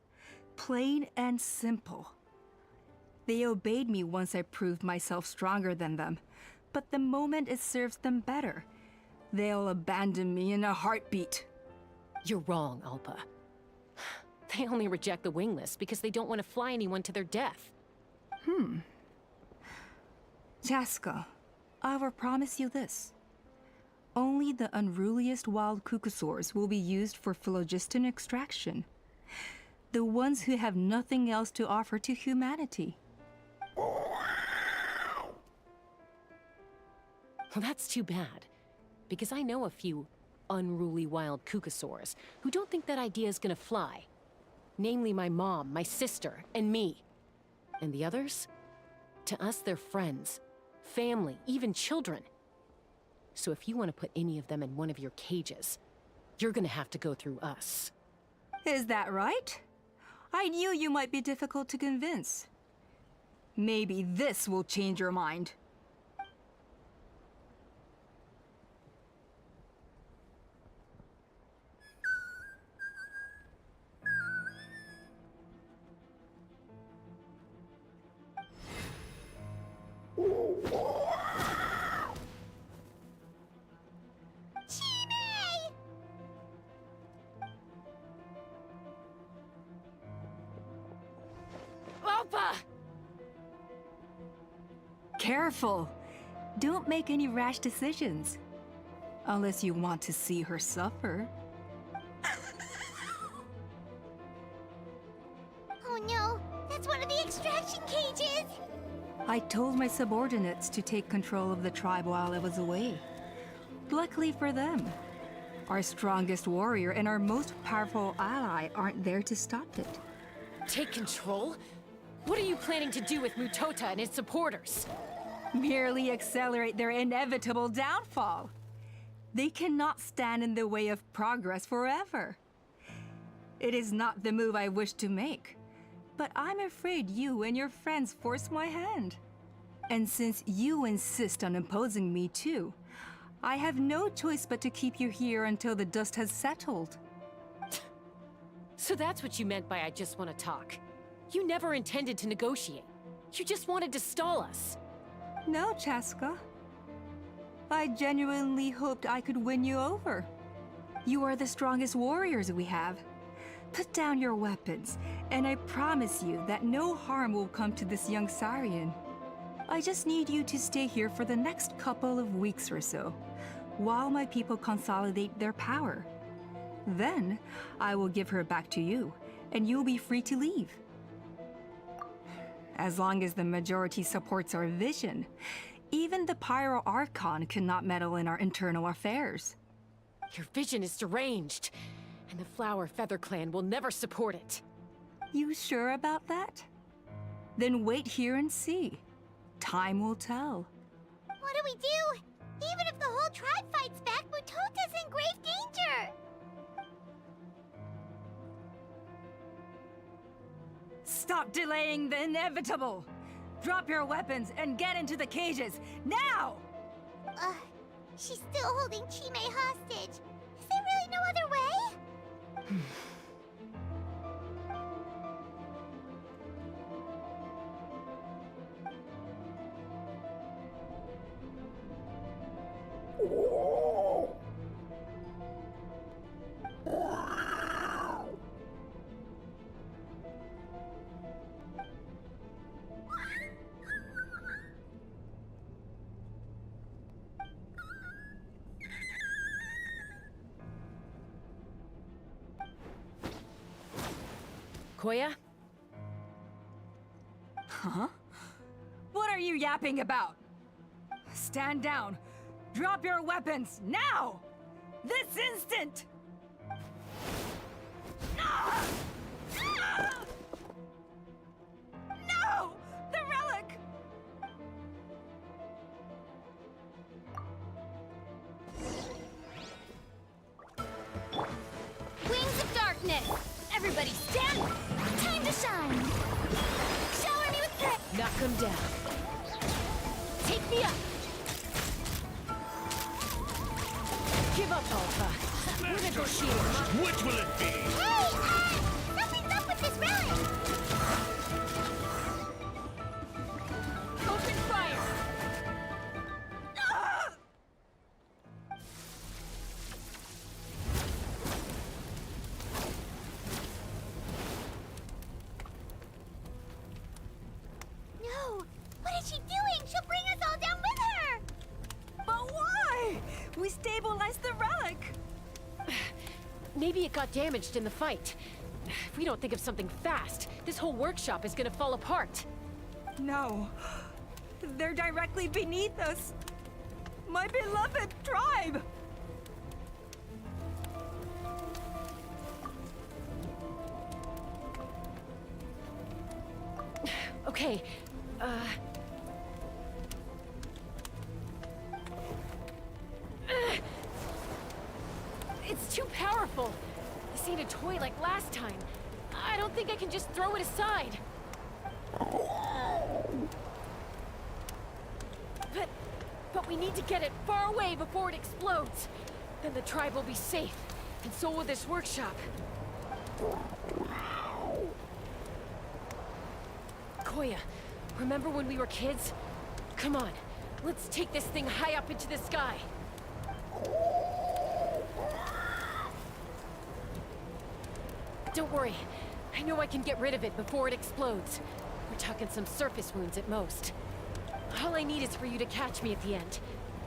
Plain and simple. They obeyed me once I proved myself stronger than them, but the moment it serves them better, they'll abandon me in a heartbeat. You're wrong, Alpa. They only reject the wingless because they don't want to fly anyone to their death. Chaska, I will promise you this. Only the unruliest wild Kukusaurs will be used for phlogiston extraction. The ones who have nothing else to offer to humanity. Well, that's too bad, because I know a few unruly wild Kukusaurs who don't think that idea is gonna fly. Namely my mom, my sister, and me. And the others? To us, they're friends, family, even children. So if you want to put any of them in one of your cages, you're gonna have to go through us. Is that right? I knew you might be difficult to convince. Maybe this will change your mind. Alpa! Careful! Don't make any rash decisions. Unless you want to see her suffer. Oh no, that's one of the extraction cages! I told my subordinates to take control of the tribe while I was away. Luckily for them, our strongest warrior and our most powerful ally aren't there to stop it. Take control? What are you planning to do with Mutota and his supporters? merely accelerate their inevitable downfall. They cannot stand in the way of progress forever. It is not the move I wish to make, but I'm afraid you and your friends force my hand. And since you insist on imposing me too, I have no choice but to keep you here until the dust has settled. So that's what you meant by I just want to talk. You never intended to negotiate. You just wanted to stall us. No, Chaska. I genuinely hoped I could win you over. You are the strongest warriors we have. Put down your weapons, and I promise you that no harm will come to this young Sarian. I just need you to stay here for the next couple of weeks or so, while my people consolidate their power. Then, I will give her back to you, and you'll be free to leave. As long as the majority supports our vision, even the Pyro Archon cannot meddle in our internal affairs. Your vision is deranged, and the Flower Feather Clan will never support it. You sure about that? Then wait here and see. Time will tell. What do we do? Even if the whole tribe fights back, Mutota's in grave danger! Stop delaying the inevitable! Drop your weapons and get into the cages, now! She's still holding Chime hostage. Is there really no other way? Koya? Huh? What are you yapping about? Stand down. Drop your weapons, now! This instant! Ah! Ah! No! The relic! Wings of darkness! Everybody stand! Time to shine! Shower me with grace! Knock him down. Take me up! Give up, Alpha. We're negotiating. Which will it be? Hey, something's up with this relic! Open fire! No! What is she doing? She'll bring us all down with her! But why? We stabilized the relic! Maybe it got damaged in the fight. If we don't think of something fast, this whole workshop is gonna fall apart. No. They're directly beneath us. My beloved tribe! Okay, it's too powerful. This ain't a toy like last time. I don't think I can just throw it aside. But we need to get it far away before it explodes. Then the tribe will be safe, and so will this workshop. Koya, remember when we were kids? Come on, let's take this thing high up into the sky. Don't worry, I know I can get rid of it before it explodes. We're talking some surface wounds at most. All I need is for you to catch me at the end,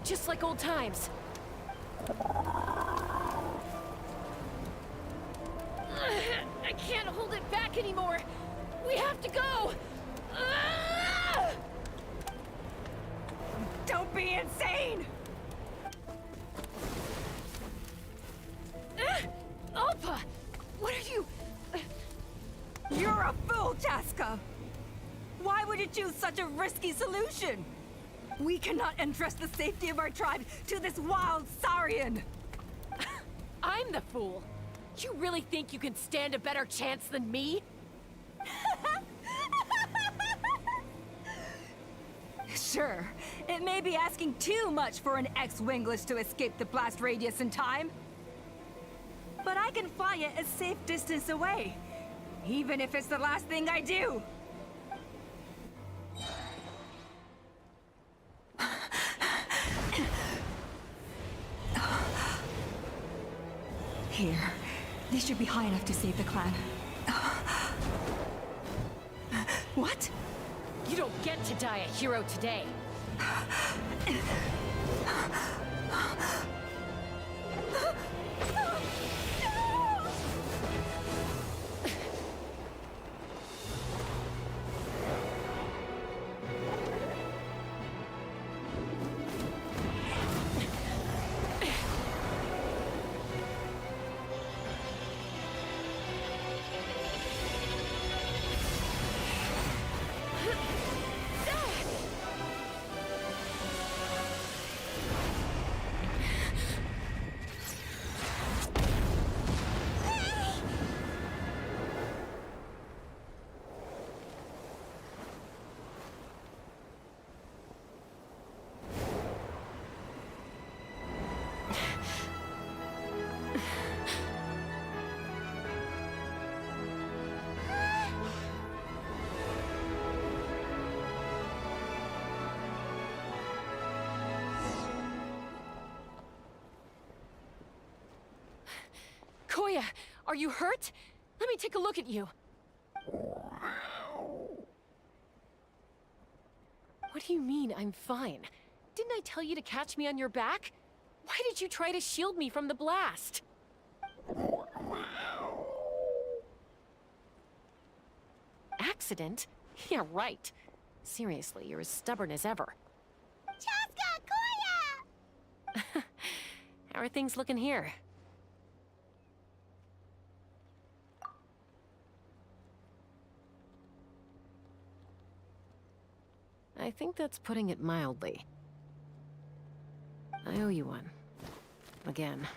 just like old times. I can't hold it back anymore. We have to go. Don't be insane! Alpha, what are you? You're a fool, Chaska! Why would you choose such a risky solution? We cannot entrust the safety of our tribe to this wild Saurian! I'm the fool. You really think you can stand a better chance than me? Sure, it may be asking too much for an ex-wingless to escape the blast radius in time. But I can fly it a safe distance away, even if it's the last thing I do. Here. They should be high enough to save the clan. What? You don't get to die a hero today. Koya, are you hurt? Let me take a look at you. What do you mean, I'm fine? Didn't I tell you to catch me on your back? Why did you try to shield me from the blast? Accident? Yeah, right. Seriously, you're as stubborn as ever. Chaska! Koya! How are things looking here? I think that's putting it mildly. I owe you one. Again.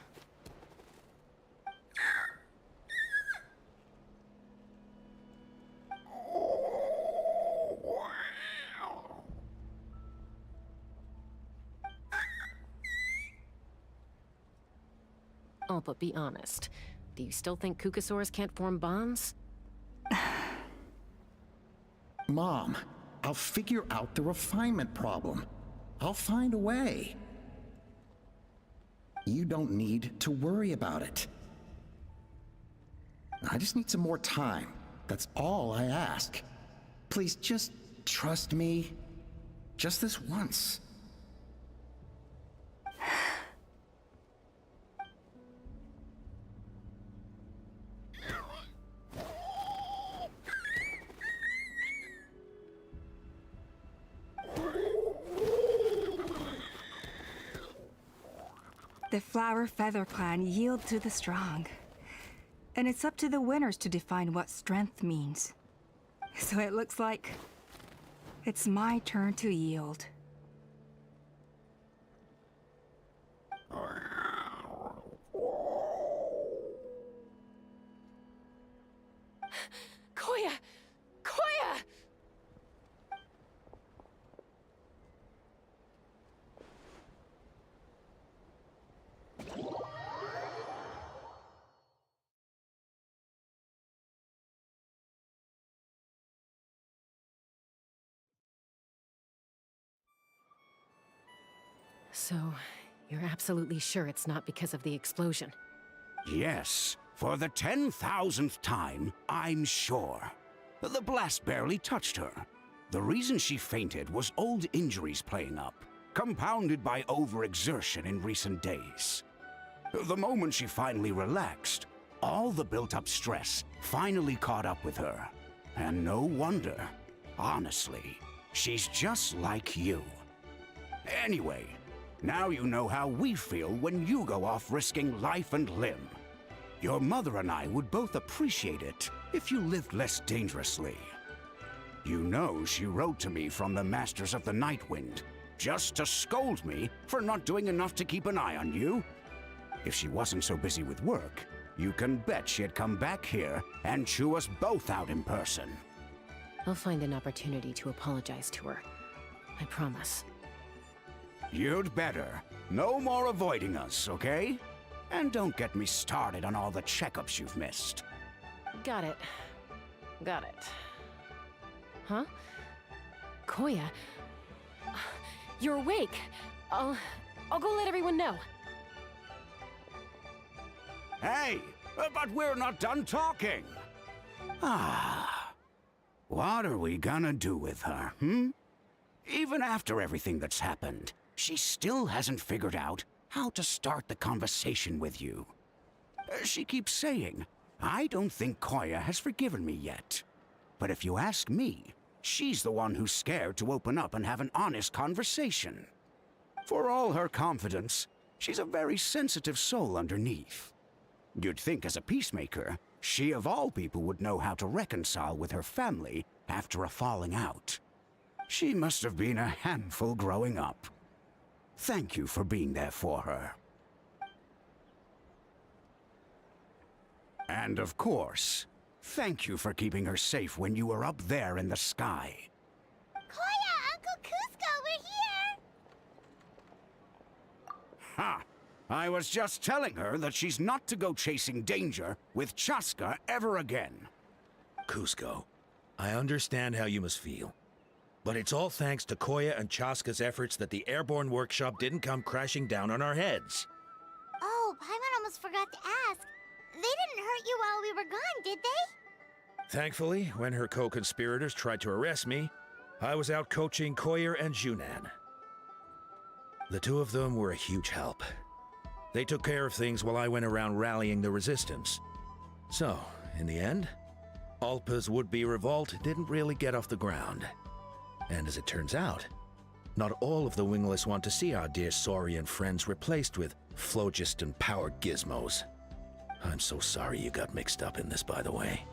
Oh, but be honest. Do you still think Kukasaurs can't form bonds? Mom, I'll figure out the refinement problem. I'll find a way. You don't need to worry about it. I just need some more time. That's all I ask. Please just trust me. Just this once. The Flower Feather Clan yield to the strong. And it's up to the winners to define what strength means. So it looks like it's my turn to yield. Koya! Koya! So, you're absolutely sure it's not because of the explosion? Yes, for the 10,000th time, I'm sure. The blast barely touched her. The reason she fainted was old injuries playing up, compounded by overexertion in recent days. The moment she finally relaxed, all the built-up stress finally caught up with her. And no wonder. Honestly, she's just like you. Anyway, now you know how we feel when you go off risking life and limb. Your mother and I would both appreciate it if you lived less dangerously. You know she wrote to me from the Masters of the Night Wind, just to scold me for not doing enough to keep an eye on you. If she wasn't so busy with work, you can bet she'd come back here and chew us both out in person. I'll find an opportunity to apologize to her. I promise. You'd better. No more avoiding us, okay? And don't get me started on all the checkups you've missed. Got it. Got it. Huh? Koya? You're awake. I'll go let everyone know. Hey, but we're not done talking. What are we gonna do with her, Even after everything that's happened, she still hasn't figured out how to start the conversation with you. She keeps saying, I don't think Koya has forgiven me yet. But if you ask me, she's the one who's scared to open up and have an honest conversation. For all her confidence, she's a very sensitive soul underneath. You'd think as a peacemaker, she of all people would know how to reconcile with her family after a falling out. She must have been a handful growing up. Thank you for being there for her. And of course, thank you for keeping her safe when you were up there in the sky. Koya, Uncle Cusco, we're here! Ha! I was just telling her that she's not to go chasing danger with Chaska ever again. Cusco, I understand how you must feel. But it's all thanks to Koya and Chaska's efforts that the airborne workshop didn't come crashing down on our heads. Oh, Paimon almost forgot to ask. They didn't hurt you while we were gone, did they? Thankfully, when her co-conspirators tried to arrest me, I was out coaching Koya and Junan. The two of them were a huge help. They took care of things while I went around rallying the resistance. So, in the end, Alpa's would-be revolt didn't really get off the ground. And as it turns out, not all of the wingless want to see our dear Saurian friends replaced with phlogiston-powered gizmos. I'm so sorry you got mixed up in this, by the way.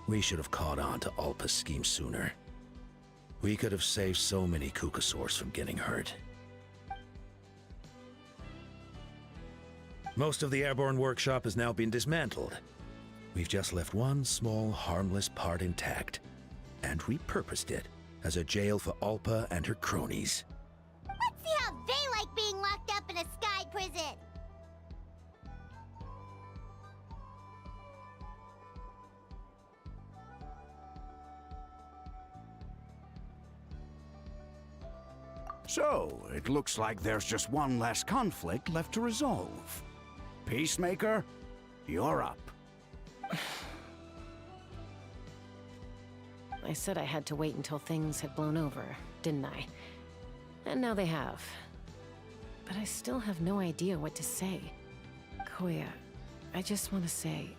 We should have caught on to Alpa's scheme sooner. We could have saved so many Kukasaurs from getting hurt. Most of the airborne workshop has now been dismantled. We've just left one small, harmless part intact, and repurposed it as a jail for Alpa and her cronies. Let's see how they like being locked up in a sky prison! So, it looks like there's just one less conflict left to resolve. Peacemaker, you're up. I said I had to wait until things had blown over, didn't I? And now they have. But I still have no idea what to say. Koya, I just want to say,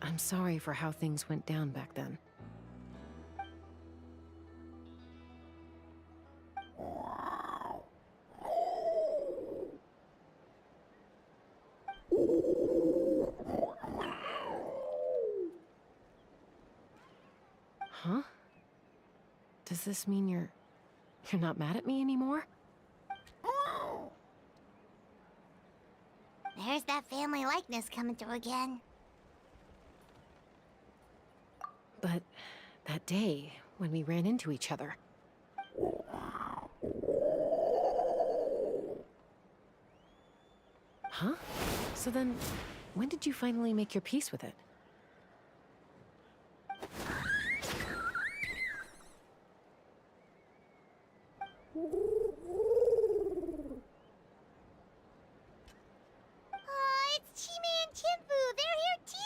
I'm sorry for how things went down back then. Huh? Does this mean you're not mad at me anymore? There's that family likeness coming through again. But that day, when we ran into each other... Huh? So then, when did you finally make your peace with it? Oh, it's Chime and Chimpu! They're here too!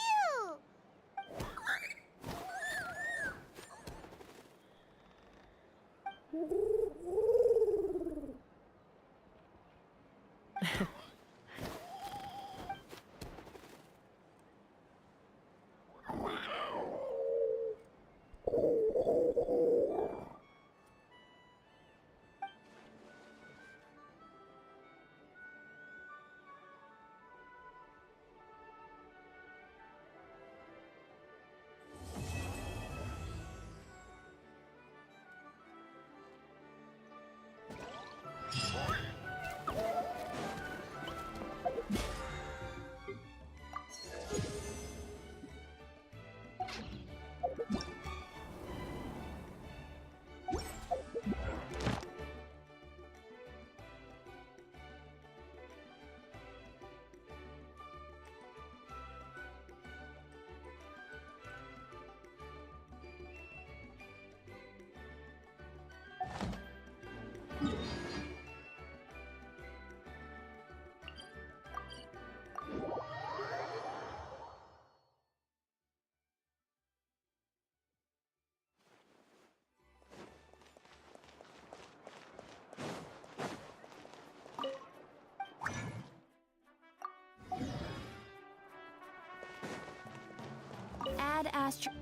Astro.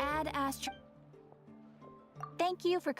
Add Astro. Thank you for